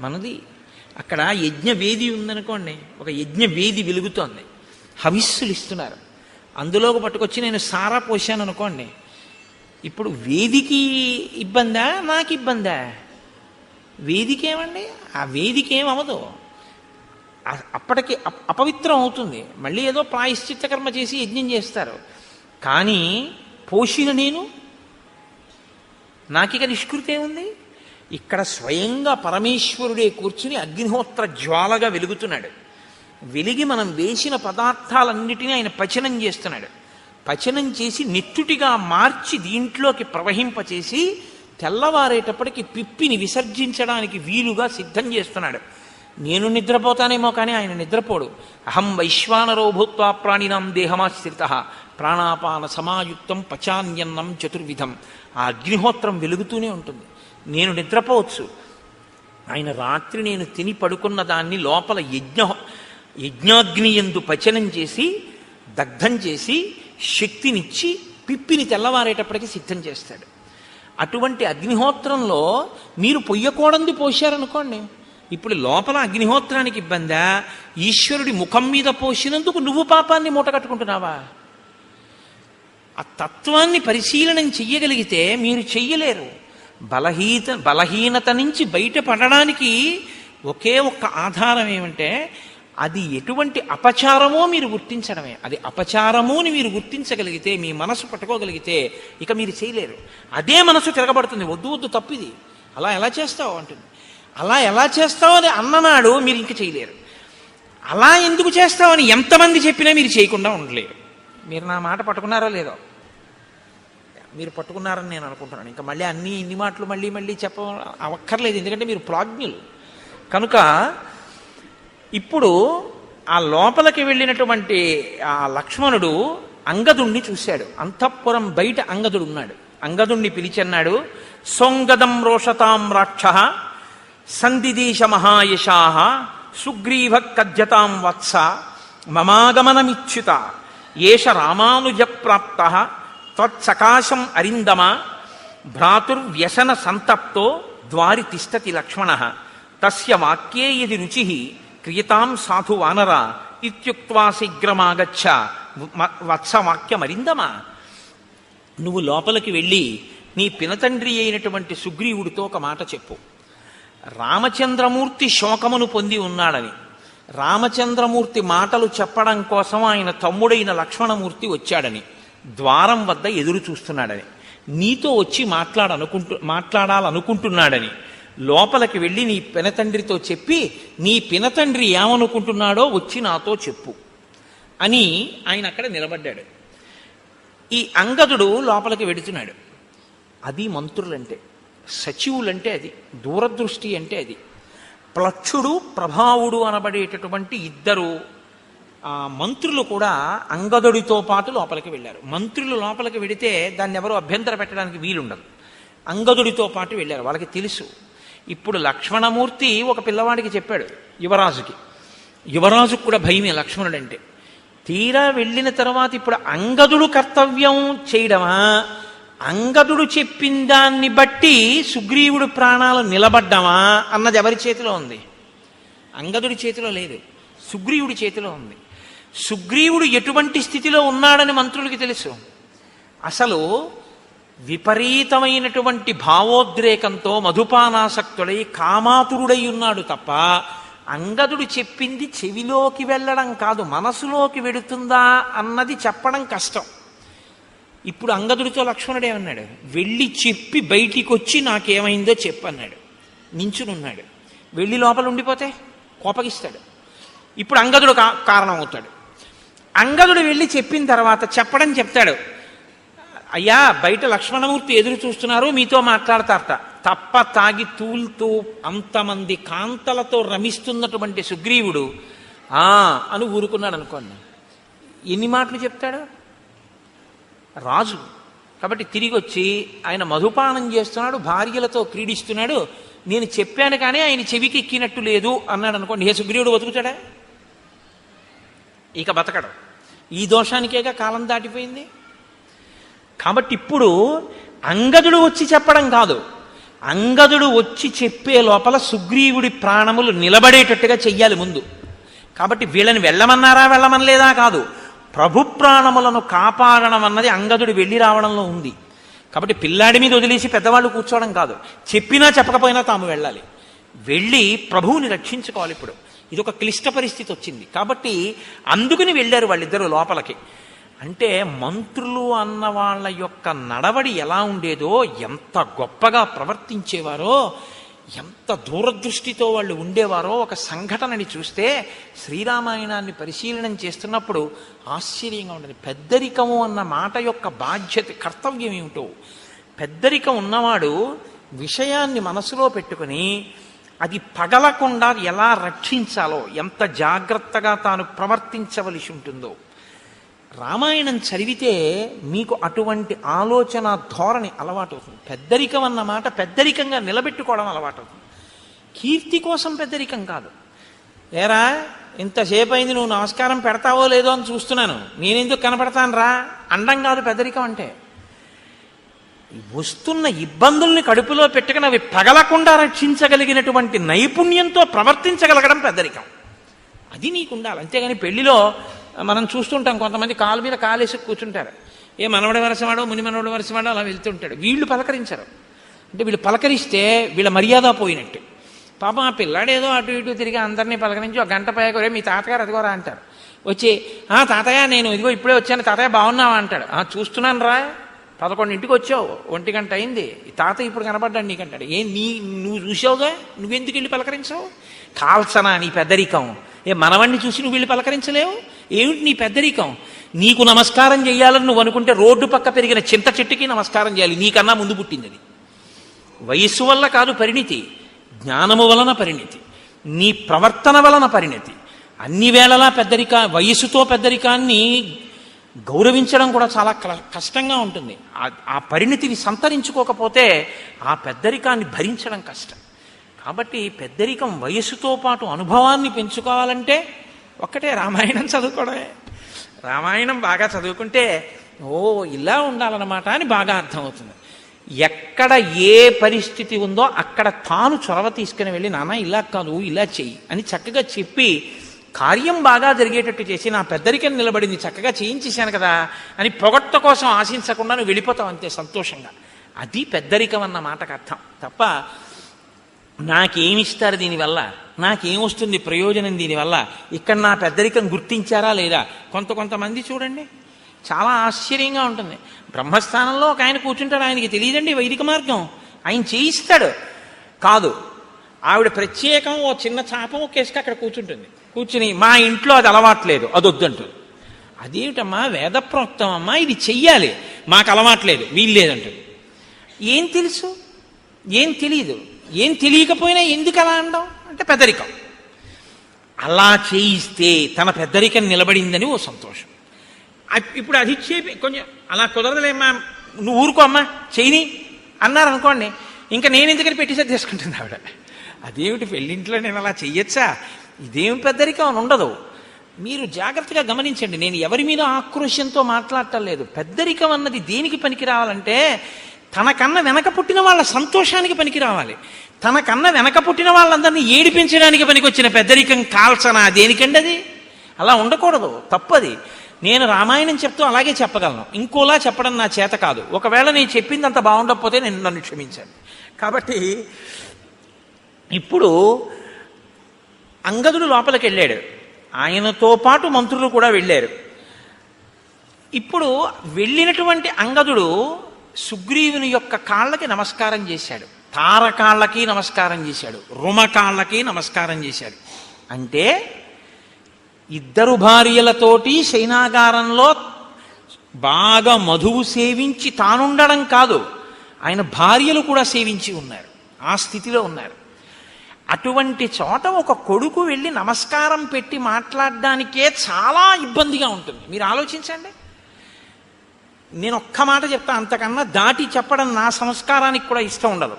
మనది. అక్కడ యజ్ఞవేది ఉందనుకోండి, ఒక యజ్ఞవేది వెలుగుతోంది, హవిస్సులు ఇస్తున్నారు, అందులోకి పట్టుకొచ్చి నేను సారా పోసాను అనుకోండి, ఇప్పుడు వేదికి ఇబ్బందా నాకు ఇబ్బందా? వేదికేమండి, ఆ వేదికేమవదు, అప్పటికి అపవిత్రం అవుతుంది. మళ్ళీ ఏదో ప్రాయశ్చిత్త కర్మ చేసి యజ్ఞం చేస్తారు. కానీ పోషిన నేను నాకిక నిష్కృతి ఏముంది? ఇక్కడ స్వయంగా పరమేశ్వరుడే కూర్చుని అగ్నిహోత్ర జ్వాలగా వెలుగుతున్నాడు. వెలిగి మనం వేసిన పదార్థాలన్నిటినీ ఆయన పచనం చేస్తున్నాడు. పచనం చేసి నెత్తుటిగా మార్చి దీంట్లోకి ప్రవహింపచేసి తెల్లవారేటప్పటికి పిప్పిని విసర్జించడానికి వీలుగా సిద్ధం చేస్తున్నాడు. నేను నిద్రపోతానేమో కానీ ఆయన నిద్రపోడు. అహం వైశ్వానరో భూత్వా ప్రాణినాం దేహమాశ్రిత ప్రాణాపాన సమాయుక్తం పచాన్యన్నం చతుర్విధం. ఆ అగ్నిహోత్రం వెలుగుతూనే ఉంటుంది. నేను నిద్రపోవచ్చు. ఆయన రాత్రి నేను తిని పడుకున్న దాన్ని లోపల యజ్ఞాగ్ని యందు పచనం చేసి దగ్ధం చేసి శక్తినిచ్చి పిప్పిని తెల్లవారేటప్పటికి సిద్ధం చేస్తాడు. అటువంటి అగ్నిహోత్రంలో మీరు పొయ్యకూడంది పోశారనుకోండి, ఇప్పుడు లోపల అగ్నిహోత్రానికి ఇబ్బందా, ఈశ్వరుడి ముఖం మీద పోసినందుకు నువ్వు పాపాన్ని మూటగట్టుకుంటున్నావా? ఆ తత్వాన్ని పరిశీలనం చెయ్యగలిగితే మీరు చెయ్యలేరు. బలహీనత నుంచి బయటపడడానికి ఒకే ఒక్క ఆధారం ఏమంటే అది ఎటువంటి అపచారమో మీరు గుర్తించడమే. అది అపచారము అని మీరు గుర్తించగలిగితే, మీ మనసు పట్టుకోగలిగితే ఇక మీరు చేయలేరు. అదే మనసు తిరగబడుతుంది, వద్దు వద్దు తప్పిది, అలా ఎలా చేస్తావు అంటుంది. అలా ఎలా చేస్తావు అని అన్ననాడు మీరు ఇంక చేయలేరు. అలా ఎందుకు చేస్తావని ఎంతమంది చెప్పినా మీరు చేయకుండా ఉండలేరు. మీరు నా మాట పట్టుకున్నారో లేదో? మీరు పట్టుకున్నారని నేను అనుకుంటున్నాను. ఇంకా మళ్ళీ ఇన్ని మాటలు మళ్ళీ మళ్ళీ అవక్కర్లేదు, ఎందుకంటే మీరు ప్రాజ్ఞులు కనుక. ఇప్పుడు ఆ లోపలికి వెళ్ళినటువంటి ఆ లక్ష్మణుడు అంగదుణ్ణి చూశాడు. అంతఃపురం బయట అంగదుడు ఉన్నాడు. అంగదుణ్ణి పిలిచన్నాడు, సోంగదం రోషతాం రాక్ష సందిదీశ మహాయశాః సుగ్రీవ కథ్యతాం వత్స మమాగమనమిచ్యుత ఏష రామానుజ ప్రాప్త త్వత్సకాశం అరిందమ భ్రాతుర్వ్యసన సంతప్తో ద్వారి తిష్టతి లక్ష్మణ తస్య వాక్యే యది రుచి క్రియతాం సాధు వానర ఇత్యుక్త్వా శీఘ్రమాగచ్చ వత్సవాక్యమరిందమ. నువ్వు లోపలికి వెళ్ళి నీ పినతండ్రి అయినటువంటి సుగ్రీవుడితో ఒక మాట చెప్పు. రామచంద్రమూర్తి శోకమును పొంది ఉన్నాడని, రామచంద్రమూర్తి మాటలు చెప్పడం కోసం ఆయన తమ్ముడైన లక్ష్మణమూర్తి వచ్చాడని, ద్వారం వద్ద ఎదురు చూస్తున్నాడని, నీతో వచ్చి మాట్లాడాలనుకుంటున్నాడని లోపలికి వెళ్ళి నీ పినతండ్రితో చెప్పి నీ పినతండ్రి ఏమనుకుంటున్నాడో వచ్చి నాతో చెప్పు అని ఆయన అక్కడ నిలబడ్డాడు. ఈ అంగదుడు లోపలికి వెడుతున్నాడు. అది మంత్రులంటే, సచివులంటే అది, దూరదృష్టి అంటే అది. ప్లక్షుడు ప్రభావుడు అనబడేటటువంటి ఇద్దరు మంత్రులు కూడా అంగదుడితో పాటు లోపలికి వెళ్ళారు. మంత్రులు లోపలికి వెడితే దాన్ని ఎవరో అభ్యంతర పెట్టడానికి వీలుండదు. అంగదుడితో పాటు వెళ్ళారు. వాళ్ళకి తెలుసు. ఇప్పుడు లక్ష్మణమూర్తి ఒక పిల్లవాడికి చెప్పాడు, యువరాజుకి. యువరాజుకు కూడా భయమే లక్ష్మణుడంటే. తీరా వెళ్ళిన తర్వాత ఇప్పుడు అంగదుడు కర్తవ్యం చేయడమా, అంగదుడు చెప్పిన దాన్ని బట్టి సుగ్రీవుడు ప్రాణాలు నిలబడ్డమా అన్నది ఎవరి చేతిలో ఉంది? అంగదుడి చేతిలో లేదు, సుగ్రీవుడి చేతిలో ఉంది. సుగ్రీవుడు ఎటువంటి స్థితిలో ఉన్నాడని మంత్రులకి తెలుసు. అసలు విపరీతమైనటువంటి భావోద్రేకంతో మధుపానాసక్తుడై కామాతురుడై ఉన్నాడు తప్ప అంగదుడు చెప్పింది చెవిలోకి వెళ్ళడం కాదు, మనసులోకి వెడుతుందా అన్నది చెప్పడం కష్టం. ఇప్పుడు అంగదుడితో లక్ష్మణుడు ఏమన్నాడు? వెళ్ళి చెప్పి బయటికి వచ్చి నాకేమైందో చెప్పన్నాడు. నించునున్నాడు. వెళ్ళి లోపల ఉండిపోతే కోపగిస్తాడు. ఇప్పుడు అంగదుడు కారణం అవుతాడు. అంగదుడు వెళ్ళి చెప్పిన తర్వాత చెప్తాడు, అయ్యా బయట లక్ష్మణమూర్తి ఎదురు చూస్తున్నారు, మీతో మాట్లాడతారట. తప్ప తాగి తూల్తూ అంతమంది కాంతలతో రమిస్తున్నటువంటి సుగ్రీవుడు అని ఊరుకున్నాడు అనుకోండి. ఎన్ని మాటలు చెప్తాడు? రాజు కాబట్టి తిరిగి వచ్చి ఆయన మధుపానం చేస్తున్నాడు, భార్యలతో క్రీడిస్తున్నాడు, నేను చెప్పాను కానీ ఆయన చెవికి ఎక్కినట్టు లేదు అన్నాడు అనుకోండి. ఏ సుగ్రీవుడు బతుకుతాడా? ఇక బతకడు. ఈ దోషానికేగా కాలం దాటిపోయింది. కాబట్టి ఇప్పుడు అంగదుడు వచ్చి చెప్పడం కాదు, అంగదుడు వచ్చి చెప్పే లోపల సుగ్రీవుడి ప్రాణములు నిలబడేటట్టుగా చెయ్యాలి ముందు. కాబట్టి వీళ్ళని వెళ్ళమనలేదా కాదు, ప్రభు ప్రాణములను కాపాడడం అన్నది అంగదుడు వెళ్ళి రావడంలో ఉంది. కాబట్టి పిల్లాడి మీద వదిలేసి పెద్దవాళ్ళు కూర్చోవడం కాదు, చెప్పినా చెప్పకపోయినా తాము వెళ్ళాలి, వెళ్ళి ప్రభువుని రక్షించుకోవాలి. ఇప్పుడు ఇది ఒక క్లిష్ట పరిస్థితి వచ్చింది కాబట్టి అందుకని వెళ్ళారు వాళ్ళిద్దరూ లోపలికి. అంటే మంత్రులు అన్న వాళ్ళ యొక్క నడవడి ఎలా ఉండేదో, ఎంత గొప్పగా ప్రవర్తించేవారో, ఎంత దూరదృష్టితో వాళ్ళు ఉండేవారో ఒక సంఘటనని చూస్తే శ్రీరామాయణాన్ని పరిశీలనం చేస్తున్నప్పుడు ఆశ్చర్యంగా ఉండదు. పెద్దరికము అన్న మాట యొక్క బాధ్యత, కర్తవ్యం ఏమిటో. పెద్దరికం ఉన్నవాడు విషయాన్ని మనసులో పెట్టుకుని అది పగలకుండా ఎలా రక్షించాలో, ఎంత జాగ్రత్తగా తాను ప్రవర్తించవలసి ఉంటుందో. రామాయణం చదివితే మీకు అటువంటి ఆలోచన ధోరణి అలవాటు అవుతుంది. పెద్దరికం అన్న మాట పెద్దరికంగా నిలబెట్టుకోవడం అలవాటు అవుతుంది. కీర్తి కోసం పెద్దరికం కాదు. ఏరా ఇంతసేపు అయింది, నువ్వు నమస్కారం పెడతావో లేదో అని చూస్తున్నాను, నేనెందుకు కనపడతాను రా అండం కాదు పెద్దరికం అంటే. వస్తున్న ఇబ్బందుల్ని కడుపులో పెట్టుకుని అవి పగలకుండా రక్షించగలిగినటువంటి నైపుణ్యంతో ప్రవర్తించగలగడం పెద్దరికం. అది నీకు ఉండాలి. అంతేగాని పెళ్లిలో మనం చూస్తుంటాం, కొంతమంది కాలు మీద కాలేసి కూర్చుంటారు. ఏ మనవడి వరసవాడో ముని మనవడి వరసవాడో అలా వెళ్తుంటాడు. వీళ్ళు పలకరించరు. అంటే వీళ్ళు పలకరిస్తే వీళ్ళ మర్యాద పోయినట్టు. పాపం ఆ పిల్లాడేదో అటు ఇటు తిరిగి అందరినీ పలకరించి ఒక గంట పైకి మీ తాతగారు అదిగోరా అంటారు. వచ్చి తాతయ్య నేను ఇదిగో ఇప్పుడే వచ్చాను, తాతయ్య బాగున్నావా అంటాడు. చూస్తున్నాను రా, 11ంటికి వచ్చావు, 1 గంట అయింది, తాత ఇప్పుడు కనపడ్డాడు నీకంటాడు. నువ్వు చూసావుగా, నువ్వెందుకు వెళ్ళి పలకరించవు? కాల్సనా నీ పెద్దరికం? మనవణ్ణి చూసి నువ్వు వెళ్ళి పలకరించలేవు? ఏమిటి నీ పెద్దరికం? నీకు నమస్కారం చేయాలని నువ్వు అనుకుంటే రోడ్డు పక్క పెరిగిన చింత చెట్టుకి నమస్కారం చేయాలి, నీకన్నా ముందు పుట్టింది అది. వయస్సు వల్ల కాదు పరిణితి, జ్ఞానము వలన పరిణితి, నీ ప్రవర్తన వలన పరిణితి. అన్ని వేళలా వయస్సుతో పెద్దరికాన్ని గౌరవించడం కూడా చాలా కష్టంగా ఉంటుంది. ఆ పరిణితిని సంతరించుకోకపోతే ఆ పెద్దరికాన్ని భరించడం కష్టం. కాబట్టి పెద్దరికం వయస్సుతో పాటు అనుభవాన్ని పెంచుకోవాలంటే ఒక్కటే రామాయణం చదువుకోవడమే. రామాయణం బాగా చదువుకుంటే ఇలా ఉండాలన్నమాట అని బాగా అర్థమవుతుంది. ఎక్కడ ఏ పరిస్థితి ఉందో అక్కడ తాను చొరవ తీసుకుని వెళ్ళి, నాన్న ఇలా కాదు ఇలా చెయ్యి అని చక్కగా చెప్పి కార్యం బాగా జరిగేటట్టు చేసి, నా పెద్దరికం నిలబడింది చక్కగా చేయించేశాను కదా అని పొగట్ట కోసం ఆశించకుండా నువ్వు వెళ్ళిపోతావు అంతే సంతోషంగా. అది పెద్దరికం అన్న మాటకు అర్థం. తప్ప నాకేమిస్తారు దీనివల్ల, నాకేమొస్తుంది ప్రయోజనం దీనివల్ల, ఇక్కడ నా పెద్దరికం గుర్తించారా లేదా? కొంతమంది చూడండి, చాలా ఆశ్చర్యంగా ఉంటుంది. బ్రహ్మస్థానంలో ఒక ఆయన కూర్చుంటాడు, ఆయనకి తెలియదండి వైదిక మార్గం, ఆయన చేయిస్తాడు. కాదు, ఆవిడ ప్రత్యేకం ఓ చిన్న చాపం ఒకేసుకు అక్కడ కూర్చుంటుంది. కూర్చుని మా ఇంట్లో అది అలవాట్లేదు, అది వద్దంటుంది. అదేమిటమ్మా, వేదప్రోక్తం అమ్మా, ఇది చెయ్యాలి, మాకు అలవాట్లేదు, వీల్లేదంటుంది. ఏం తెలుసు, ఏం తెలియదు, ఏం తెలియకపోయినా ఎందుకు అలా అనడం అంటే పెద్దరికం. అలా చేయిస్తే తన పెద్దరికం నిలబడిందని ఓ సంతోషం. ఇప్పుడు అది చేపి కొంచెం అలా కుదరదులేమ్మా, నువ్వు ఊరుకో అమ్మా చేయని అన్నారనుకోండి, ఇంకా నేను ఎందుకని పెట్టేసేది తీసుకుంటుంది ఆవిడ. అదేమిటి పెళ్ళింట్లో నేను అలా చెయ్యొచ్చా, ఇదేం పెద్దరికం అని ఉండదు. మీరు జాగ్రత్తగా గమనించండి, నేను ఎవరి మీద ఆక్రోశంతో మాట్లాడటం లేదు. పెద్దరికం అన్నది దేనికి పనికి రావాలంటే తనకన్నా వెనక పుట్టిన వాళ్ళ సంతోషానికి పనికి రావాలి. తనకన్నా వెనక పుట్టిన వాళ్ళందరినీ ఏడిపించడానికి పనికొచ్చిన పెద్దరికం కాల్సనా దేనికండి? అది అలా ఉండకూడదు, తప్పది. నేను రామాయణం చెప్తూ అలాగే చెప్పగలను, ఇంకోలా చెప్పడం నా చేత కాదు. ఒకవేళ నేను చెప్పింది అంత బాగుండకపోతే నన్ను క్షమించండి. కాబట్టి ఇప్పుడు అంగదుడు లోపలికి వెళ్ళాడు, ఆయనతో పాటు మంత్రులు కూడా వెళ్ళారు. ఇప్పుడు వెళ్ళినటువంటి అంగదుడు సుగ్రీవుని యొక్క కాళ్ళకి నమస్కారం చేశాడు, తారకాళ్ళకి నమస్కారం చేశాడు, రుమకాళ్ళకి నమస్కారం చేశాడు. అంటే ఇద్దరు భార్యలతోటి శయనాగారంలో బాగా మధువు సేవించి తానుండడం కాదు, ఆయన భార్యలు కూడా సేవించి ఉన్నారు, ఆ స్థితిలో ఉన్నారు. అటువంటి చోట ఒక కొడుకు వెళ్ళి నమస్కారం పెట్టి మాట్లాడడానికే చాలా ఇబ్బందిగా ఉంటుంది. మీరు ఆలోచించండి. నేను ఒక్క మాట చెప్తా, అంతకన్నా దాటి చెప్పడం నా సంస్కారానికి కూడా ఇష్టం ఉండదు.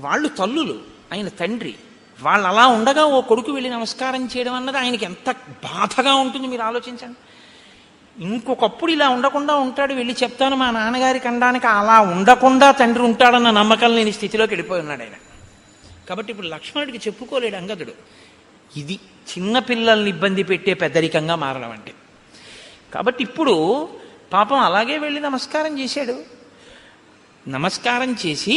వాళ్ళు తల్లులు, ఆయన తండ్రి, వాళ్ళు అలా ఉండగా ఓ కొడుకు వెళ్ళి నమస్కారం చేయడం అన్నది ఆయనకి ఎంత బాధగా ఉంటుంది మీరు ఆలోచించండి. ఇంకొకప్పుడు ఇలా ఉండకుండా ఉంటాడు, వెళ్ళి చెప్తాను మా నాన్నగారికి అనడానికి అలా ఉండకుండా తండ్రి ఉంటాడన్న నమ్మకం లేని స్థితిలోకి వెళ్ళిపోయి ఉన్నాడు ఆయన. కాబట్టి ఇప్పుడు లక్ష్మణుడికి చెప్పుకోలేడు అంగదుడు. ఇది చిన్నపిల్లల్ని ఇబ్బంది పెట్టే పెద్దరికంగా మారడం అంటే. కాబట్టి ఇప్పుడు పాపం అలాగే వెళ్ళి నమస్కారం చేశాడు. నమస్కారం చేసి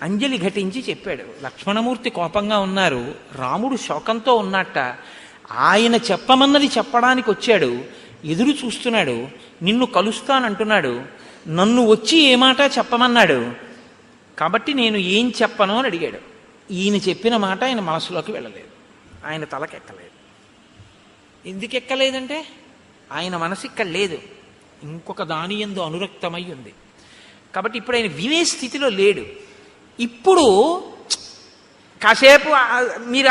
అంజలి ఘటించి చెప్పాడు, లక్ష్మణమూర్తి కోపంగా ఉన్నారు, రాముడు శోకంతో ఉన్నట్ట, ఆయన చెప్పమన్నది చెప్పడానికి వచ్చాడు, ఎదురు చూస్తున్నాడు, నిన్ను కలుస్తానంటున్నాడు, నన్ను వచ్చి ఏ మాట చెప్పమన్నాడు, కాబట్టి నేను ఏం చెప్పను అని అడిగాడు. ఈయన చెప్పిన మాట ఆయన మనసులోకి వెళ్ళలేదు, ఆయన తలకెక్కలేదు. ఎందుకు ఎక్కలేదంటే ఆయన మనసు ఇక్కడ లేదు, ఇంకొక దాని యందు అనురక్తమై ఉంది. కాబట్టి ఇప్పుడు ఆయన వినే స్థితిలో లేడు. ఇప్పుడు కాసేపు మీరు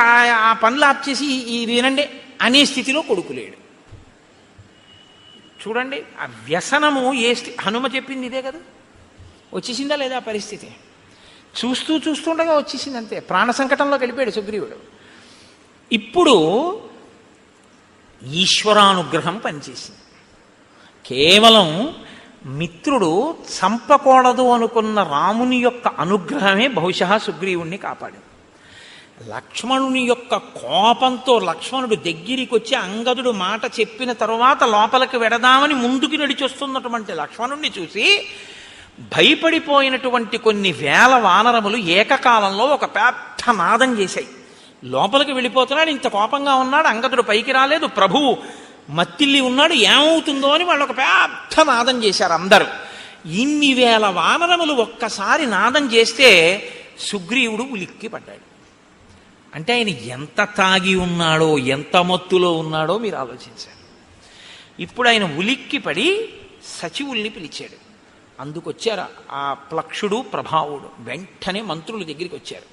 ఆ పనులు ఆప్ చేసి వినండి అనే స్థితిలో కొడుకు లేడు. చూడండి, ఆ వ్యసనము హనుమ చెప్పింది ఇదే కదా, వచ్చేసిందా లేదా ఆ పరిస్థితి? చూస్తుండగా వచ్చేసింది అంతే. ప్రాణ సంకటంలోకి వెళ్ళిపోయాడు సుగ్రీవుడు. ఇప్పుడు ఈశ్వరానుగ్రహం పనిచేసింది. కేవలం మిత్రుడు చంపకూడదు అనుకున్న రాముని యొక్క అనుగ్రహమే బహుశా సుగ్రీవుణ్ణి కాపాడింది. లక్ష్మణుని యొక్క కోపంతో లక్ష్మణుడు దగ్గరికి వచ్చి అంగదుడు మాట చెప్పిన తరువాత లోపలికి వెడదామని ముందుకు నడిచొస్తున్నటువంటి లక్ష్మణుణ్ణి చూసి భయపడిపోయినటువంటి కొన్ని వేల వానరములు ఏకకాలంలో ఒక పెద్ద నాదం చేశాయి. లోపలికి వెళ్ళిపోతున్నాడు, ఇంత కోపంగా ఉన్నాడు, అంగదుడు పైకి రాలేదు, ప్రభువు మత్తిల్లి ఉన్నాడు, ఏమవుతుందో అని వాళ్ళు ఒక పెద్ద నాదం చేశారు అందరూ. ఇన్ని వేల వానరములు ఒక్కసారి నాదం చేస్తే సుగ్రీవుడు ఉలిక్కి పడ్డాడు. అంటే ఆయన ఎంత తాగి ఉన్నాడో, ఎంత మత్తులో ఉన్నాడో మీరు ఆలోచించారు. ఇప్పుడు ఆయన ఉలిక్కి పడి సచివుల్ని పిలిచాడు. అందుకొచ్చారు ఆ ప్లక్షుడు ప్రభావుడు. వెంటనే మంత్రుల దగ్గరికి వచ్చారు.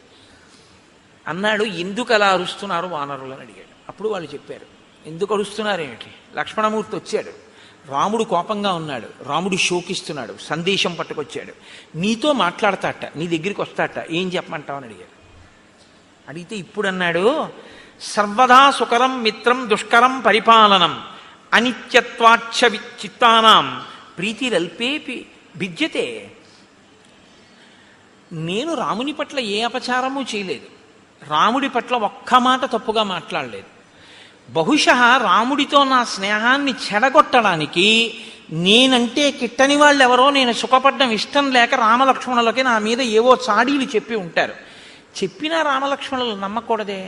అన్నాడు, ఎందుకు అలా అరుస్తున్నారు వానరులు అని అడిగాడు. అప్పుడు వాళ్ళు చెప్పారు, ఎందుకు అరుస్తున్నారేమిటి? లక్ష్మణమూర్తి వచ్చాడు, రాముడు కోపంగా ఉన్నాడు, రాముడు శోకిస్తున్నాడు, సందేశం పట్టుకొచ్చాడు, నీతో మాట్లాడతాట, నీ దగ్గరికి వస్తాట, ఏం చెప్పమంటావు అని అడిగాడు. అడిగితే ఇప్పుడు అన్నాడు, సర్వదా సుకరం మిత్రం దుష్కరం పరిపాలనం అనిత్యత్వాచ్చ చిత్తానాం ప్రీతిరల్పేపి భిద్యతే. నేను రాముని పట్ల ఏ అపచారము చేయలేదు, రాముడి పట్ల ఒక్క మాట తప్పుగా మాట్లాడలేదు. బహుశా రాముడితో నా స్నేహాన్ని చెడగొట్టడానికి నేనంటే కిట్టని వాళ్ళు ఎవరో నేను సుఖపడ్డం ఇష్టం లేక రామలక్ష్మణులకి నా మీద ఏవో చాడీలు చెప్పి ఉంటారు. చెప్పినా రామలక్ష్మణులు నమ్మకూడదే,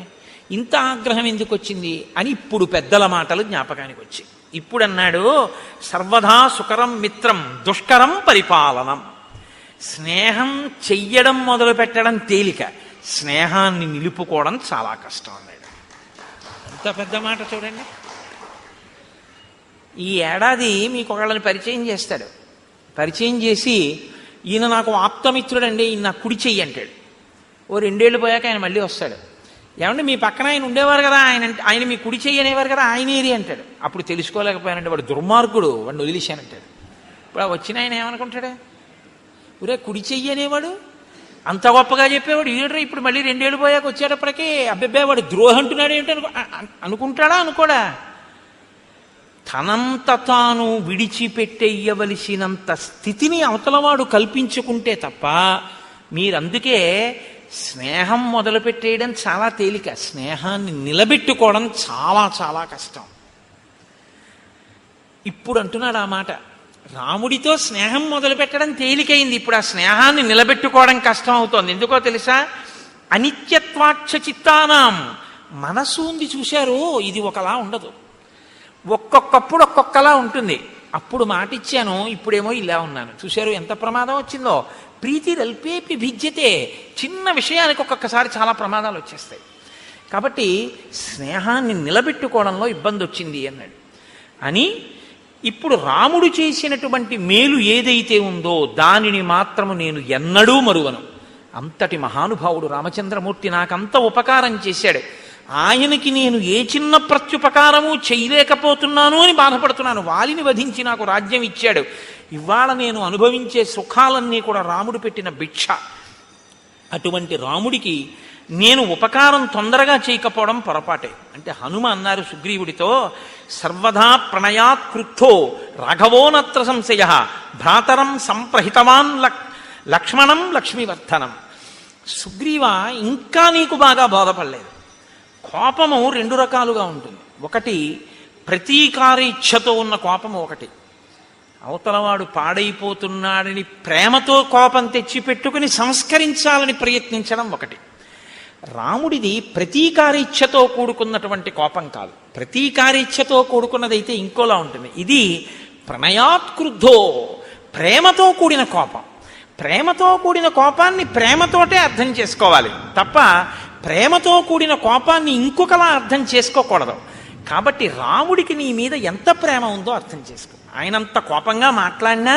ఇంత ఆగ్రహం ఎందుకు వచ్చింది అని ఇప్పుడు పెద్దల మాటలు జ్ఞాపకానికి వచ్చి ఇప్పుడు అన్నాడు, సర్వదా సుకరం మిత్రం దుష్కరం పరిపాలనం. స్నేహం చెయ్యడం మొదలు పెట్టడం తేలిక, స్నేహాన్ని నిలుపుకోవడం చాలా కష్టం అన్నాడు. ఎంత పెద్ద మాట చూడండి. ఈ ఏడాది మీకు ఒకళ్ళని పరిచయం చేస్తాడు. పరిచయం చేసి, ఈయన నాకు ఆప్తమిత్రుడండి, ఈయన నాకు కుడి చెయ్యి అంటాడు. ఓ 2 ఏళ్ళు పోయాక ఆయన మళ్ళీ వస్తాడు. ఏమంటే మీ పక్కన ఆయన ఉండేవారు కదా, ఆయన మీ కుడి చెయ్యి అనేవారు కదా, ఆయన ఏది అంటాడు. అప్పుడు తెలుసుకోలేకపోయానంటే వాడు దుర్మార్గుడు, వాడిని వదిలేశానంటాడు. ఇప్పుడు వచ్చిన ఆయన ఏమనుకుంటాడే, ఒరే కుడి చెయ్యి అనేవాడు అంత గొప్పగా చెప్పేవాడు ఈడరా, ఇప్పుడు మళ్ళీ 2 ఏళ్ళు పోయాక వచ్చేటప్పటికీ అబ్బెబ్బే వాడు ద్రోహం అంటున్నాడు ఏంటి అనుకుంటాడా అనుకోడా? తనంత తాను విడిచిపెట్టేయవలసినంత స్థితిని అవతలవాడు కల్పించుకుంటే తప్ప మీరందుకే స్నేహం మొదలుపెట్టేయడం చాలా తేలిక, స్నేహాన్ని నిలబెట్టుకోవడం చాలా చాలా కష్టం. ఇప్పుడు అంటున్నాడు ఆ మాట, రాముడితో స్నేహం మొదలుపెట్టడం తేలికైంది, ఇప్పుడు ఆ స్నేహాన్ని నిలబెట్టుకోవడం కష్టం అవుతోంది. ఎందుకో తెలుసా? అనిత్యత్వాక్ష చిత్తానాం. మనసు ఉంది చూశారు, ఇది ఒకలా ఉండదు, ఒక్కొక్కప్పుడు ఒక్కొక్కలా ఉంటుంది. అప్పుడు మాట ఇచ్చాను, ఇప్పుడేమో ఇలా ఉన్నాను. చూశారు ఎంత ప్రమాదం వచ్చిందో? ప్రీతిరల్పేపి భిద్యతే. చిన్న విషయానికి ఒక్కొక్కసారి చాలా ప్రమాదాలు వచ్చేస్తాయి. కాబట్టి స్నేహాన్ని నిలబెట్టుకోవడంలో ఇబ్బంది వచ్చింది అన్నాడు. అని ఇప్పుడు రాముడు చేసినటువంటి మేలు ఏదైతే ఉందో దానిని మాత్రము నేను ఎన్నడూ మరువను. అంతటి మహానుభావుడు రామచంద్రమూర్తి నాకంత ఉపకారం చేశాడు. ఆయనకి నేను ఏ చిన్న ప్రత్యుపకారము చేయలేకపోతున్నాను అని బాధపడుతున్నాను. వాలిని వధించి నాకు రాజ్యం ఇచ్చాడు. ఇవాళ నేను అనుభవించే సుఖాలన్నీ కూడా రాముడు పెట్టిన భిక్ష. అటువంటి రాముడికి నేను ఉపకారం తొందరగా చేయకపోవడం పొరపాటే. అంటే హనుమ అన్నారు సుగ్రీవుడితో, సర్వదా ప్రణయాత్ క్రుద్ధో రాఘవోనత్ర సంశయ భ్రాతరం సంప్రహితవాన్ లక్ష్మణం లక్ష్మీవర్ధనం. సుగ్రీవ, ఇంకా నీకు బాగా బోధపడలేదు. కోపము 2 రకాలుగా ఉంటుంది. ఒకటి ప్రతీకారేచ్ఛతో ఉన్న కోపము, ఒకటి అవతలవాడు పాడైపోతున్నాడని ప్రేమతో కోపం తెచ్చిపెట్టుకుని సంస్కరించాలని ప్రయత్నించడం ఒకటి. రాముడిది ప్రతీకారేచ్ఛతో కూడుకున్నటువంటి కోపం కాదు, ప్రతీకారేచ్ఛతో కూడుకున్నదైతే ఇంకోలా ఉంటుంది. ఇది ప్రణయాత్ క్రుద్ధో, ప్రేమతో కూడిన కోపం. ప్రేమతో కూడిన కోపాన్ని ప్రేమతోటే అర్థం చేసుకోవాలి తప్ప ప్రేమతో కూడిన కోపాన్ని ఇంకొకలా అర్థం చేసుకోకూడదు. కాబట్టి రాముడికి నీ మీద ఎంత ప్రేమ ఉందో అర్థం చేసుకో. ఆయనంత కోపంగా మాట్లాడినా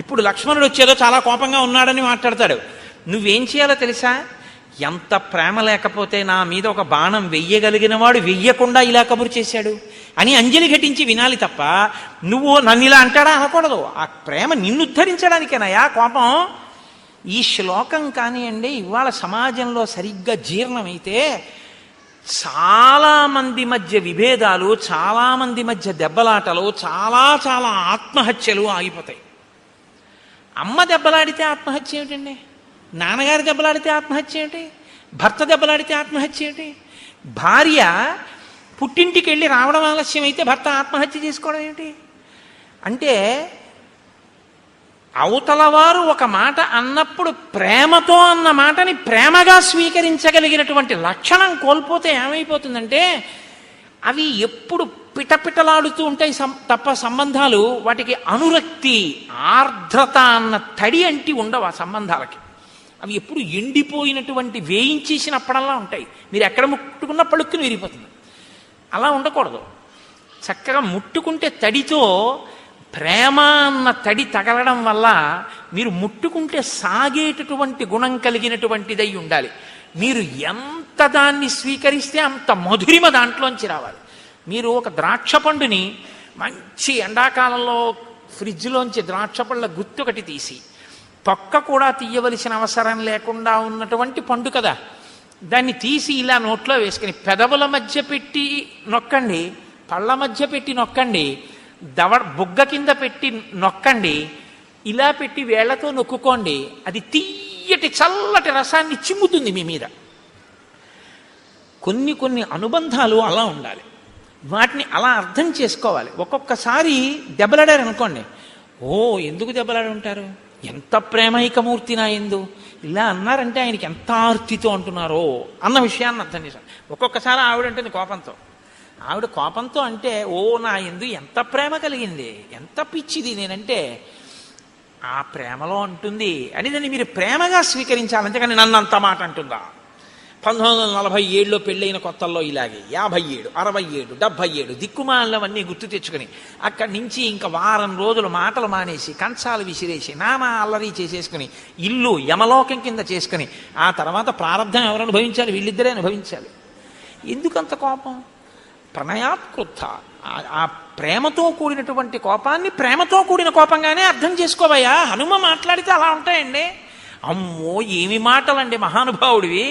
ఇప్పుడు లక్ష్మణుడు వచ్చేదో చాలా కోపంగా ఉన్నాడని మాట్లాడతాడు. నువ్వేం చేయాలో తెలుసా? ఎంత ప్రేమ లేకపోతే నా మీద ఒక బాణం వెయ్యగలిగిన వాడు వెయ్యకుండా ఇలా కబురు చేశాడు అని అంజలి ఘటించి వినాలి తప్ప నువ్వు నన్ను ఇలా అంటాడా అనకూడదు. ఆ ప్రేమ నిన్ను ఉద్ధరించడానికేనయా కోపం. ఈ శ్లోకం కానివ్వండి ఇవాళ సమాజంలో సరిగ్గా జీర్ణమైతే చాలా మంది మధ్య విభేదాలు, చాలా మంది మధ్య దెబ్బలాటలు, చాలా చాలా ఆత్మహత్యలు ఆగిపోతాయి. అమ్మ దెబ్బలాడితే ఆత్మహత్య ఏమిటండి? నాన్నగారి దెబ్బలాడితే ఆత్మహత్య ఏమిటి? భర్త దెబ్బలాడితే ఆత్మహత్య ఏమిటి? భార్య పుట్టింటికి వెళ్ళి రావడం ఆలస్యం అయితే భర్త ఆత్మహత్య చేసుకోవడం ఏమిటి? అంటే అవతలవారు ఒక మాట అన్నప్పుడు ప్రేమతో అన్న మాటని ప్రేమగా స్వీకరించగలిగినటువంటి లక్షణం కోల్పోతే ఏమైపోతుందంటే అవి ఎప్పుడు పిటపిటలాడుతూ ఉంటాయి తప్ప సంబంధాలు వాటికి అనురక్తి, ఆర్ద్రత అన్న తడి అంటి ఉండవు ఆ సంబంధాలకి. అవి ఎప్పుడు ఎండిపోయినటువంటి వేయించేసినప్పుడల్లా ఉంటాయి. మీరు ఎక్కడ ముట్టుకున్న పలుక్కుని విరిగిపోతుంది. అలా ఉండకూడదు. చక్కగా ముట్టుకుంటే తడితో ప్రేమ అన్న తడి తగలడం వల్ల మీరు ముట్టుకుంటే సాగేటటువంటి గుణం కలిగినటువంటిదై ఉండాలి. మీరు ఎంత దాన్ని స్వీకరిస్తే అంత మధురిమ దాంట్లోంచి రావాలి. మీరు ఒక ద్రాక్ష పండుని మంచి ఎండాకాలంలో ఫ్రిడ్జ్లోంచి ద్రాక్ష పళ్ళ గుత్తొకటి తీసి తొక్క కూడా తీయవలసిన అవసరం లేకుండా ఉన్నటువంటి పండు కదా, దాన్ని తీసి ఇలా నోట్లో వేసుకుని పెదవుల మధ్య పెట్టి నొక్కండి, పళ్ళ మధ్య పెట్టి నొక్కండి, బుగ్గ కింద పెట్టి నొక్కండి, ఇలా పెట్టి వేళ్లతో నొక్కుకోండి. అది తీయటి చల్లటి రసాన్ని చిమ్ముతుంది మీ మీద. కొన్ని కొన్ని అనుబంధాలు అలా ఉండాలి. వాటిని అలా అర్థం చేసుకోవాలి. ఒక్కొక్కసారి దెబ్బలాడారనుకోండి, ఓ ఎందుకు దెబ్బలాడి ఉంటారు, ఎంత ప్రేమైకమూర్తి నా ఎందు ఇలా అన్నారంటే ఆయనకి ఎంత ఆర్తితో అంటున్నారో అన్న విషయాన్ని అర్థం చేశాను. ఒక్కొక్కసారి ఆవిడంటుంది కోపంతో, ఆవిడ కోపంతో అంటే ఓ నా ఎందు ఎంత ప్రేమ కలిగింది, ఎంత పిచ్చిది నేనంటే ఆ ప్రేమలో అంటుంది అని దాన్ని మీరు ప్రేమగా స్వీకరించాలి. అంతేకాని నన్ను అంత మాట అంటుందా? 1947లో పెళ్ళైన కొత్తల్లో ఇలాగే 57, 67, 77 దిక్కుమాలవన్నీ గుర్తు తెచ్చుకొని అక్కడి నుంచి ఇంకా వారం రోజులు మాటలు మానేసి కంచాలు విసిరేసి నానా అల్లరి చేసేసుకుని ఇల్లు యమలోకం కింద చేసుకుని ఆ తర్వాత ప్రారంధం ఎవరు అనుభవించాలి? వీళ్ళిద్దరే అనుభవించాలి. ఎందుకంత కోపం? ప్రణయాత్కృత. ఆ ప్రేమతో కూడినటువంటి కోపాన్ని ప్రేమతో కూడిన కోపంగానే అర్థం చేసుకోవయ్యా. హనుమ మాట్లాడితే అలా ఉంటాయండి. అమ్మో ఏమి మాటలండి మహానుభావుడివి.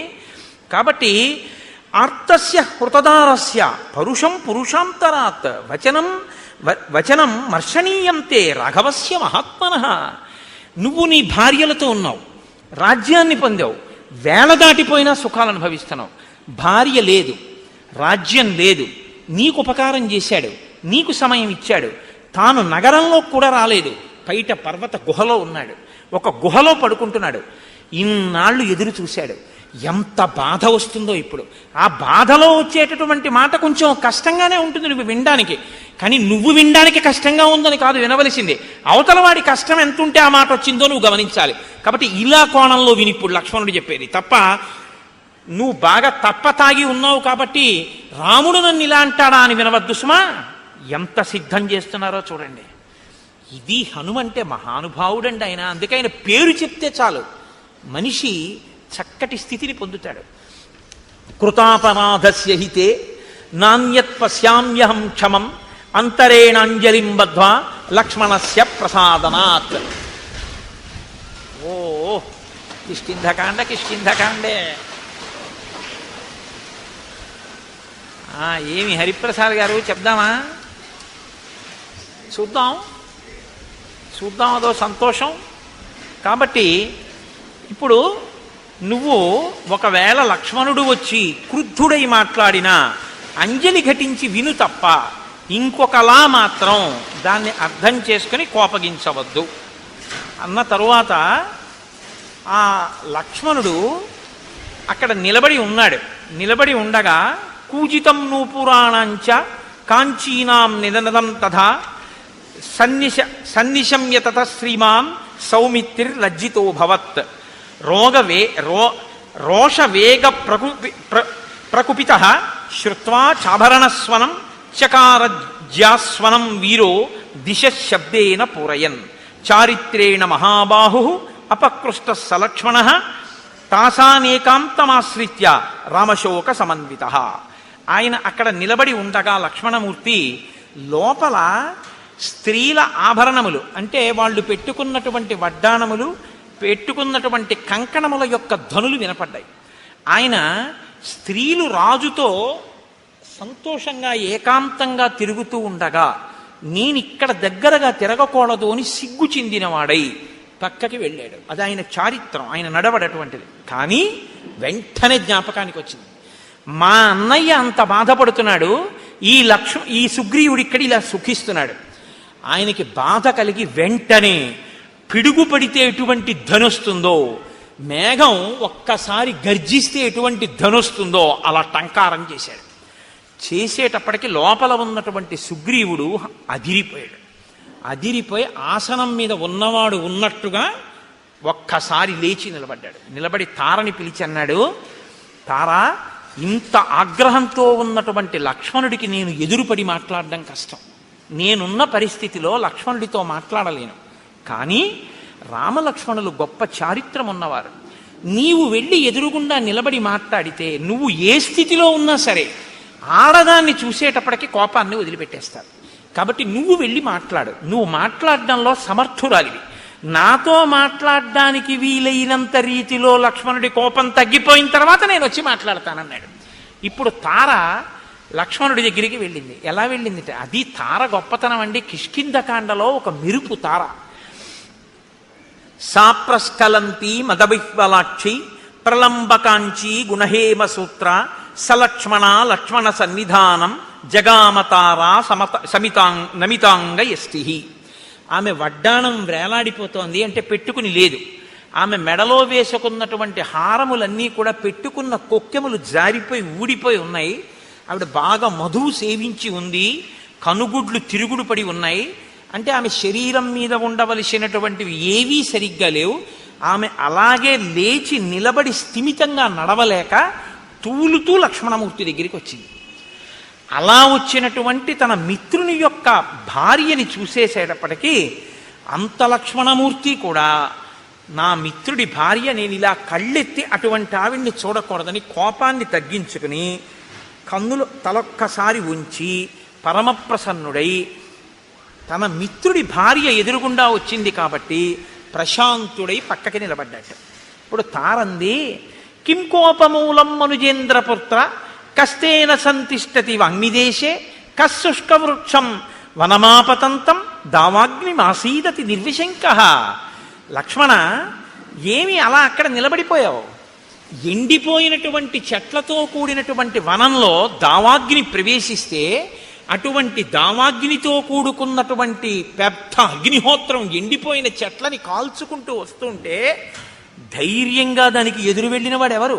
కాబట్టి ఆర్తస్య హృతదారస్య పరుషం పురుషాంతరాత్ వచనం మర్షణీయం తే రాఘవస్య మహాత్మనః. నువ్వు నీ భార్యలతో ఉన్నావు, రాజ్యాన్ని పొందావు, వేళ దాటిపోయినా సుఖాలు అనుభవిస్తున్నావు. భార్య లేదు, రాజ్యం లేదు, నీకు ఉపకారం చేశాడు, నీకు సమయం ఇచ్చాడు, తాను నగరంలో కూడా రాలేదు, బయట పర్వత గుహలో ఉన్నాడు, ఒక గుహలో పడుకుంటున్నాడు. ఇన్నాళ్ళు ఎదురు చూశాడు. ఎంత బాధ వస్తుందో ఇప్పుడు. ఆ బాధలో వచ్చేటటువంటి మాట కొంచెం కష్టంగానే ఉంటుంది నువ్వు వినడానికి, కానీ నువ్వు వినడానికి కష్టంగా ఉందని కాదు వినవలసింది. అవతల వాడి కష్టం ఎంత ఉంటే ఆ మాట వచ్చిందో నువ్వు గమనించాలి. కాబట్టి ఇలా కోణంలో విని ఇప్పుడు లక్ష్మణుడు చెప్పేది తప్ప నువ్వు బాగా తప్ప తాగి ఉన్నావు కాబట్టి రాముడు నన్ను ఇలా అంటాడా అని వినవద్దు సుమా. ఎంత సిద్ధం చేస్తున్నారో చూడండి. ఇది హనుమంటే మహానుభావుడండి ఆయన. అందుకే ఆయన పేరు చెప్తే చాలు మనిషి చక్కటి స్థితిని పొందుతాడు. కృతాపరాధస్య హితే నాణ్యత్ పశ్యామ్యహం క్షమం అంతరేణాంజలిం బద్ధ్వా లక్ష్మణస్య ప్రసాదనాత్. ఓ కిష్కింధకాండే. ఏమి హరిప్రసాద్ గారు చెప్దామా? చూద్దాం అదో సంతోషం. కాబట్టి ఇప్పుడు నువ్వు ఒకవేళ లక్ష్మణుడు వచ్చి క్రుద్ధుడై మాట్లాడినా అంజలి ఘటించి విను తప్ప ఇంకొకలా మాత్రం దాన్ని అర్థం చేసుకుని కోపగించవద్దు అన్న తరువాత ఆ లక్ష్మణుడు అక్కడ నిలబడి ఉన్నాడు. నిలబడి ఉండగా కూజితం నూపురాణాంచ కాంచీనాం నిదనదం తథా సన్నిశమ్య తత శ్రీమాన్ సౌమిత్రిర్లజ్జితో భవత్ రోషవేగ ప్రకుపిత శ్రుత్వా చాభరణస్వనం చకారజ్యాస్వనం వీరో దిశ శబ్దేన పూరయన్ చారిత్రేణ మహాబాహు అపకృష్ట సలక్ష్మణ తాసానేకాంతమాశ్రిత్య రామశోక సమన్విత. ఆయన అక్కడ నిలబడి ఉండగా లక్ష్మణమూర్తి లోపల స్త్రీల ఆభరణములు అంటే వాళ్ళు పెట్టుకున్నటువంటి వడ్డాణములు, పెట్టుకున్నటువంటి కంకణముల యొక్క ధ్వనులు వినపడ్డాయి. ఆయన స్త్రీలు రాజుతో సంతోషంగా ఏకాంతంగా తిరుగుతూ ఉండగా నేనిక్కడ దగ్గరగా తిరగకూడదు అని సిగ్గు చెందినవాడై పక్కకి వెళ్ళాడు. అది ఆయన చారిత్రం, ఆయన నడవడటువంటిది. కానీ వెంటనే జ్ఞాపకానికి వచ్చింది, మా అన్నయ్య అంత బాధపడుతున్నాడు, ఈ సుగ్రీవుడు ఇక్కడ ఇలా సుఖిస్తున్నాడు. ఆయనకి బాధ కలిగి వెంటనే పిడుగు పడితే ఎటువంటి ధనొస్తుందో, మేఘం ఒక్కసారి గర్జిస్తే ఎటువంటి ధనొస్తుందో అలా టంకారం చేశాడు. చేసేటప్పటికి లోపల ఉన్నటువంటి సుగ్రీవుడు అదిరిపోయాడు. అదిరిపోయి ఆసనం మీద ఉన్నవాడు ఉన్నట్టుగా ఒక్కసారి లేచి నిలబడ్డాడు. నిలబడి తారని పిలిచి అన్నాడు, తారా, ఇంత ఆగ్రహంతో ఉన్నటువంటి లక్ష్మణుడికి నేను ఎదురుపడి మాట్లాడడం కష్టం. నేనున్న పరిస్థితిలో లక్ష్మణుడితో మాట్లాడలేను. కానీ రామలక్ష్మణులు గొప్ప చారిత్రం ఉన్నవారు. నీవు వెళ్ళి ఎదురుగుండా నిలబడి మాట్లాడితే నువ్వు ఏ స్థితిలో ఉన్నా సరే ఆడదాన్ని చూసేటప్పటికి కోపాన్ని వదిలిపెట్టేస్తారు. కాబట్టి నువ్వు వెళ్ళి మాట్లాడు. నువ్వు మాట్లాడడంలో సమర్థురాలివి. నాతో మాట్లాడడానికి వీలైనంత రీతిలో లక్ష్మణుడి కోపం తగ్గిపోయిన తర్వాత నేను వచ్చి మాట్లాడతానన్నాడు. ఇప్పుడు తార లక్ష్మణుడి దగ్గరికి వెళ్ళింది. ఎలా వెళ్ళింది? అది తార గొప్పతనం అండి. కిష్కింధకాండలో ఒక మెరుపు తార. సాప్రస్కలంతి మదవిహ్వలాక్షి ప్రలంబకాంచి గుణహేమ సూత్ర సలక్ష్మణ లక్ష్మణ సన్నిధానం జగామతారా నమితాంగ యష్టి. ఆమె వడ్డాణం వేలాడిపోతోంది, అంటే పెట్టుకుని లేదు. ఆమె మెడలో వేసుకున్నటువంటి హారములన్నీ కూడా పెట్టుకున్న కొక్కెములు జారిపోయి ఊడిపోయి ఉన్నాయి. ఆవిడ బాగా మధువు సేవించి ఉంది. కనుగుడ్లు తిరుగుడు పడి ఉన్నాయి. అంటే ఆమె శరీరం మీద ఉండవలసినటువంటివి ఏవీ సరిగ్గా లేవు. ఆమె అలాగే లేచి నిలబడి స్థిమితంగా నడవలేక తూలుతూ లక్ష్మణమూర్తి దగ్గరికి వచ్చింది. అలా వచ్చినటువంటి తన మిత్రుని యొక్క భార్యని చూసేసేటప్పటికీ అంత లక్ష్మణమూర్తి కూడా నా మిత్రుడి భార్య, నేను ఇలా కళ్ళెత్తి అటువంటి ఆవిడ్ని చూడకూడదని కోపాన్ని తగ్గించుకుని కన్నులు తలొక్కసారి ఉంచి పరమప్రసన్నుడై తన మిత్రుడి భార్య ఎదురుగుండా వచ్చింది కాబట్టి ప్రశాంతుడై పక్కకి నిలబడ్డాడు. ఇప్పుడు తారంది, కిం కోపమూలం మనుజేంద్రపుత్ర కస్తేన సంతిష్టతి వాగ్నిదేశే కశుష్కవృక్షం వనమాపతంతం దావాగ్నిమాసీదతి నిర్విశంక. లక్ష్మణ, ఏమి అలా అక్కడ నిలబడిపోయావు? ఎండిపోయినటువంటి చెట్లతో కూడినటువంటి వనంలో దావాగ్ని ప్రవేశిస్తే అటువంటి దావాగ్నితో కూడుకున్నటువంటి పెద్ద అగ్నిహోత్రం ఎండిపోయిన చెట్లని కాల్చుకుంటూ వస్తుంటే ధైర్యంగా దానికి ఎదురు వెళ్ళిన వాడు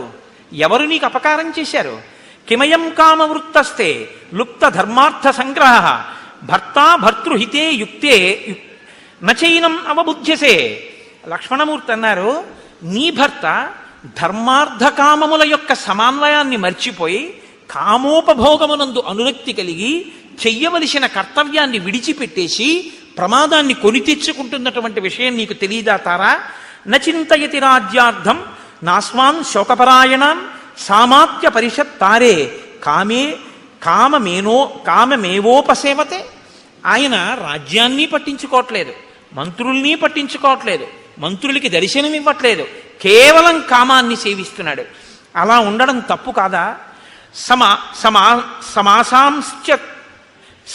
ఎవరు నీకు అపకారం చేశారు? కిమయం కామవృత్తస్తే లుప్త ధర్మార్థ సంగ్రహ భర్త భర్తృహితే యుక్తే నచైనం అవబుధ్యసే. లక్ష్మణమూర్తి అన్నారు, నీ భర్త ధర్మార్థ కామముల యొక్క సమన్వయాన్ని మర్చిపోయి కామోపభోగమునందు అనురక్తి కలిగి చెయ్యవలసిన కర్తవ్యాన్ని విడిచిపెట్టేసి ప్రమాదాన్ని కొని తెచ్చుకుంటున్నటువంటి విషయం నీకు తెలియదా తారా? నచింతయతి రాజ్యార్థం నాస్మాన్ శోకపరాయణాన్ సామాత్య పరిషత్ తారే కామమేవోపసేవతే. ఆయన రాజ్యాన్ని పట్టించుకోవట్లేదు, మంత్రుల్ని పట్టించుకోవట్లేదు, మంత్రులకి దర్శనం ఇవ్వట్లేదు, కేవలం కామాన్ని సేవిస్తున్నాడు. అలా ఉండడం తప్పు కాదా?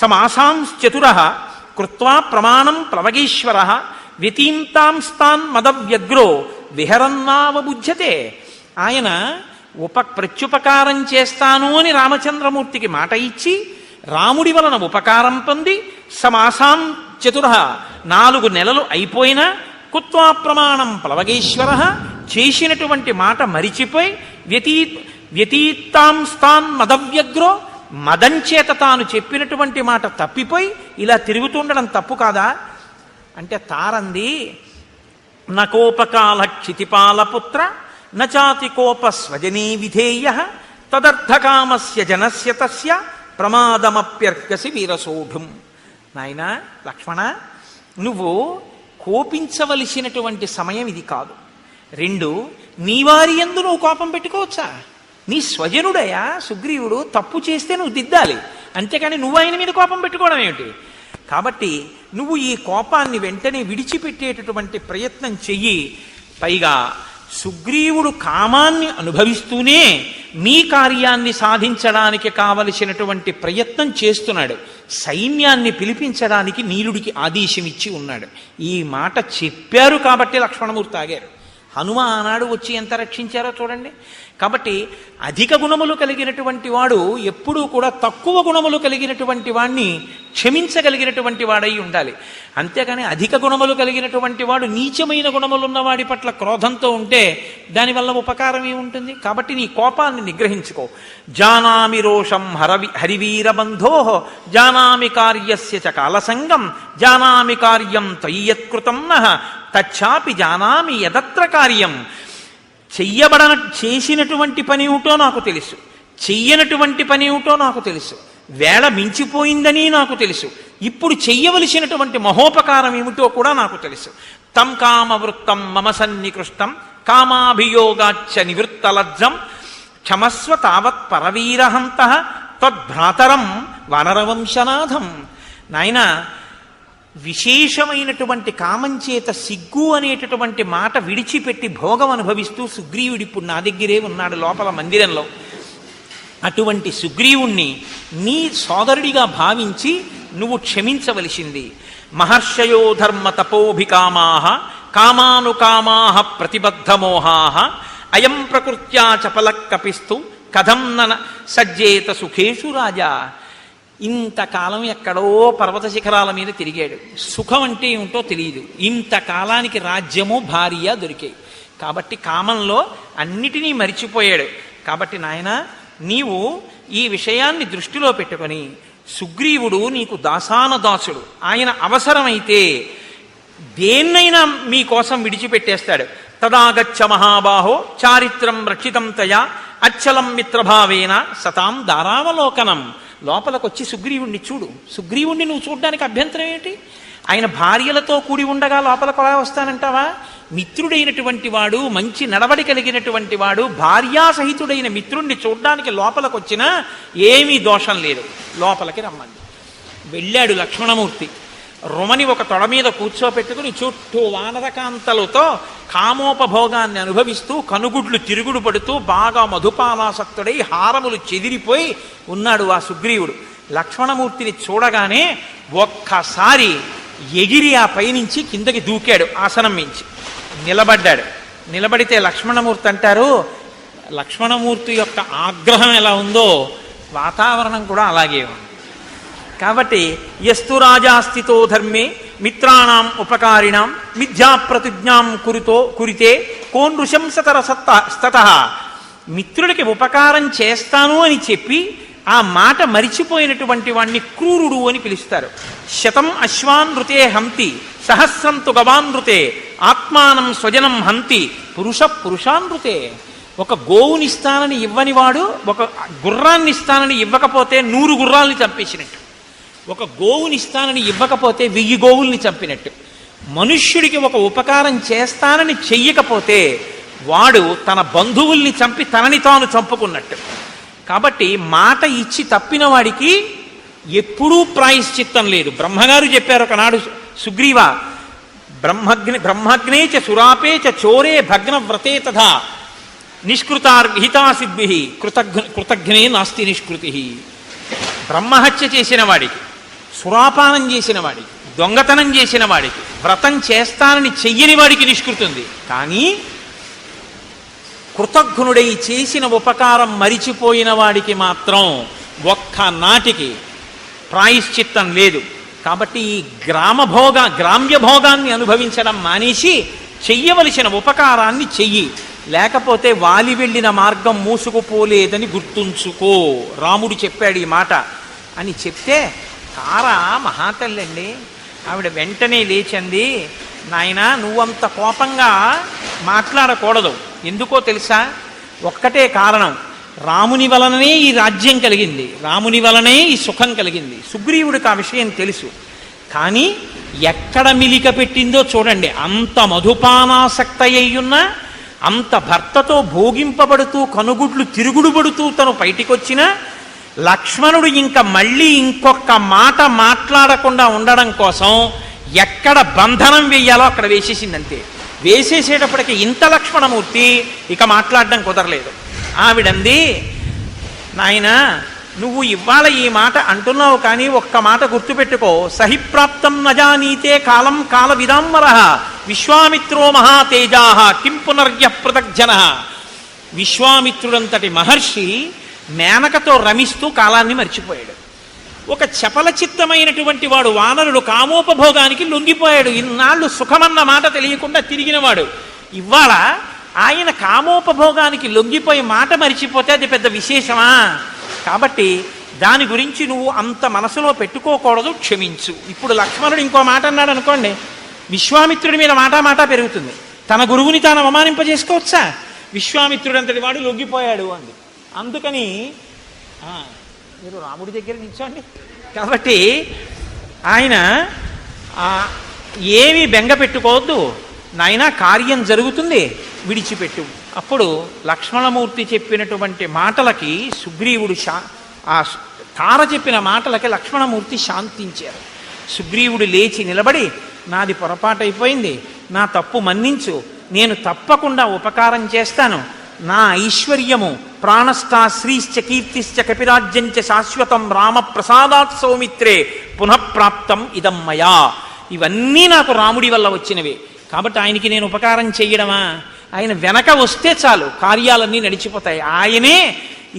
సమాసాంశ్చతుర కృత్వా ప్రమాణం ప్లవగేశ్వర వ్యతీంతాంస్తాన్ మదవ్యగ్రో విహరన్నావబుధ్యతే. ఆయన ప్రత్యుపకారం చేస్తాను అని రామచంద్రమూర్తికి మాట ఇచ్చి రాముడి వలన ఉపకారం పొంది సమాసాం చతుర 4 నెలలు అయిపోయినా కుత్వా ప్రమాణం ప్లవగేశ్వర చేసినటువంటి మాట మరిచిపోయి వ్యతీతాంస్తాన్ మదవ్యగ్రో మదంచేత తాను చెప్పినటువంటి మాట తప్పిపోయి ఇలా తిరుగుతుండడం తప్పు కాదా? అంటే తారంది, నకోపకాల క్షితిపాలపుత్ర నచాతి కోప స్వజనీ విధేయ తదర్థకామస్య జనస్య తస్య ప్రమాదమప్యర్కసి వీరసోఢుం. నాయన లక్ష్మణ, నువ్వు కోపించవలసినటువంటి సమయం ఇది కాదు. 2, నీ వారి యందు నువ్వు కోపం పెట్టుకోవచ్చా? నీ స్వజనుడయా సుగ్రీవుడు, తప్పు చేస్తే నువ్వు దిద్దాలి, అంతేకాని నువ్వు ఆయన మీద కోపం పెట్టుకోవడం ఏమిటి? కాబట్టి నువ్వు ఈ కోపాన్ని వెంటనే విడిచిపెట్టేటటువంటి ప్రయత్నం చెయ్యి. పైగా సుగ్రీవుడు కామాన్ని అనుభవిస్తూనే మీ కార్యాన్ని సాధించడానికి కావలసినటువంటి ప్రయత్నం చేస్తున్నాడు. సైన్యాన్ని పిలిపించడానికి నీలుడికి ఆదేశం ఇచ్చి ఉన్నాడు. ఈ మాట చెప్పారు కాబట్టి లక్ష్మణమూర్తి ఆగారు. హనుమ ఆనాడు వచ్చి ఎంత రక్షించారో చూడండి. కాబట్టి అధిక గుణములు కలిగినటువంటి వాడు ఎప్పుడూ కూడా తక్కువ గుణములు కలిగినటువంటి వాడిని క్షమించగలిగినటువంటి వాడై ఉండాలి. అంతేకాని అధిక గుణములు కలిగినటువంటి వాడు నీచమైన గుణములున్న వాడి పట్ల క్రోధంతో ఉంటే దానివల్ల ఉపకారం ఏముంటుంది? కాబట్టి నీ కోపాన్ని నిగ్రహించుకో. జానామి రోషం హరివీరబంధో జానామి కార్యస్య చ కాలసంగం జానామి కార్యం త్వయ్యత్కృతం నః తచ్చాపి జానామి యదత్ర కార్యం. చేసినటువంటి పని ఏమిటో నాకు తెలుసు, చెయ్యనటువంటి పని ఏమిటో నాకు తెలుసు, వేళ మించిపోయిందని నాకు తెలుసు, ఇప్పుడు చెయ్యవలసినటువంటి మహోపకారం ఏమిటో కూడా నాకు తెలుసు. తం కామవృత్తం మమ సన్నికృష్టం కామాభియోగాచ్చ నివృత్తలజ్జం క్షమస్వ తావత్ పరవీరహంత తద్భ్రాతరం వానరవంశనాథం. నాయన, విశేషమైనటువంటి కామంచేత సిగ్గు అనేటటువంటి మాట విడిచిపెట్టి భోగం అనుభవిస్తూ సుగ్రీవుడు ఇప్పుడు నా దగ్గరే ఉన్నాడు లోపల మందిరంలో. అటువంటి సుగ్రీవుణ్ణి నీ సోదరుడిగా భావించి నువ్వు క్షమించవలసింది. మహర్షయో ధర్మ తపోభికామాః కామానుకామాః ప్రతిబద్ధమోహాః అయం ప్రకృత్యా చపలకపిస్తు కథం న సజ్జేత సుఖేషు రాజా. ఇంతకాలం ఎక్కడో పర్వత శిఖరాల మీద తిరిగాడు. సుఖం అంటే ఏమిటో తెలియదు. ఇంతకాలానికి రాజ్యము భార్య దొరికాయి. కాబట్టి కామంలో అన్నిటినీ మరిచిపోయాడు. కాబట్టి నాయన, నీవు ఈ విషయాన్ని దృష్టిలో పెట్టుకొని, సుగ్రీవుడు నీకు దాసానదాసుడు. ఆయన అవసరమైతే దేన్నైనా మీకోసం విడిచిపెట్టేస్తాడు. తదాగచ్చ మహాబాహో చారిత్రం రక్షితం తయా అచ్చలం మిత్రభావేన సతాం దారావలోకనం. లోపలికొచ్చి సుగ్రీవుణ్ణి చూడు. సుగ్రీవుణ్ణి నువ్వు చూడడానికి అభ్యంతరం ఏంటి? ఆయన భార్యలతో కూడి ఉండగా లోపలికి ఎలా వస్తానంటావా? మిత్రుడైనటువంటి వాడు, మంచి నడవడి కలిగినటువంటి వాడు, భార్యాసహితుడైన మిత్రుణ్ణి చూడ్డానికి లోపలికి వచ్చినా ఏమీ దోషం లేదు. లోపలికి రమ్మంది. వెళ్ళాడు లక్ష్మణమూర్తి. రుమని ఒక తొడ మీద కూర్చోపెట్టుకుని చుట్టూ వానరకాంతలతో కామోపభోగాన్ని అనుభవిస్తూ కనుగుడ్లు తిరుగుడు పడుతూ బాగా మధుపానాసక్తుడై హారములు చెదిరిపోయి ఉన్నాడు ఆ సుగ్రీవుడు. లక్ష్మణమూర్తిని చూడగానే ఒక్కసారి ఎగిరి ఆ పైనుంచి కిందకి దూకాడు. ఆసనం మించి నిలబడ్డాడు. నిలబడితే లక్ష్మణమూర్తి అంటారు, లక్ష్మణమూర్తి యొక్క ఆగ్రహం ఎలా ఉందో వాతావరణం కూడా అలాగే ఉంది. కాబట్టి యస్తు రాజాస్థితో ధర్మే మిత్రాణం ఉపకారిణం మిథ్యాప్రతిజ్ఞాం కురితే కోనృశంసతర స్తతః. మిత్రుడికి ఉపకారం చేస్తాను అని చెప్పి ఆ మాట మరిచిపోయినటువంటి వాణ్ణి క్రూరుడు అని పిలుస్తారు. శతం అశ్వాన్ ఋతే హంతి సహస్రంతు గవాన్ ఋతే ఆత్మానం స్వజనం హంతి పురుషాన్ ఋతే. ఒక గోవునిస్తానని ఇవ్వనివాడు ఒక గుర్రాన్ని ఇస్తానని ఇవ్వకపోతే 100 గుర్రాల్ని చంపేసినట్టు. ఒక గోవునిస్తానని ఇవ్వకపోతే 1000 గోవుల్ని చంపినట్టు. మనుష్యుడికి ఒక ఉపకారం చేస్తానని చెయ్యకపోతే వాడు తన బంధువుల్ని చంపి తనని తాను చంపుకున్నట్టు. కాబట్టి మాట ఇచ్చి తప్పిన వాడికి ఎప్పుడూ ప్రాయశ్చిత్తం లేదు. బ్రహ్మగారు చెప్పారు ఒకనాడు, సుగ్రీవ బ్రహ్మగ్నే చ సురాపే చ చోరే భగ్నవ్రతే తథా నిష్కృతార్హితాసిద్భిః కృతఘ్నే నాస్తి నిష్కృతి. బ్రహ్మహత్య చేసిన వాడికి, సురాపానం చేసిన వాడికి, దొంగతనం చేసిన వాడికి, వ్రతం చేస్తానని చెయ్యని వాడికి నిష్కృతి ఉంది. కానీ కృతఘ్నుడై చేసిన ఉపకారం మరిచిపోయిన వాడికి మాత్రం ఒక్కనాటికి ప్రాయశ్చిత్తం లేదు. కాబట్టి ఈ గ్రామ్యభోగాన్ని అనుభవించడం మానేసి చెయ్యవలసిన ఉపకారాన్ని చెయ్యి. లేకపోతే వాలి వెళ్ళిన మార్గం మూసుకుపోలేదని గుర్తుంచుకో. రాముడు చెప్పాడు ఈ మాట అని చెప్తే, తారా మహాతల్లండి, ఆవిడ వెంటనే లేచింది. నాయనా, నువ్వంత కోపంగా మాట్లాడకూడదు. ఎందుకో తెలుసా? ఒక్కటే కారణం, రాముని వలననే ఈ రాజ్యం కలిగింది, రాముని వలనే ఈ సుఖం కలిగింది. సుగ్రీవుడికి ఆ విషయం తెలుసు. కానీ ఎక్కడ మిలిక పెట్టిందో చూడండి. అంత మధుపానాసక్త అయ్యున్నా, అంత భర్తతో భోగింపబడుతూ కనుగుడ్లు తిరుగుడు పడుతూ తను బయటికొచ్చినా లక్ష్మణుడు ఇంకా మళ్ళీ ఇంకొక మాట మాట్లాడకుండా ఉండడం కోసం ఎక్కడ బంధనం వేయాలో అక్కడ వేసేసిందంతే. వేసేసేటప్పటికి ఇంత లక్ష్మణమూర్తి ఇక మాట్లాడడం కుదరలేదు. ఆవిడంది, నాయనా నువ్వు ఇవాళ ఈ మాట అంటున్నావు, కానీ ఒక్క మాట గుర్తుపెట్టుకో, సహిప్రాప్తం నజానీతే కాలం కాల విదాంబర విశ్వామిత్రో మహాతేజా కిం పునర్య పృథగ్జన. విశ్వామిత్రుడంతటి మహర్షి మేనకతో రమిస్తూ కాలాన్ని మర్చిపోయాడు. ఒక చపల చిత్తమైనటువంటి వాడు వానరుడు కామోపభోగానికి లొంగిపోయాడు. ఇన్నాళ్ళు సుఖమన్న మాట తెలియకుండా తిరిగినవాడు ఇవాళ ఆయన కామోపభోగానికి లొంగిపోయి మాట మరిచిపోతే అది పెద్ద విశేషమా? కాబట్టి దాని గురించి నువ్వు అంత మనసులో పెట్టుకోకూడదు, క్షమించు. ఇప్పుడు లక్ష్మణుడు ఇంకో మాట అన్నాడు అనుకోండి, విశ్వామిత్రుడి మీద మాట పెరుగుతుంది. తన గురువుని తాను అవమానింపజేసుకోవచ్చా? విశ్వామిత్రుడు అంతటి వాడు లొంగిపోయాడు అంది. అందుకని మీరు రాముడి దగ్గర నిల్చోండి. కాబట్టి ఆయన ఏమీ బెంగ పెట్టుకోవద్దు నాయన, కార్యం జరుగుతుంది, విడిచిపెట్టు. అప్పుడు లక్ష్మణమూర్తి చెప్పినటువంటి మాటలకి సుగ్రీవుడు ఆ తార చెప్పిన మాటలకి లక్ష్మణమూర్తి శాంతించారు. సుగ్రీవుడు లేచి నిలబడి, నాది పొరపాటైపోయింది, నా తప్పు మన్నించు, నేను తప్పకుండా ఉపకారం చేస్తాను, నా ఐశ్వర్యము ప్రాణస్థా శ్రీశ్చ కీర్తిశ్చ కపిరాజ్యంచ శాశ్వతం రామ ప్రసాదాత్ సౌమిత్రే పునఃప్రాప్తం ఇదం మయా. ఇవన్నీ నాకు రాముడి వల్ల వచ్చినవే, కాబట్టి ఆయనకి నేను ఉపకారం చెయ్యడమా? ఆయన వెనక వస్తే చాలు, కార్యాలన్నీ నడిచిపోతాయి. ఆయనే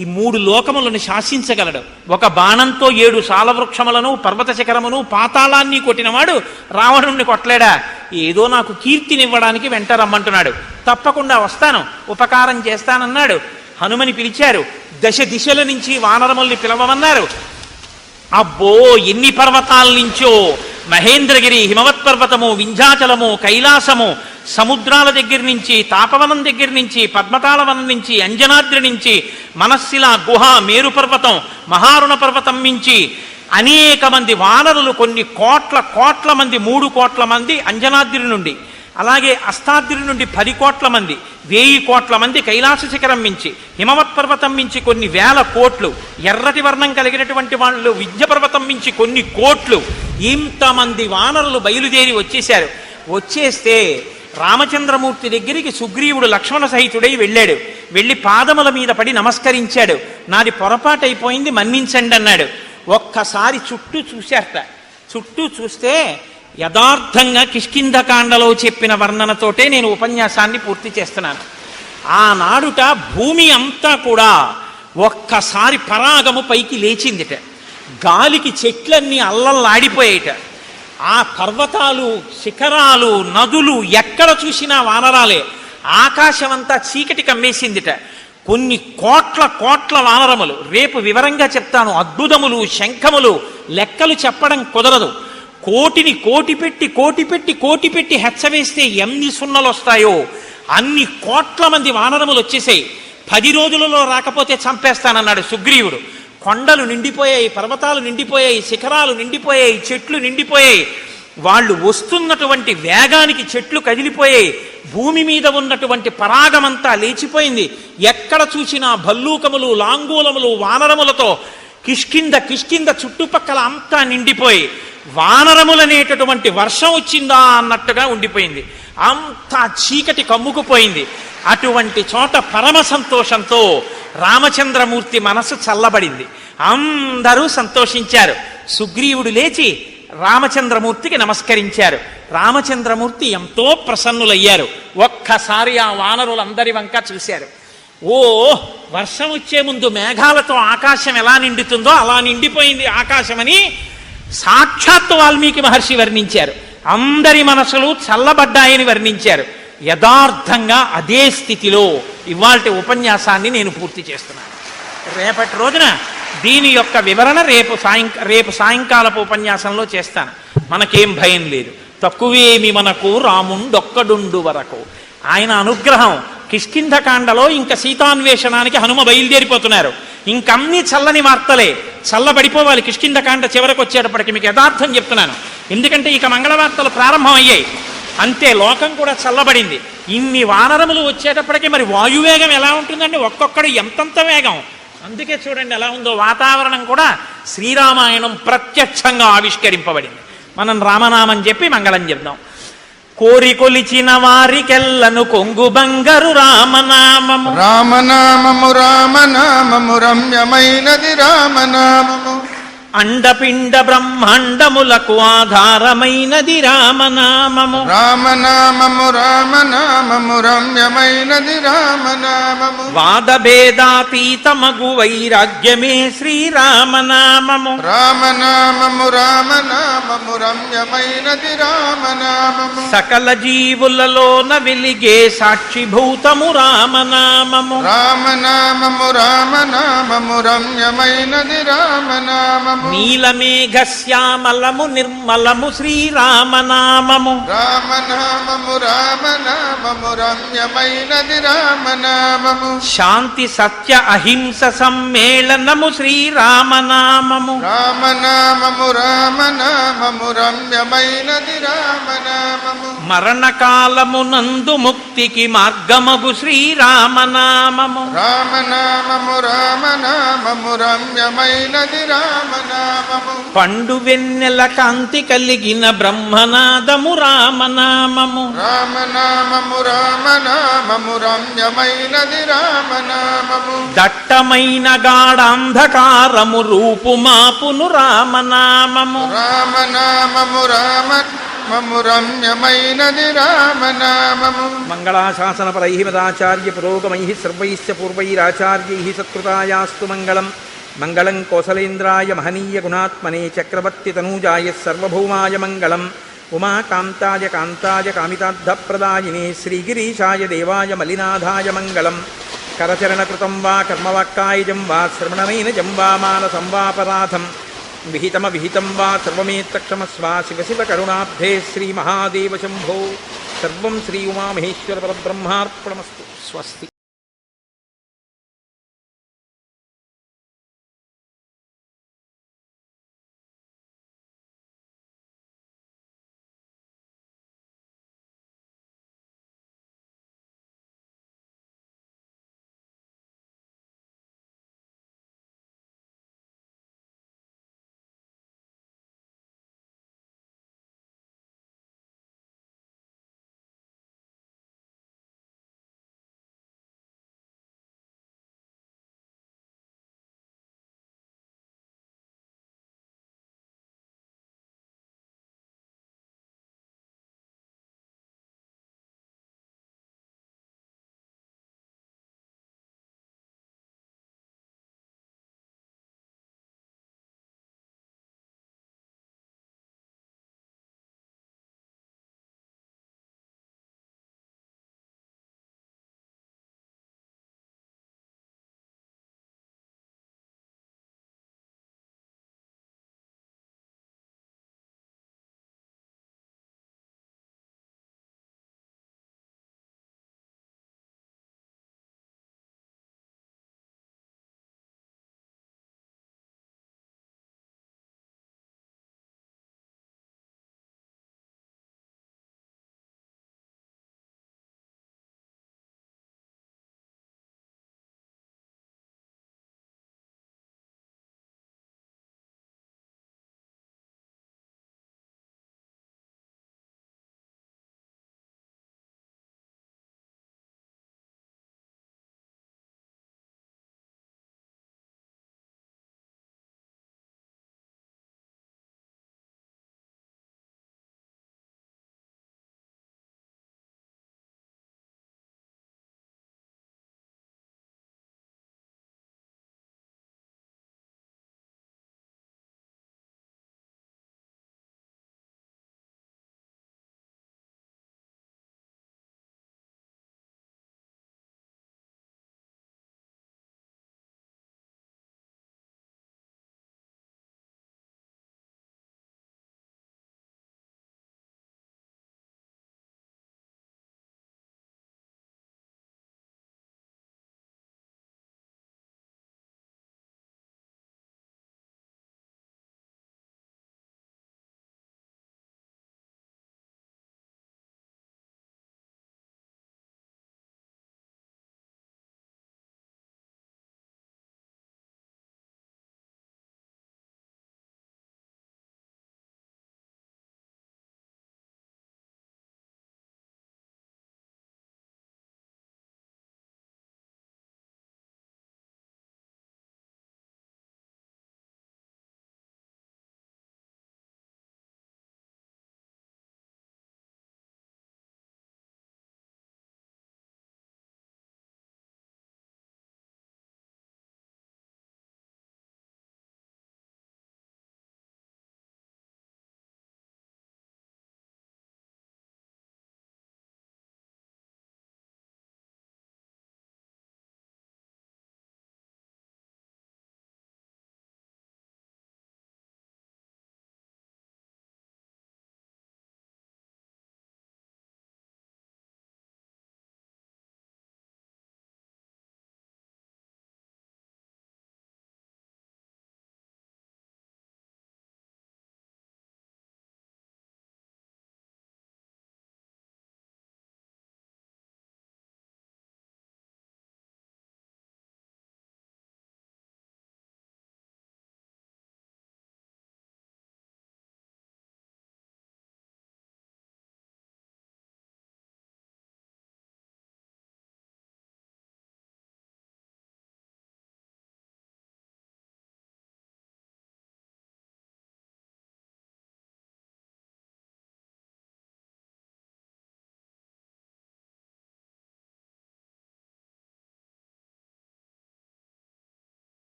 ఈ 3 లోకములను శాసించగలడు. ఒక బాణంతో 7 సాలవృక్షములను, పర్వత శిఖరమును, పాతాళాన్ని కొట్టినవాడు రావణుణ్ణి కొట్టలేడా? ఏదో నాకు కీర్తినివ్వడానికి వెంట రమ్మంటున్నాడు, తప్పకుండా వస్తాను, ఉపకారం చేస్తానన్నాడు. హనుమని పిలిచారు, దశ దిశల నుంచి వానరముల్ని పిలవమన్నారు. అబ్బో ఎన్ని పర్వతాల నుంచో, మహేంద్రగిరి, హిమవత్ పర్వతము, వింధ్యాచలము, కైలాసము, సముద్రాల దగ్గర నుంచి, తాపవనం దగ్గర నుంచి, పద్మతాళవనం నుంచి, అంజనాద్రి నుంచి, మనస్సిల గుహ, మేరు పర్వతం, మహారుణ పర్వతం నుంచి అనేక మంది వానరులు, కొన్ని కోట్ల మంది, 3 కోట్ల మంది అంజనాద్రి నుండి, అలాగే అస్తాద్రి నుండి 10 కోట్ల మంది, 1000 కోట్ల మంది కైలాస శిఖరం మించి, హిమవత్ పర్వతం మించి కొన్ని 1000 కోట్లు, ఎర్రటి వర్ణం కలిగినటువంటి వాళ్ళు వింధ్య పర్వతం మించి కొన్ని కోట్లు, ఇంతమంది వానరులు బయలుదేరి వచ్చేశారు. వచ్చేస్తే రామచంద్రమూర్తి దగ్గరికి సుగ్రీవుడు లక్ష్మణ సహితుడై వెళ్ళాడు. వెళ్ళి పాదముల మీద పడి నమస్కరించాడు. నాది పొరపాటైపోయింది, మన్నించండి అన్నాడు. ఒక్కసారి చుట్టూ చూశారట. చుట్టూ చూస్తే యథార్థంగా కిష్కింధకాండలో చెప్పిన వర్ణనతోటే నేను ఉపన్యాసాన్ని పూర్తి చేస్తున్నాను. ఆనాడుట భూమి అంతా కూడా ఒక్కసారి పరాగము పైకి లేచిందిట. గాలికి చెట్లన్నీ అల్లల్లాడిపోయేట. ఆ పర్వతాలు, శిఖరాలు, నదులు ఎక్కడ చూసినా వానరాలే. ఆకాశమంతా చీకటి కమ్మేసిందిట. కొన్ని కోట్ల వానరములు, రేపు వివరంగా చెప్తాను, అద్భుతములు, శంఖములు, లెక్కలు చెప్పడం కుదరదు. కోటిని కోటి పెట్టి హెచ్చవేస్తే ఎన్ని సున్నలు వస్తాయో అన్ని కోట్ల మంది వానరములు వచ్చేసాయి. 10 రోజులలో రాకపోతే చంపేస్తానన్నాడు సుగ్రీవుడు. కొండలు నిండిపోయాయి, పర్వతాలు నిండిపోయాయి, శిఖరాలు నిండిపోయాయి, చెట్లు నిండిపోయాయి. వాళ్ళు వస్తున్నటువంటి వేగానికి చెట్లు కదిలిపోయాయి. భూమి మీద ఉన్నటువంటి పరాగమంతా లేచిపోయింది. ఎక్కడ చూసినా భల్లూకములు, లాంగూలములు, వానరములతో కిష్కింద చుట్టుపక్కల అంతా నిండిపోయి వానరములనేటటువంటి వర్షం వచ్చిందా అన్నట్టుగా ఉండిపోయింది. అంతా చీకటి కమ్ముకుపోయింది. అటువంటి చోట పరమ సంతోషంతో రామచంద్రమూర్తి మనసు చల్లబడింది. అందరూ సంతోషించారు. సుగ్రీవుడు లేచి రామచంద్రమూర్తికి నమస్కరించారు. రామచంద్రమూర్తి ఎంతో ప్రసన్నులయ్యారు. ఒక్కసారి ఆ వానరులందరి వంక చూశారు. ఓ వర్షం వచ్చే ముందు మేఘాలతో ఆకాశం ఎలా నిండుతుందో అలా నిండిపోయింది ఆకాశమని సాక్షాత్తు వాల్మీకి మహర్షి వర్ణించారు. అందరి మనసులు చల్లబడ్డాయని వర్ణించారు. యథార్థంగా అదే స్థితిలో ఇవాల్టి ఉపన్యాసాన్ని నేను పూర్తి చేస్తున్నాను. రేపటి రోజున దీని యొక్క వివరణ రేపు సాయంకాలపు ఉపన్యాసంలో చేస్తాను. మనకేం భయం లేదు. తక్కువేమి మనకు రాముండొక్కడుండు వరకు. ఆయన అనుగ్రహం కిష్కింధకాండలో ఇంకా సీతాన్వేషణానికి హనుమ బయలుదేరిపోతున్నారు. ఇంకన్నీ చల్లని వార్తలే. చల్లబడిపోవాలి కిష్కింధకాండ చివరకు వచ్చేటప్పటికి. మీకు యథార్థం చెప్తున్నాను, ఎందుకంటే ఇక మంగళవార్తలు ప్రారంభం అయ్యాయి. అంతే, లోకం కూడా చల్లబడింది. ఇన్ని వానరములు వచ్చేటప్పటికి మరి వాయువేగం ఎలా ఉంటుందండి? ఒక్కొక్కడు ఎంతంత వేగం. అందుకే చూడండి ఎలా ఉందో వాతావరణం కూడా. శ్రీరామాయణం ప్రత్యక్షంగా ఆవిష్కరింపబడింది. మనం రామనామం చెప్పి మంగళం చెప్దాం. కోరి కొలిచిన వారికెల్లను కొంగు బంగారు రామనామము. రామనామము రామనామము రమ్యమైనది రామనామము. అండపిండ బ్రహ్మాండములకు ఆధారమైనది రామనామము. రామనామము రామనామము రమ్యమైనది రామనామము. వాదభేదాతీతమగు వైరాగ్యమే శ్రీరామనామము. రామనామము రామనామము రమ్యమైనది రామనామము. సకల జీవులలోన వెలిగే సాక్షిభూతము రామనామము. రామనామము రామనామము రమ్యమైనది రామనామము. నీలమేఘశ్యామలము నిర్మలము శ్రీరామనామము. రామనామము రామనామము రమ్యమైనది రామనామము. శాంతి సత్య అహింస సమ్మేళనము శ్రీరామనామము. రామనామము రామనామము రమ్యమైనది రామనామము. మరణకాలమునందు ముక్తికి మార్గమగు శ్రీరామనామము. రామనామము రామనామము రమ్యమైనది రామనామము. పండు వెన్నెల కాంతి కలిగిన బ్రహ్మనాదము రామనామము. రామనామము రామనామము రమ్యమైనది రామనామము. దట్టమైన గాఢాంధకారము రూపుమాపును రామనామము. రామనామము రామనామము రమ్యమైనది రామనామము. మంగళాశాసనపరై మదాచార్య పురోగమై సర్వైశ్చ పూర్వైరాచార్యై సత్కృతాయాస్తు మంగళం. మంగళం కోసలేంద్రాయ మహనీయ గుణాత్మనే చక్రవర్తి తనూజాయ సర్వభౌమాయ మంగళం. ఉమాకాంతాయ కాంతాయ కామితార్థప్రదాయినే శ్రీగిరీశాయ దేవాయ మలినాథాయ మంగళం. కరచరణకృతం వా కర్మవాక్కాయజం వా శ్రవణనైనజం వా మానసం వాపరాధం విహితం వా సర్వమేత్తక్షమస్వ. శివ శివ కరుణాబ్ధే శ్రీమహాదేవ శంభో. సర్వం శ్రీ ఉమామహేశ్వర పరబ్రహ్మార్పణమస్తు. స్వస్తి.